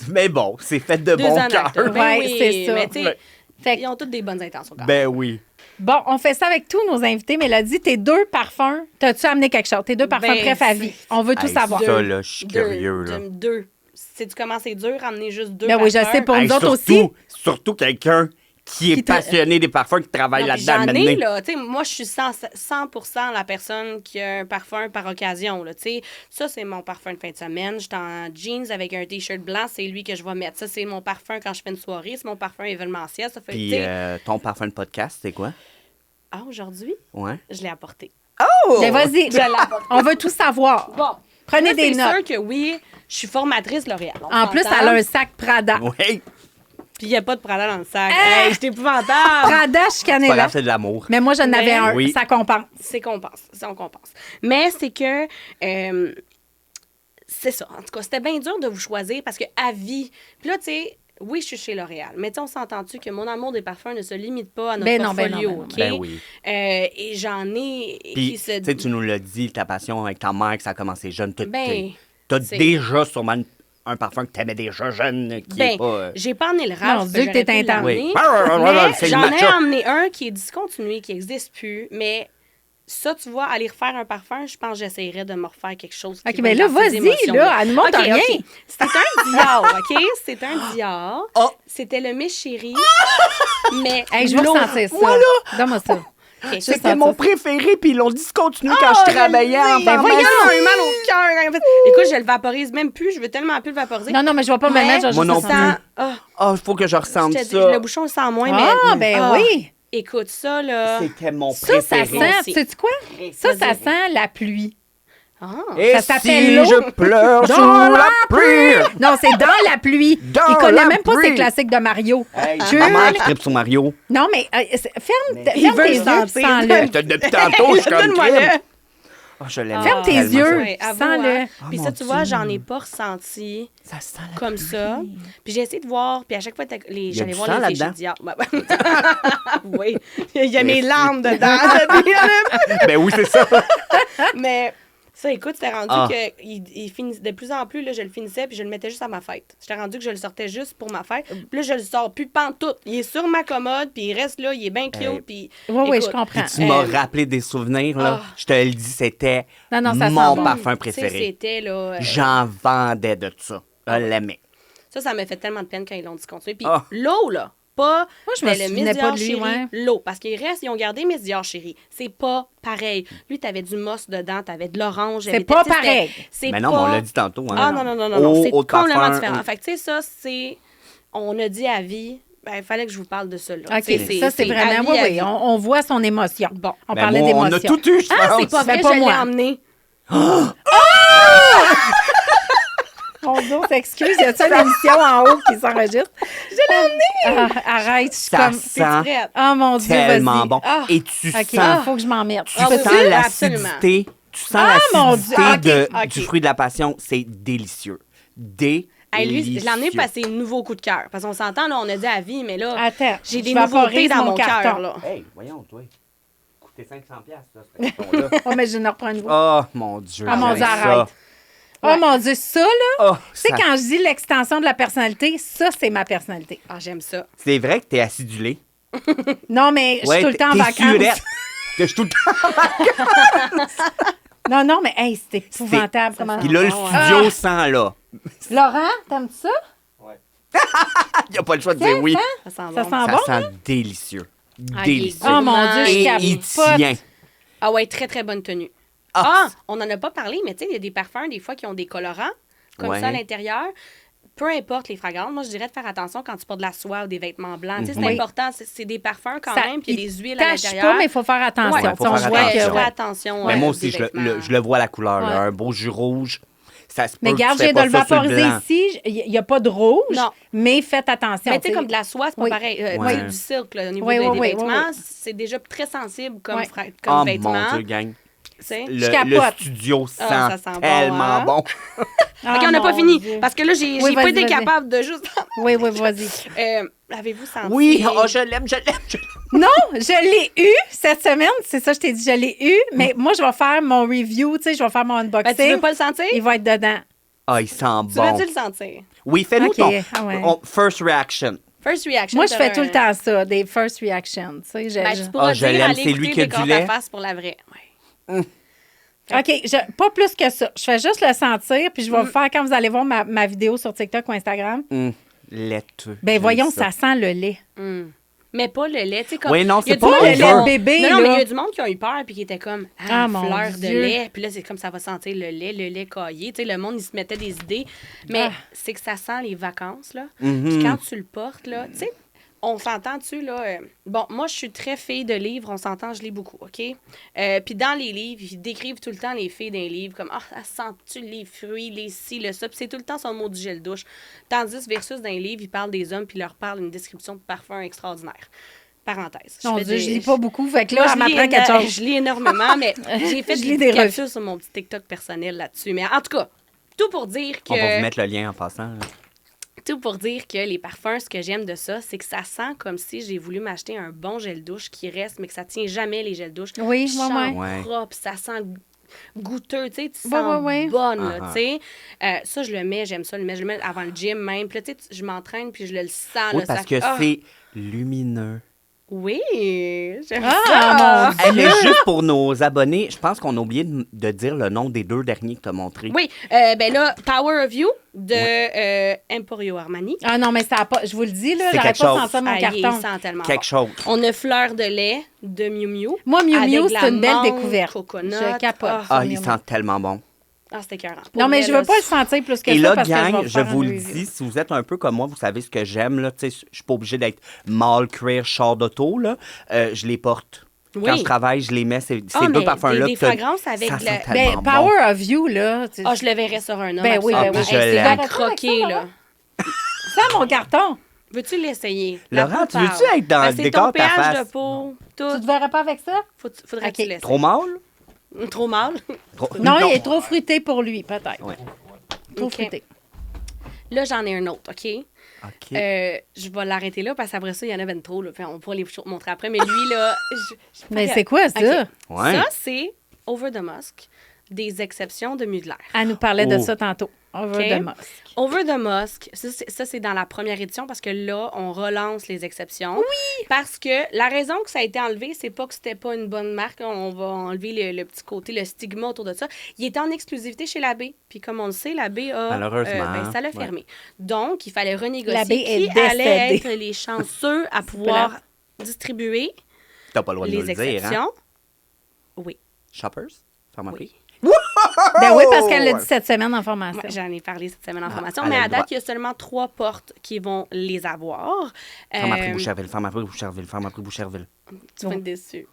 Mais bon, c'est fait de 2 bon ans cœur. d'acteur. Ben Ouais, oui, c'est ça. Mais tu sais, Ouais. Fait que- ils ont toutes des bonnes intentions quand même. Ben oui. Bon, on fait ça avec tous nos invités. Mélodie, tes 2 parfums, t'as-tu amené quelque chose? Tes 2 parfums Ben, préf à vie. On veut tout Hey, savoir. Ça, là, je suis Deux, curieux, là. j'aime deux. Sais-tu comment c'est dur ramener juste 2 Ben oui, je parfums? sais, pour nous autres aussi. Surtout quelqu'un qui est passionné des parfums, qui travaille Non, puis là-dedans. j'en ai, maintenant. là. Tu sais, moi, je suis 100% la personne qui a un parfum par occasion, là. Tu sais, ça, c'est mon parfum de fin de semaine. Je suis en jeans avec un T-shirt blanc, c'est lui que je vais mettre. Ça, c'est mon parfum quand je fais une soirée. C'est mon parfum événementiel. Ça fait, Puis tu sais, ton parfum de podcast, c'est quoi? aujourd'hui, Ouais. je l'ai apporté. Ben vas-y, on veut tout savoir. Bon. Prenez Là, des c'est notes. sûr que oui, je suis formatrice L'Oréal. On En plus, s'entend. elle a un sac Prada. Oui. Puis il n'y a pas de Prada dans le sac. Ah! Hey, je épouvantable. Prada, je C'est connais pas là. grave, c'est de l'amour. Mais moi, j'en avais Mais- un. Oui. Ça compense. C'est qu'on pense. C'est on compense. Mais c'est que. C'est ça. En tout cas, c'était bien dur de vous choisir parce que à vie. Puis là, tu sais, oui, je suis chez L'Oréal. Mais tu sais, on s'entend-tu que mon amour des parfums ne se limite pas à notre Ben non, ben portfolio, non, ben non. OK? Ben oui. Et j'en ai Puis, qui se. tu sais, tu nous l'as dit, ta passion avec ta mère, que ça a commencé jeune. Ben, T'as c'est- déjà sûrement un parfum que t'aimais déjà jeune, qui Ben, est pas... j'ai pas emmené le Ralph. Mon Dieu, que t'es intense. Oui. Mais C'est le j'en ai matcha. emmené un qui est discontinué, qui n'existe plus, mais ça, tu vois, aller refaire un parfum, je pense que j'essayerais de me refaire quelque chose qui OK, va ben être là, dans ces vas-y, émotions-là. là. Elle nous montre OK, rien. OK. C'était un Dior, OK? C'est un Dior. Oh. C'était le Miss Chérie. Mais Hey, je veux l'eau- ressentir ça. Voilà. Donne-moi ça. OK. C'était ça, mon ça. préféré, puis ils l'ont discontinué quand je travaillais en Ben pharmacie. voyons, j'ai eu mal au cœur. En fait, écoute, je le vaporise même plus. Je veux tellement plus le vaporiser. Non, non, mais je vais pas me Mais mettre. Je vais moi juste non le plus. sentir. Ah, Ah, il faut que je je ressente te dis, ça. le bouchon sent moins, mais... Ah, ben oui. Écoute, ça, là... C'était mon Ça, ça préféré. sent, sais-tu quoi? Ça Vas-y. sent la pluie. Ah. Et Ça s'appelle si l'eau je pleure dans sous la pluie? Non, c'est dans la pluie. Dans Il connaît la même pas pluie. ses classiques de Mario. Hey, Je- ma mère qui tripe sur Mario. Non, mais ferme Il ferme veut tes le yeux, sentir. puis sens-le. Depuis tantôt, je suis comme Donne-moi-le. crime. Oh, je l'aime Ferme tes tellement, yeux. ça. Ouais, avoue, Sens-le. hein. Oh, Puis mon ça, tu vois, Dieu. j'en ai pas ressenti Ça sent la comme ça. Puis j'ai essayé de voir, puis à chaque fois, y a j'allais du voir sang les fichiers là-dedans? Dior. Oui, il y a mes Mais larmes dedans. Ben oui, c'est ça. Mais ça, écoute, c'était rendu Ah. que il finissait de plus en plus, là, je le finissais, puis je le mettais juste à ma fête. J'étais rendu que je le sortais juste pour ma fête. Puis là, je le sors plus pantoute. Il est sur ma commode, puis il reste là, il est bien cute, Hey. puis... Oui, oui, je écoute, comprends. Tu m'as rappelé des souvenirs, là. Ah. Je te le dis, c'était Non, non, ça sent mon bon. parfum tu sais, préféré. c'était, là... J'en vendais de ça. Je l'aimais. Ça m'a fait tellement de peine quand ils l'ont discontinué. Puis Ah. l'eau, là, pas Moi, je me c'était le souvenais Miss pas Dior de lui, Chérie, ouais. l'eau. Parce qu'il reste, ils ont gardé Miss Dior Chérie. C'est pas pareil. Lui, t'avais du moss dedans, t'avais de l'orange. C'est pas pareil. C'est Mais non, pas... mais on l'a dit tantôt. Hein. Ah non, non, non, non, non. Eau, C'est eau de complètement parfum, différent. eau- Fait que, tu sais, ça, c'est... On a dit à vie, ben, il fallait que je vous parle de ça, là. OK, Tu sais, ça, c'est vraiment... à Oui, vie. oui, on voit son émotion. Bon. On Ben, parlait moi, on a d'émotion. tout eu, je Ah, pense. c'est pas Ben, vrai, pas je l'ai moi. emmené. Mon Dieu, on s'excuse. Y a-t-il une émission en haut qui s'enregistre? Je l'ai emmené! arrête, je suis Ça comme... sent prête? Oh mon Dieu, vas-y. tellement bon. Ah. Et tu OK, il sens, faut que je m'en mette. tu Ah oui, sens oui, l'acidité. Tu sens mon l'acidité Dieu. OK, du OK. fruit de la passion. C'est délicieux. Délicieux. Hey, lui, je l'ai emmené pour passer nouveau coup de cœur. Parce qu'on s'entend, là, on a dit à vie, mais là, Attends, j'ai je des vaporise nouveautés dans mon carton. cœur, là. Hey, voyons, toi. Coûté 500$, là, ce carton-là. Oh, mais je ne reprends un nouveau. Oh, mon Dieu. Ah, mon j'aime Dieu, ça. arrête. Oh mon Dieu, ça, là, Oh, tu sais, ça- quand je dis l'extension de la personnalité, ça, c'est ma personnalité. Ah, j'aime ça. C'est vrai que t'es acidulé. Non, mais je suis tout le temps en t'es vacances. surette. Je suis tout le temps. Non, non, mais hey, c'est épouvantable. Comment... Puis là, le Bon, studio sent là. Laurent, t'aimes ça? Il n'y a pas le choix de dire oui. Ça sent Ça bon. sent Ça bon? sent délicieux. Ah, Délicieux. Oh mon Dieu, Et je il capote. tient. Ah ouais, très, très bonne tenue. Ah. Ah, on n'en a pas parlé, mais tu sais, il y a des parfums, des fois, qui ont des colorants, comme Ouais. ça, à l'intérieur. Peu importe les fragrances, moi, je dirais de faire attention quand tu portes de la soie ou des vêtements blancs. Tu sais, c'est Oui. important. C'est des parfums quand Ça- même, puis il y a des huiles à Tâche l'intérieur. pas, mais il faut faire attention. Ouais, Tu sais, faut on faire voit attention. que- Je fais ouais. attention. Mais moi aussi, des je le, vêtements. je le vois à la couleur. là. Ouais. Un beau jus rouge, ça se peut Mais que regarde, tu je fais viens de pas le ça sur vaporiser blanc. ici. Il n'y a pas de rouge, Non. mais faites attention. Mais tu sais, comme de la soie, c'est pas Oui. pareil. Ouais. C'est du silk, là, au niveau Oui, des oui, oui, vêtements. oui, C'est déjà très sensible comme, Ouais. comme Oh vêtement. mon Dieu, gang. Tu sais. Je Le capote. studio sent, Ah, ça sent bon, tellement hein? bon. Ah, OK, on n'a pas mon fini. Dieu. Parce que là, j'ai Oui, pas vas-y, été vas-y. capable de juste... Oui, oui, vas-y. Avez-vous senti... Oui, oh, je l'aime, je l'aime, je l'aime. Non, je l'ai eu cette semaine. C'est ça, je t'ai dit, je l'ai eu. Mais moi, je vais faire mon review. Tu sais, je vais faire mon unboxing. Ben, tu veux pas le sentir? Il va être dedans. Ah, il sent Tu bon. veux-tu le sentir? Oui, fais-nous Ok, ton ah ouais. first reaction. First reaction. Moi, je fais t'as tout le un- temps ça, des first reactions. Tu sais, Ben, je- tu pourras Ah, je dire, l'aime, allez c'est lui écouter qui a Décore du ta lait. face pour la vraie. Ouais. OK, pas plus que ça. Je fais juste le sentir, puis je vais vous faire quand vous allez voir ma vidéo sur TikTok ou Instagram. Laiteux. Ben J'aime voyons, ça sent le lait. Mais pas le lait, tu sais, comme... Oui, non, il y a c'est du pas monde le qui lait ont- de bébé, Non, mais il y là. a du monde qui ont eu peur puis qui était comme, Ah, mon fleur de Dieu. lait. Puis là, c'est comme ça va sentir le lait caillé. Tu sais, le monde, il se mettait des idées. Mais c'est que ça sent les vacances, là. Puis quand tu le portes, là, tu sais, on s'entend dessus, là. Bon, moi, je suis très fille de livres. On s'entend, je lis beaucoup, OK? Puis dans les livres, ils décrivent tout le temps les filles d'un livre comme, ah, sens-tu les fruits, les ci, le ça. Puis c'est tout le temps son mot du gel douche. Tandis versus dans les livres, ils parlent des hommes puis ils leur parlent une description de parfum extraordinaire. Parenthèse. Non, fais Dieu, des- je lis pas beaucoup. Fait que là, Moi, elle m'apprend quelque chose. je lis énormément, mais j'ai fait Je des lis des capsules sur mon petit TikTok personnel là-dessus. Mais en tout cas, tout pour dire que... On va vous mettre le lien en passant. là. Tout pour dire que les parfums, ce que j'aime de ça, c'est que ça sent comme si j'ai voulu m'acheter un bon gel douche qui reste, mais que ça tient jamais les gels douches. Oui, Ça ouais, sent ouais. propre, ça sent goûteux, tu sais, tu Ouais, sens ouais, ouais. bonne, là, Ah, tu sais. Ça, je le mets, j'aime ça, je le mets avant le gym même. Puis là, tu sais, je m'entraîne, puis je le sens. Oui, là, parce ça- que Ah! c'est lumineux. Oui, j'aime Ah, ça. mon Mais juste pour nos abonnés, je pense qu'on a oublié de dire le nom des 2 derniers que tu as montrés. Oui, ben là, Power of You de Emporio Armani. Ah non, mais ça a pas. Je vous le dis, là, C'est j'arrête quelque pas de chose. sentir mon Ah, il carton. sent tellement Quelque chose. On a Fleur de lait de Miu Miu. Moi, Miu Miu, avec c'est la une belle menthe, découverte. coconut. Je capote. Ah, Ah, Miu il Miu. sent tellement bon. c'était écœurant. Non, mais Pour je vrai, veux pas là, le sentir plus que Et ça là, parce que gang, je je vous le review. dis, si vous êtes un peu comme moi, vous savez ce que j'aime, là, tu sais, je suis pas obligée d'être mâle, cuir, char d'auto, là. Je les porte. Oui. Quand je travaille, je les mets, ces Ah, deux mais parfums-là. des que t'as- fragrances avec ça de la- sent tellement Ben, bon. Power of You, là. Ah, je le verrais sur un homme. Ben oui, absolument. ben oui. Hey, Je c'est l'aime. bien croqué, là. Ça, mon carton. Veux-tu l'essayer? La Laurent, peau tu veux-tu parle. être dans Ben, le c'est décor ton de ta pH face? de peau, Tu tout. te verrais pas avec ça? Faudrait Ok. que tu l'essayes. Trop mâle? Trop mal. Non, il est trop fruité pour lui, peut-être. Ouais. Trop Ok. fruité. Là, j'en ai un autre, OK? OK. Je vais l'arrêter là parce qu'après ça, il y en avait trop. Là. Puis on pourra les montrer après. Mais lui, là. Mais c'est quoi, ça? OK. Ouais. Ça, c'est Over the Musk, des exceptions de Mugler. Elle nous parlait de Oh. ça tantôt. Over OK. the Musk. Over the Musk, ça, c'est dans la première édition parce que là, on relance les exceptions. Oui! Parce que la raison que ça a été enlevé, c'est pas que c'était pas une bonne marque. On va enlever le petit côté, le stigma autour de ça. Il était en exclusivité chez la baie. Puis comme on le sait, la baie a... Malheureusement. ça l'a fermé. Donc, il fallait renégocier La baie est qui allait décédée. être les chanceux à pouvoir distribuer T'as pas le droit de nous les le dire, hein? exceptions. Oui. Shoppers? Pharmacie? Oui. Ben oui, parce qu'elle l'a dit cette semaine en formation. Moi, j'en ai parlé cette semaine en formation, elle mais a à le droit. date, il y a seulement 3 portes qui vont les avoir. Pharmacie Boucherville, Pharmacie Boucherville, Pharmacie Boucherville. Tu vas être déçu.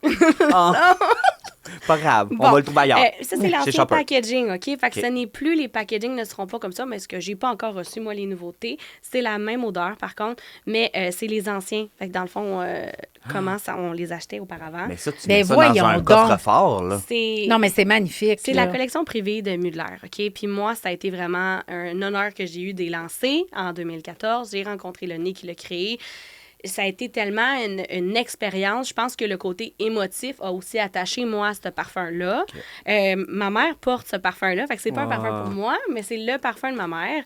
Ah. Pas grave, on Bon, va le trouver ailleurs. ça, c'est Chez l'ancien Shopper. packaging, OK? Fait que OK. ce n'est plus, les packagings ne seront pas comme ça, mais ce que j'ai pas encore reçu, moi, les nouveautés, c'est la même odeur, par contre, mais c'est les anciens. Fait que dans le fond, comment ça, on les achetait auparavant. Mais ça, tu Ben mets ça voyons dans un donc. coffre-fort, là. C'est... Non, mais c'est magnifique. C'est là. la collection privée de Mugler, OK? Puis moi, ça a été vraiment un honneur que j'ai eu de les lancer en 2014. J'ai rencontré le nez qui l'a créé. Ça a été tellement une expérience. Je pense que le côté émotif a aussi attaché, moi, à ce parfum-là. Ma mère porte ce parfum-là. Fait que c'est pas un parfum pour moi, mais c'est le parfum de ma mère.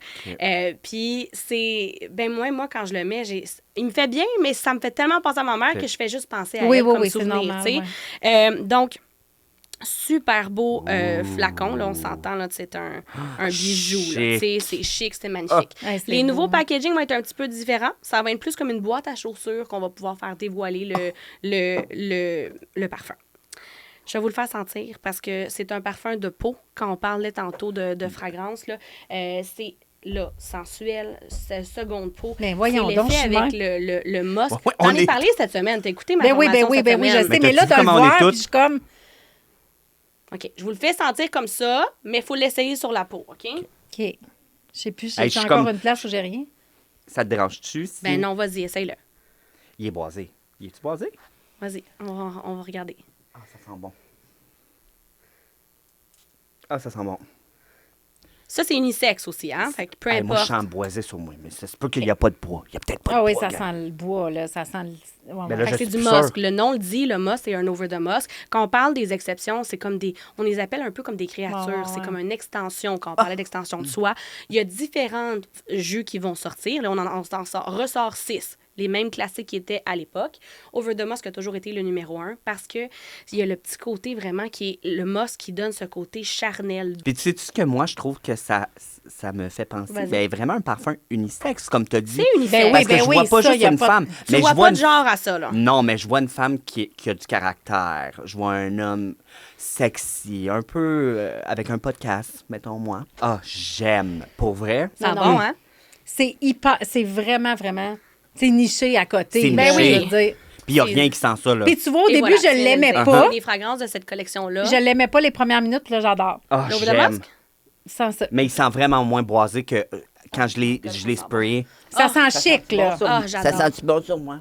Puis c'est... Ben moi, quand je le mets, il me fait bien, mais ça me fait tellement penser à ma mère que je fais juste penser à elle comme c'est souvenir, normal. tu sais. Ouais. Donc... Super beau flacon, là, on s'entend, là, c'est un bijou. Là, chic. tu sais, c'est chic, c'est magnifique. Ouais, c'est Les beau. nouveaux packaging vont être un petit peu différents. Ça va être plus comme une boîte à chaussures qu'on va pouvoir faire dévoiler le parfum. Je vais vous le faire sentir parce que c'est un parfum de peau. Quand on parlait tantôt de fragrance, là, c'est là, sensuel, c'est seconde peau. Ben voyons C'est donc, l'effet je suis avec le musk. Ouais, J'en on ai est- parlé cette semaine. T'as écouté ma Ben oui, formation cette je semaine. sais. Mais t'as-tu là, vu de le comment on est voir, toutes? puis je suis comme... OK. Je vous le fais sentir comme ça, mais il faut l'essayer sur la peau, OK? OK. Je sais plus, Hey, j'ai je suis encore comme- une place où j'ai rien. Ça te dérange-tu? Si... Ben non, vas-y, essaye-le. Il est boisé. Il est-tu boisé? Vas-y, on va regarder. Ah, ça sent bon. Ah, ça sent bon. Ça, c'est unisexe aussi, hein? Fait que peu Hey, moi, je importe. sens boisé sur moi, mais ça se peut qu'il n'y a pas de bois. Il n'y a peut-être pas Ah de oui, bois. ça gars. sent le bois, là. Ça sent le... Ouais, Ben ouais. là, Fait que je c'est du suis sûr. musk. Le nom le dit, le musk, c'est un over the musk. Quand on parle des exceptions, c'est comme des... On les appelle un peu comme des créatures. Ouais, ouais, C'est ouais. comme une extension. Quand on parlait d'extension de soi, il y a différents jus qui vont sortir. Là, on ressort 6 les mêmes classiques qui étaient à l'époque. Over the Musk a toujours été le numéro 1 parce qu'il y a le petit côté vraiment qui est le musk qui donne ce côté charnel. Puis tu sais ce que moi, je trouve que ça me fait penser? Vas-y. Ben, vraiment un parfum unisexe, comme tu as dit. C'est unisexe. Parce que je vois pas ça, juste y a une pas- femme. Tu mais vois je vois pas de genre à ça, là. Non, mais je vois une femme qui a du caractère. Je vois un homme sexy, un peu avec un podcast, mettons moi. Ah, j'aime. Pour vrai? Ça sent Non, bon, non. hein? C'est vraiment, vraiment... C'est niché à côté. C'est Ben niché. oui, je veux dire. Puis il n'y a C'est- rien qui sent ça, là. Puis tu vois, au Et début, voilà, je l'aimais c'est pas. Les fragrances de cette collection-là. Je l'aimais pas les premières minutes, puis là, j'adore. Ah, L'Over the j'aime. Musk? Sans ça. Mais il sent vraiment moins boisé que quand je l'ai sprayé. Ça sent chic, là. Ah, j'adore. Ça sent bon sur moi?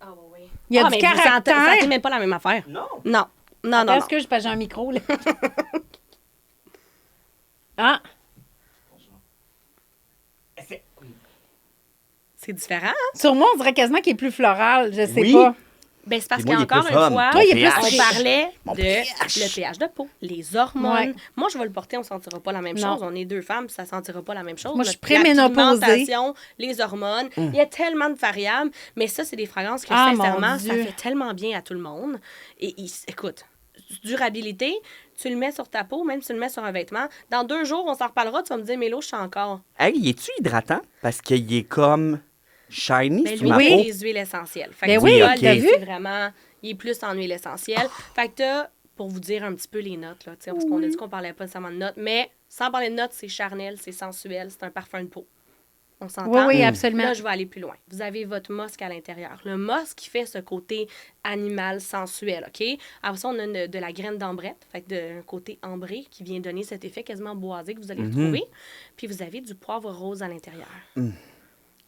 Ah, oui. Il y a du mais vous sentez- caractère. sentez même pas la même affaire. Non. Non. Non, non, Est-ce non. que j'ai un micro, là? Ah, C'est différent. Hein? sur moi, on dirait quasiment qu'il est plus floral. Je sais Oui. pas. Ben, c'est parce Puis moi, il est qu'encore plus une homme. fois, Toi, il est plus on riche. parlait Mon de pH. le pH de peau, les hormones. Ouais. Moi, je vais le porter, on ne sentira pas la même Non. chose. On est deux femmes, ça ne sentira pas la même chose. Moi, je suis La préménopausée. pigmentation, les hormones, il y a tellement de variables. Mais ça, c'est des fragrances que, Ah, sincèrement, mon ça Dieu. fait tellement bien à tout le monde. Et écoute, durabilité, tu le mets sur ta peau, même si tu le mets sur un vêtement. Dans 2 jours, on s'en reparlera, tu vas me dire, Mélo, je suis encore. Hey, il est-tu hydratant? Parce qu'il est comme shiny Ben, sur lui, ma il peau. a des huiles essentielles. Fait Ben que oui, tu vois, t'as lui, vu? c'est vraiment, il est plus en huile essentielle. Fait que t'as, pour vous dire un petit peu les notes, là, tu sais, parce qu'on a dit qu'on parlait pas nécessairement de notes, mais sans parler de notes, c'est charnel, c'est sensuel, c'est un parfum de peau. On s'entend? Oui, oui, absolument. Là, je vais aller plus loin. Vous avez votre musc à l'intérieur. Le musc qui fait ce côté animal sensuel, OK? Après ça, on a de la graine d'ambrette, fait que un côté ambré qui vient donner cet effet quasiment boisé que vous allez retrouver. Puis vous avez du poivre rose à l'intérieur.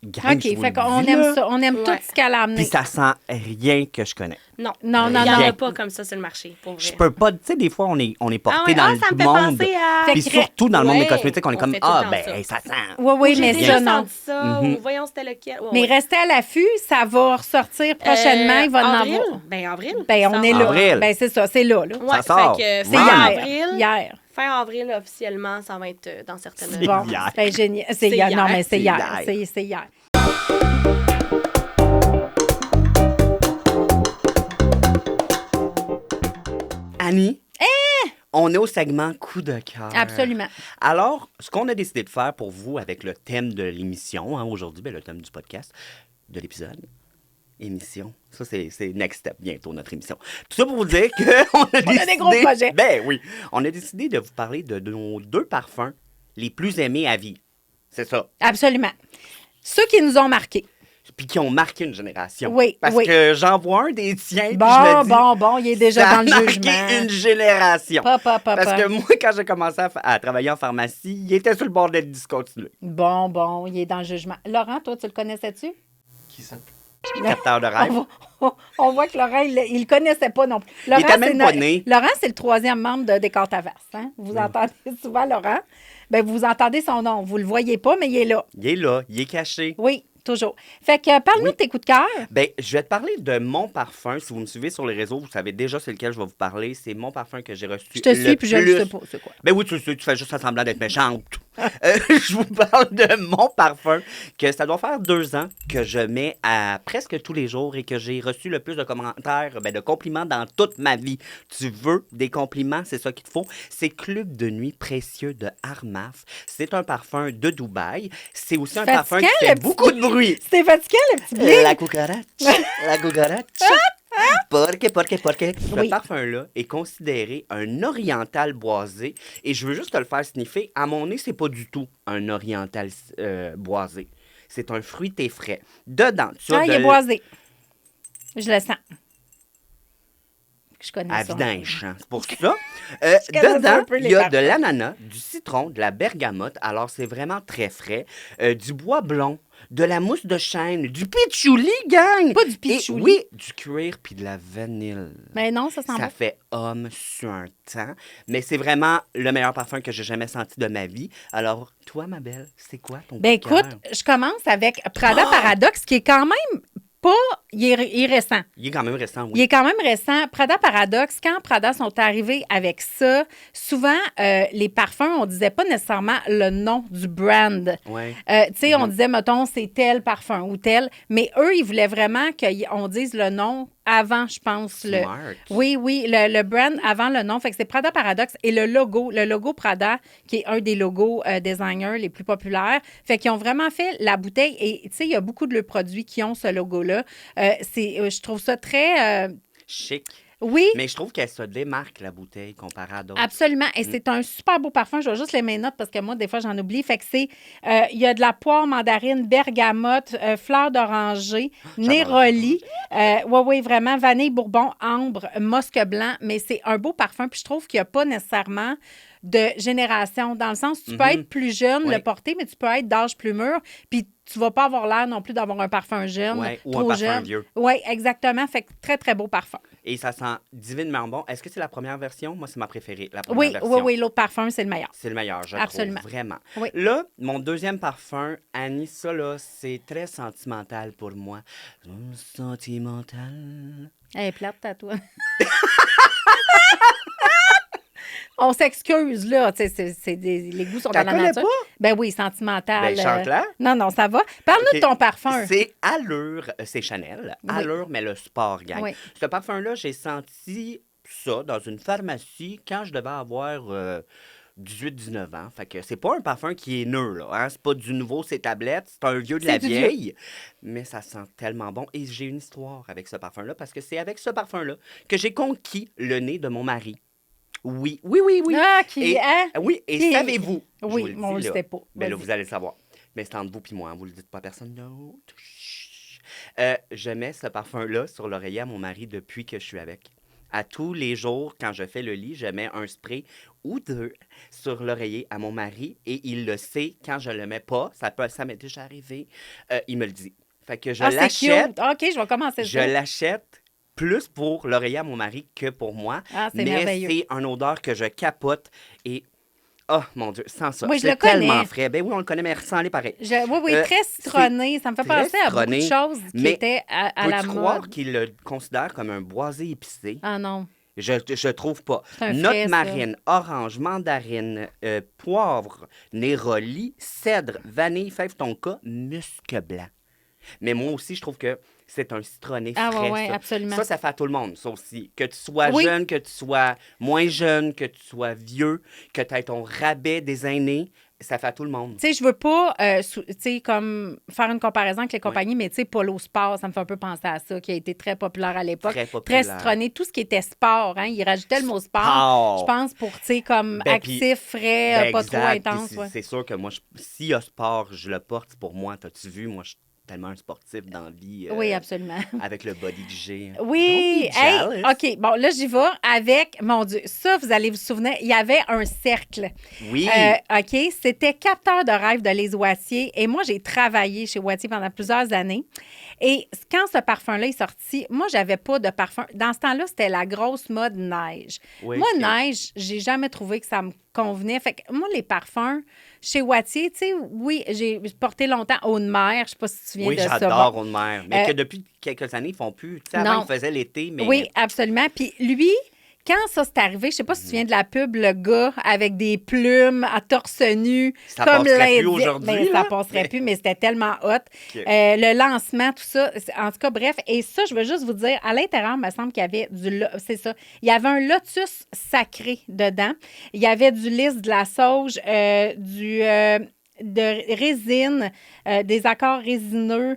Gang, OK, je vous fait le qu'on dis, aime là. ça. On aime Ouais. tout ce qu'elle a Puis amené. ça sent rien que je connais. Non, Non, non, il n'y en non. a pas comme ça sur le marché, pour vrai. Je peux pas, tu sais, des fois, on est porté Ah ouais, dans ça le me fait monde. penser à... Puis Fait que- surtout dans le monde des Ouais, cosmétiques, on est on comme, fait tout le ah, temps ben, ça. ça sent. Oui, oui, J'ai mais déjà ça, non. senti ça, ou voyons c'était lequel. Ouais, Mais ouais. restez à l'affût, ça va ressortir prochainement. Il va en avril? avoir. Ben, avril. Ben, on Ça est va. là. Avril. Ben, c'est ça, c'est là. Ouais, Ça sort. fait que C'est fin hier. avril. Hier. Fin avril, officiellement, ça va être dans certaines... C'est Bon, hier. c'est génial. C'est C'est hier. Non, hier. mais c'est C'est hier. hier. C'est hier. Annie, on est au segment coup de cœur. Absolument. Alors, ce qu'on a décidé de faire pour vous avec le thème de l'émission, hein, aujourd'hui, ben, le thème du podcast, de l'épisode, émission. Ça, c'est next step, bientôt, notre émission. Tout ça pour vous dire qu'on a décidé... des gros projets. Ben oui. On a décidé de vous parler de nos 2 parfums les plus aimés à vie. C'est ça. Absolument. Ceux qui nous ont marqués. Puis qui ont marqué une génération. Oui, Parce oui. que j'en vois un des tiens, puis je Bon, me dis... bon, il est déjà ça dans a le marqué jugement. une génération. Papa. Parce que moi, quand j'ai commencé à travailler en pharmacie, il était sur le bord d'être discontinué. Bon, il est dans le jugement. Laurent, toi, tu le connaissais-tu? Qui ça? Capteur de rêve. On voit que Laurent, il le connaissait pas non plus. Laurent, était même c'est pas né. Laurent, c'est le 3e membre de Descartes Havas. Hein? Vous entendez souvent Laurent. Ben, vous entendez son nom. Vous le voyez pas, mais il est là. Il est là, il est caché. Oui, toujours. Fait que parle-nous de tes coups de cœur. Ben, je vais te parler de mon parfum. Si vous me suivez sur les réseaux, vous savez déjà c'est lequel je vais vous parler. C'est mon parfum que j'ai reçu. Je te suis, puis je ne sais pas c'est quoi. Ben oui, tu le sais, tu fais juste semblant d'être méchante. Je vous parle de mon parfum, que ça doit faire 2 ans que je mets à presque tous les jours et que j'ai reçu le plus de commentaires, de compliments dans toute ma vie. Tu veux des compliments, c'est ça qu'il te faut. C'est Club de nuit précieux de Armaf. C'est un parfum de Dubaï. C'est aussi un parfum qui Fatigant, fait le petit- beaucoup de bruit. C'était fatiguant, le petit blé. La cucaracha, la cucaracha. Porque. Ce Oui. parfum-là est considéré un oriental boisé. Et je veux juste te le faire sniffer. À mon nez, c'est pas du tout un oriental boisé. C'est un fruité frais. Dedans, tu as Ah, il est boisé. Je le sens. Je connais à ça. vidange, champ. C'est pour ça. connais ça Dedans, un peu, il les y a parfums. de l'ananas, du citron, de la bergamote. Alors, c'est vraiment très frais. Du bois blond, de la mousse de chêne, du pitchouli, gang! Pas du Et pitchouli. oui, du cuir puis de la vanille. Mais non, ça sent Ça bon. fait homme sur un temps. Mais c'est vraiment le meilleur parfum que j'ai jamais senti de ma vie. Alors, toi, ma belle, c'est quoi ton Ben coup de écoute, cœur? je commence avec Prada Paradoxe, qui est quand même Il est récent. Il est quand même récent, Il oui. est quand même récent. Prada Paradoxe, quand Prada sont arrivés avec ça, souvent, les parfums, on disait pas nécessairement le nom du brand. Ouais. Tu sais, on disait, mettons, c'est tel parfum ou tel. Mais eux, ils voulaient vraiment qu'on dise le nom avant, je pense. Smart. Oui, le brand avant le nom. Fait que c'est Prada Paradoxe et le logo Prada, qui est un des logos designers les plus populaires. Fait qu'ils ont vraiment fait la bouteille. Et tu sais, il y a beaucoup de leurs produits qui ont ce logo-là. Je trouve ça très... Chic. oui, Mais je trouve qu'elle se démarque, la bouteille, comparée à d'autres. absolument. Et c'est un super beau parfum. Je vais juste les mes notes parce que moi, des fois, j'en oublie. Fait que c'est... Il y a de la poire, mandarine, bergamote, fleur d'oranger, néroli. Oui, vraiment. Vanille, bourbon, ambre, musc blanc. Mais c'est un beau parfum. Puis je trouve qu'il n'y a pas nécessairement de génération. Dans le sens, tu peux être plus jeune, Oui. le porter, mais tu peux être d'âge plus mûr. Puis tu vas pas avoir l'air non plus d'avoir un parfum jeune. Ouais, ou un trop parfum jeune. vieux. Oui, exactement. Fait que très, très beau parfum. Et ça sent divinement bon. Est-ce que c'est la première version? Moi, c'est ma préférée, la première Oui, version. oui, l'autre parfum, c'est le meilleur. C'est le meilleur, je Absolument. trouve, vraiment. Oui. Là, mon deuxième parfum, Annie, ça, là, c'est très sentimental pour moi. Sentimental. Elle est plate, à toi. On s'excuse, là. Tu sais, les goûts sont T'as dans la connais nature. pas? Ben oui, sentimental. Ben, chante-la. Non, ça va. Parle-nous Ok. de ton parfum. C'est Allure, c'est Chanel. Oui. Allure, mais le sport, gang. Oui. Ce parfum-là, j'ai senti ça dans une pharmacie quand je devais avoir 18-19 ans. Fait que c'est pas un parfum qui est neuf, là. Hein? C'est pas du nouveau, c'est tablette. C'est un vieux de la C'est du vieux. vieille. Mais ça sent tellement bon. Et j'ai une histoire avec ce parfum-là parce que c'est avec ce parfum-là que j'ai conquis le nez de mon mari. Oui. Ah, qui Et, hein? oui, et Qui- savez-vous? Je Oui, vous le mais on dis, le là. sait pas. Ben là, Vas-y. vous allez le savoir. Mais c'est entre vous et moi, hein, vous le dites pas à personne d'autre. Chut. Je mets ce parfum-là sur l'oreiller à mon mari depuis que je suis avec. À tous les jours, quand je fais le lit, je mets un spray ou deux sur l'oreiller à mon mari et il le sait quand je le mets pas. Ça m'est déjà arrivé. Il me le dit. Fait que je Ah, c'est l'achète. cute. OK, je vais commencer Je ça. l'achète plus pour l'oreiller à mon mari que pour moi. Ah, c'est mais merveilleux. c'est une odeur que je capote et... Oh, mon Dieu, sans ça. Oui, je c'est le connais. tellement frais. Ben oui, on le connaît, mais sans les pareil. Oui, très citronné. Ça me fait très penser à beaucoup de citronné, choses qui mais étaient à la Peux-tu croire mode. qu'il le considère comme un boisé épicé? Ah non. Je trouve pas. C'est un Note frais, ça. marine, orange, mandarine, poivre, néroli, cèdre, vanille, fève tonka, musc blanc. Mais moi aussi, je trouve que c'est un citronné Ah frais. ouais, ça. absolument. Ça fait à tout le monde, ça aussi. Que tu sois Oui. jeune, que tu sois moins jeune, que tu sois vieux, que tu aies ton rabais des aînés, ça fait à tout le monde. Tu sais, je veux pas, tu sais, comme faire une comparaison avec les compagnies, mais tu sais, Polo Sport, ça me fait un peu penser à ça, qui a été très populaire à l'époque. Très populaire. citronné. Tout ce qui était sport, hein. Il rajoutait le mot sport, Sport. je pense, pour, tu sais, comme Ben, puis- actif, frais, Ben, pas trop exact. intense. Puis Ouais. C'est sûr que moi, s'il y a sport, je le porte c'est pour moi. T'as-tu vu? Moi, je suis tellement un sportif dans la vie. Oui, absolument. Avec le body que j'ai. Oui, Don't be hey, jealous. OK, bon, là, j'y vais avec, mon Dieu, ça, vous allez vous souvenir, il y avait un cercle. Oui. OK, c'était Capteur de rêve de Les Wattier. Et moi, j'ai travaillé chez Wattier pendant plusieurs années. Et quand ce parfum-là est sorti, moi, j'avais pas de parfum. Dans ce temps-là, c'était la grosse mode neige. Oui, Moi, ok. neige, j'ai jamais trouvé que ça me convenait. Fait que moi, les parfums, chez Wattier, tu sais, oui, j'ai porté longtemps Eau de mer. Je sais pas si tu te souviens Oui, de ça. j'adore Bon. Eau de mer. Mais Euh, que depuis quelques années, ils font plus. Tu sais, avant, non. ils faisaient l'été, mais. Oui, absolument. Puis lui, quand ça s'est arrivé, je sais pas si tu te souviens de la pub, le gars avec des plumes à torse nu. Ça passerait plus l'indique. aujourd'hui, Ben, ça là. passerait plus, mais c'était tellement hot. Ok. Le lancement, tout ça. En tout cas, bref. Et ça, je veux juste vous dire, à l'intérieur, il me semble qu'il y avait c'est ça. Il y avait un lotus sacré dedans. Il y avait du lys, de la sauge, de résine, des accords résineux.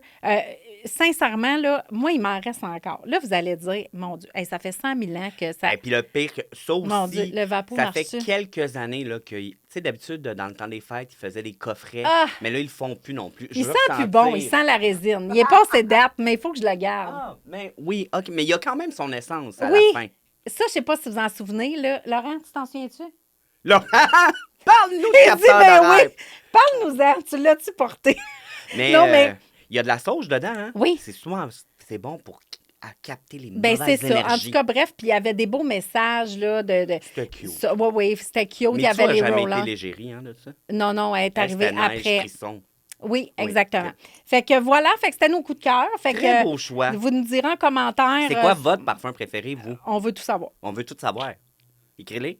Sincèrement, là, moi, il m'en reste encore. Là, vous allez dire, mon Dieu, hey, ça fait 100 000 ans que ça... Et puis le pire, que ça aussi, Mon Dieu, le vapeau ça fait marche-tu? quelques années là, que. Tu sais, d'habitude, dans le temps des fêtes, ils faisaient des coffrets. Ah! Mais là, ils le font plus non plus. Je Il veux sent plus ressentir- bon, il sent la résine. Il est passé date, mais il faut que je le garde. Ah, mais oui, OK. Mais il y a quand même son essence à Oui. la fin. Ça, je sais pas si vous en souvenez, là. Laurent, tu t'en souviens-tu? Là, parle-nous de Il dit, capteur ben de oui. rêve. Parle-nous-en, tu l'as-tu porté? Mais Non, mais- il y a de la sauge dedans, hein? Oui. C'est souvent, c'est bon pour à capter les Ben, c'est mauvaises ça. énergies. En tout cas, bref, puis il y avait des beaux messages, là, de... C'était cute. Oui, c'était cute. Mais il y tu avait as les jamais rollers. été l'égérie, hein, de ça? Non, elle est Elle, arrivée c'était neige, après. frisson. Oui, Oui, exactement. ok. Fait que voilà, fait que c'était nos coups de cœur. Fait Très que beau choix. vous nous direz en commentaire. C'est quoi votre parfum préféré, vous? On veut tout savoir. On veut tout savoir. Écris-les.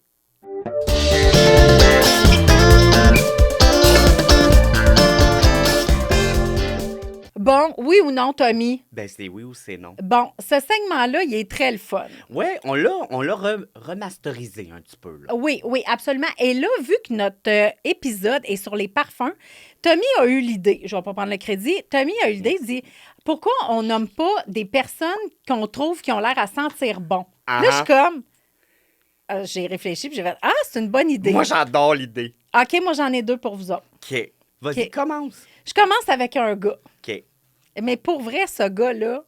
Bon, oui ou non, Tommy? Ben, c'est oui ou c'est non. Bon, ce segment-là, il est très le fun. Ouais, on l'a remasterisé un petit peu, là. Oui, oui, absolument. Et là, vu que notre épisode est sur les parfums, Tommy a eu l'idée, je ne vais pas prendre le crédit, Tommy a eu l'idée, il dit, pourquoi on nomme pas des personnes qu'on trouve qui ont l'air à sentir bon? Là, je suis comme, j'ai réfléchi, puis j'ai fait, c'est une bonne idée. Moi, j'adore l'idée. OK, moi, j'en ai 2 pour vous autres. OK. Vas-y, OK. commence. Je commence avec un gars. OK. Mais pour vrai, ce gars-là,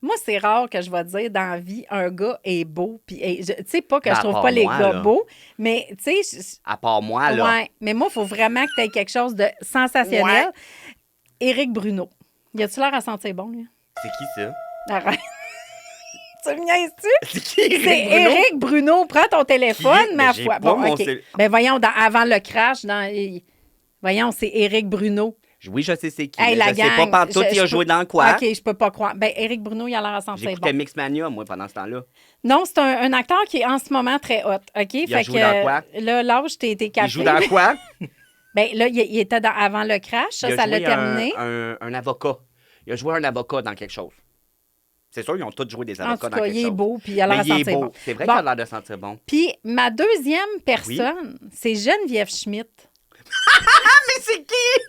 moi, c'est rare que je vais dire dans la vie, un gars est beau. Puis, tu sais, pas que Ben, je à trouve part pas les moi, gars là. beaux, mais tu sais, À part moi, là. ouais. Mais moi, il faut vraiment que tu aies quelque chose de sensationnel. Ouais. Éric Bruno. Y a-tu l'air à sentir bon, lui? C'est qui, ça? Arrête. Tu me niaises-tu? C'est qui, C'est Éric Bruno? Éric Bruno. Prends ton téléphone, Qui est? ma Ben, j'ai foi. pas Bon, mon OK. cell- Ben voyons, avant le crash, voyons, c'est Éric Bruno. Oui, je sais c'est qui. Hey, mais la je sais pas gang, pantoute, il a je joué peux- dans quoi. OK, je peux pas croire. Ben, Éric Bruno, il a l'air à sentir J'écoutais bon. Mixmania, moi, pendant ce temps-là. Non, c'est un acteur qui est en ce moment très hot. OK? Il a joué dans quoi? Là, l'âge, t'es capté. Il joue dans quoi? Ben, là, il était avant le crash. Il a Ça l'a joué terminé. un avocat. Il a joué un avocat dans quelque chose. C'est sûr, ils ont tous joué des En avocats tout dans cas, quelque il est chose. beau, puis il a l'air Mais à il est sentir beau. bon. C'est vrai Bon. qu'il a l'air de sentir bon. Puis ma deuxième personne, c'est Geneviève Schmidt. Mais c'est qui?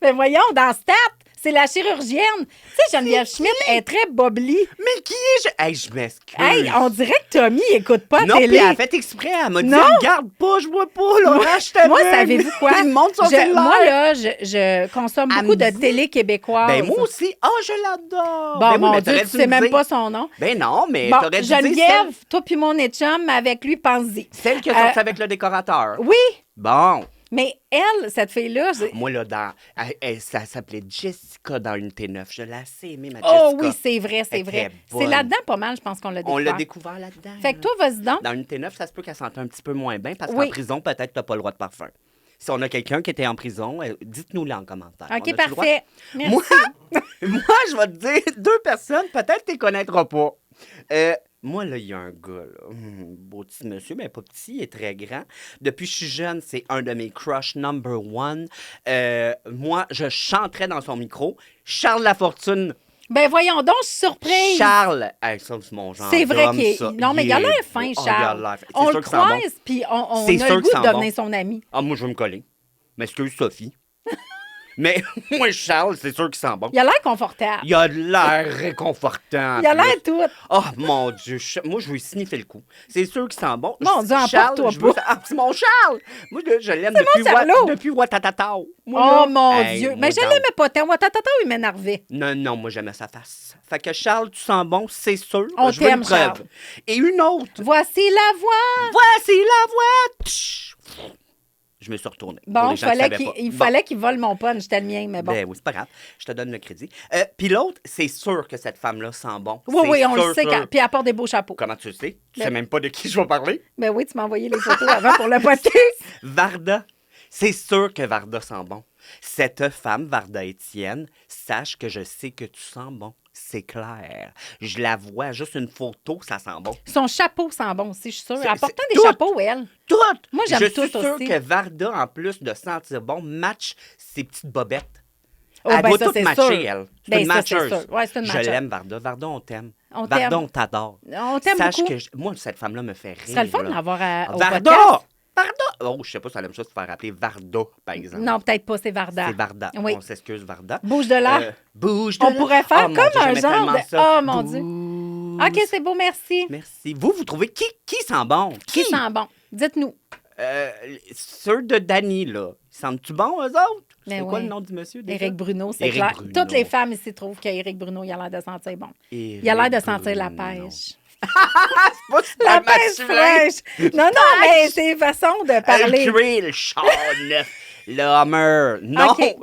Ben voyons, dans Stat, c'est la chirurgienne. Tu sais, Geneviève Schmidt est très bobli. Mais qui est? Hey, je m'excuse. Hey, on dirait que Tommy écoute pas Non, la puis télé. elle a fait exprès. Elle m'a dit, Non. regarde pas, je vois pas. Là, Moi- je t'aveugle. moi, savez-vous quoi? Il me montre son cellulaire. Moi, là, je consomme Elle beaucoup me de dit- télé québécoise. Ben, moi aussi. Ah, je l'adore. Bon, Ben oui, mon mais Dieu, t'aurais tu dû sais me même dire- pas son nom. Ben non, mais Bon, t'aurais dû dire Geneviève, toi puis mon chum, avec lui, pense-y. celle qui a sorti avec le décorateur. Oui, Bon. mais elle, cette fille-là, Moi, là, ça s'appelait Jessica dans Unité 9. Je l'ai assez aimée, ma oh Jessica. oui, c'est vrai, c'est Elle vrai. était C'est bonne. là-dedans pas mal, je pense qu'on l'a On découvert. l'a découvert là-dedans. Fait que toi, vas-y donc. Dans Unité 9, ça se peut qu'elle sente un petit peu moins bien parce Oui. qu'en prison, peut-être t'as pas le droit de parfum. Si on a quelqu'un qui était en prison, dites-nous-le en commentaire. On OK, a-tu le droit? parfait. Merci. Moi, je vais te dire deux personnes, peut-être tu les connaîtras pas. Moi, là, il y a un gars, là, beau petit monsieur, mais pas petit, il est très grand. Depuis que je suis jeune, c'est un de mes crushs number one. Moi, je chanterais dans son micro. Charles Lafortune. Ben voyons donc, je suis surprise. Charles, hey, ça, c'est mon genre C'est vrai d'homme, qu'il est... ça. Non, mais il a est l'air beau. fin, Oh, il a Charles. l'air fin. C'est On sûr le qu'il sent bon. croise, puis on C'est a sûr le qu'il goût de sent devenir bon. son ami. Ah, moi, je veux me coller. Mais excuse, Sophie. Mais moi, Charles, c'est sûr qu'il sent bon. Il a l'air confortable. Il a l'air réconfortant. Il a en plus. l'air tout. Oh mon Dieu, moi je veux sniffer le coup. C'est sûr qu'il sent bon. Mon Dieu, Charles, emporte-toi je veux- pas. Ah, c'est mon Charles! Moi, je l'aime Charlot. depuis Watatata. Oh mon Hey, Dieu. moi, Mais je dans- l'aimais pas tant. Watatata, il m'énervait. Non, moi j'aimais sa face. Fait que Charles, tu sens bon, c'est sûr. On je veux une t'aime, preuve. Charles. Et une autre. Voici la voix. Voici la voix. Tch. Je me suis retourné. Pour Bon, les gens qui savaient pas. il Bon. fallait qu'il vole mon punch, c'était le mien, mais bon. Ben oui, c'est pas grave. Je te donne le crédit. Puis l'autre, c'est sûr que cette femme-là sent bon. Oui, C'est oui, on sûr, le sait. sûr. Puis elle porte des beaux chapeaux. Comment tu le sais? Tu Ben- sais même pas de qui je vais parler? Ben oui, tu m'as envoyé les photos avant pour le podcast. Varda, c'est sûr que Varda sent bon. Cette femme, Varda Étienne, sache que je sais que tu sens bon. C'est clair. Je la vois, juste une photo, ça sent bon. Son chapeau sent bon aussi, je suis sûre. C'est- Elle porte c'est des tout. chapeaux, elle. Tout! Moi, j'aime Je tout suis sûr aussi. que Varda, en plus de sentir bon, match ses petites bobettes. Oh, Elle ben doit ça, tout c'est matcher, sûr. elle. C'est Ben une ça, c'est matcheuse. sûr. Ouais, c'est une Je matcheuse. l'aime, Varda. Varda, on t'aime. On Varda, t'aime. on t'adore. On t'aime Sache beaucoup. que moi, cette femme-là me fait rire. Ce serait le fun là. de l'avoir au Varda! podcast. Varda! Oh, je sais pas si c'est la même chose de se faire appeler Varda, par exemple. Non, peut-être pas, c'est Varda. C'est Varda. Oui. On s'excuse, Varda. Bouge de là. Bouge de On là. pourrait faire Oh, mon comme Dieu, un j'aimais genre tellement de- ça. Oh, mon Dieu. Bouge. OK, c'est beau, merci. Merci. Vous trouvez qui sent bon? Qui sent bon? Dites-nous. Ceux de Dany, là. Ils sentent-tu bon, eux autres? Ben C'est quoi ouais. le nom du monsieur? déjà? Éric Bruno, c'est Éric clair. Bruno. Toutes les femmes ici trouvent qu'Éric Bruno, il a l'air de sentir bon. Il a l'air de sentir la pêche. C'est pas super La pêche masculin. fraîche. Non, non, mais c'est une façon de parler. Le cuir, le char neuf, le Hummer. Non! OK.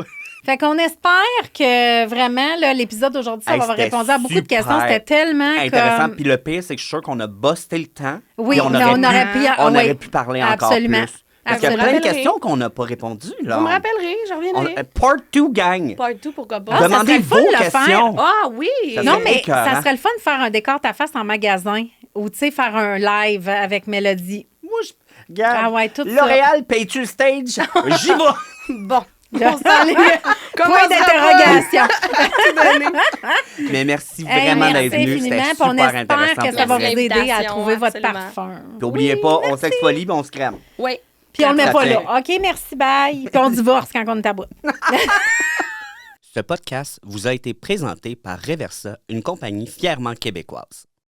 Fait qu'on espère que vraiment, là, l'épisode d'aujourd'hui, ça Hey, va avoir c'était répondu à beaucoup de super questions. C'était tellement Intéressant. comme... Puis le pire, c'est que je suis sûr qu'on a busté le temps. Oui, puis on mais aurait on aurait pu... on oui, aurait pu parler encore absolument. plus. Parce qu'il y a Absolument. plein de Rappellerai. questions qu'on n'a pas répondues. Là. Vous me rappellerez, j'en reviendrai. Part 2 gang. Part 2, pourquoi pas? Ah, ça Demandez serait le fun vos de le questions. Ah oui! Ça Non, serait mais écœurant. ça serait le fun de faire un décor ta face en magasin ou, tu sais, faire un live avec Mélodie. Moi, je... Regarde, Ah ouais, tout ça. L'Oréal, paye-tu le stage? J'y vais. Bon. Là, Comment point d'interrogation. Mais merci Hey, vraiment merci d'être venu. infiniment, C'était puis on super espère intéressant. que ça va pour vous vrai. aider à L'invitation, trouver votre absolument. parfum. Puis oubliez pas, on s'exfolie et on se crème. Oui. Puis on le met Ça pas fait. là. OK, merci, bye. Puis on divorce quand on est à bout. Ce podcast vous a été présenté par Reversa, une compagnie fièrement québécoise.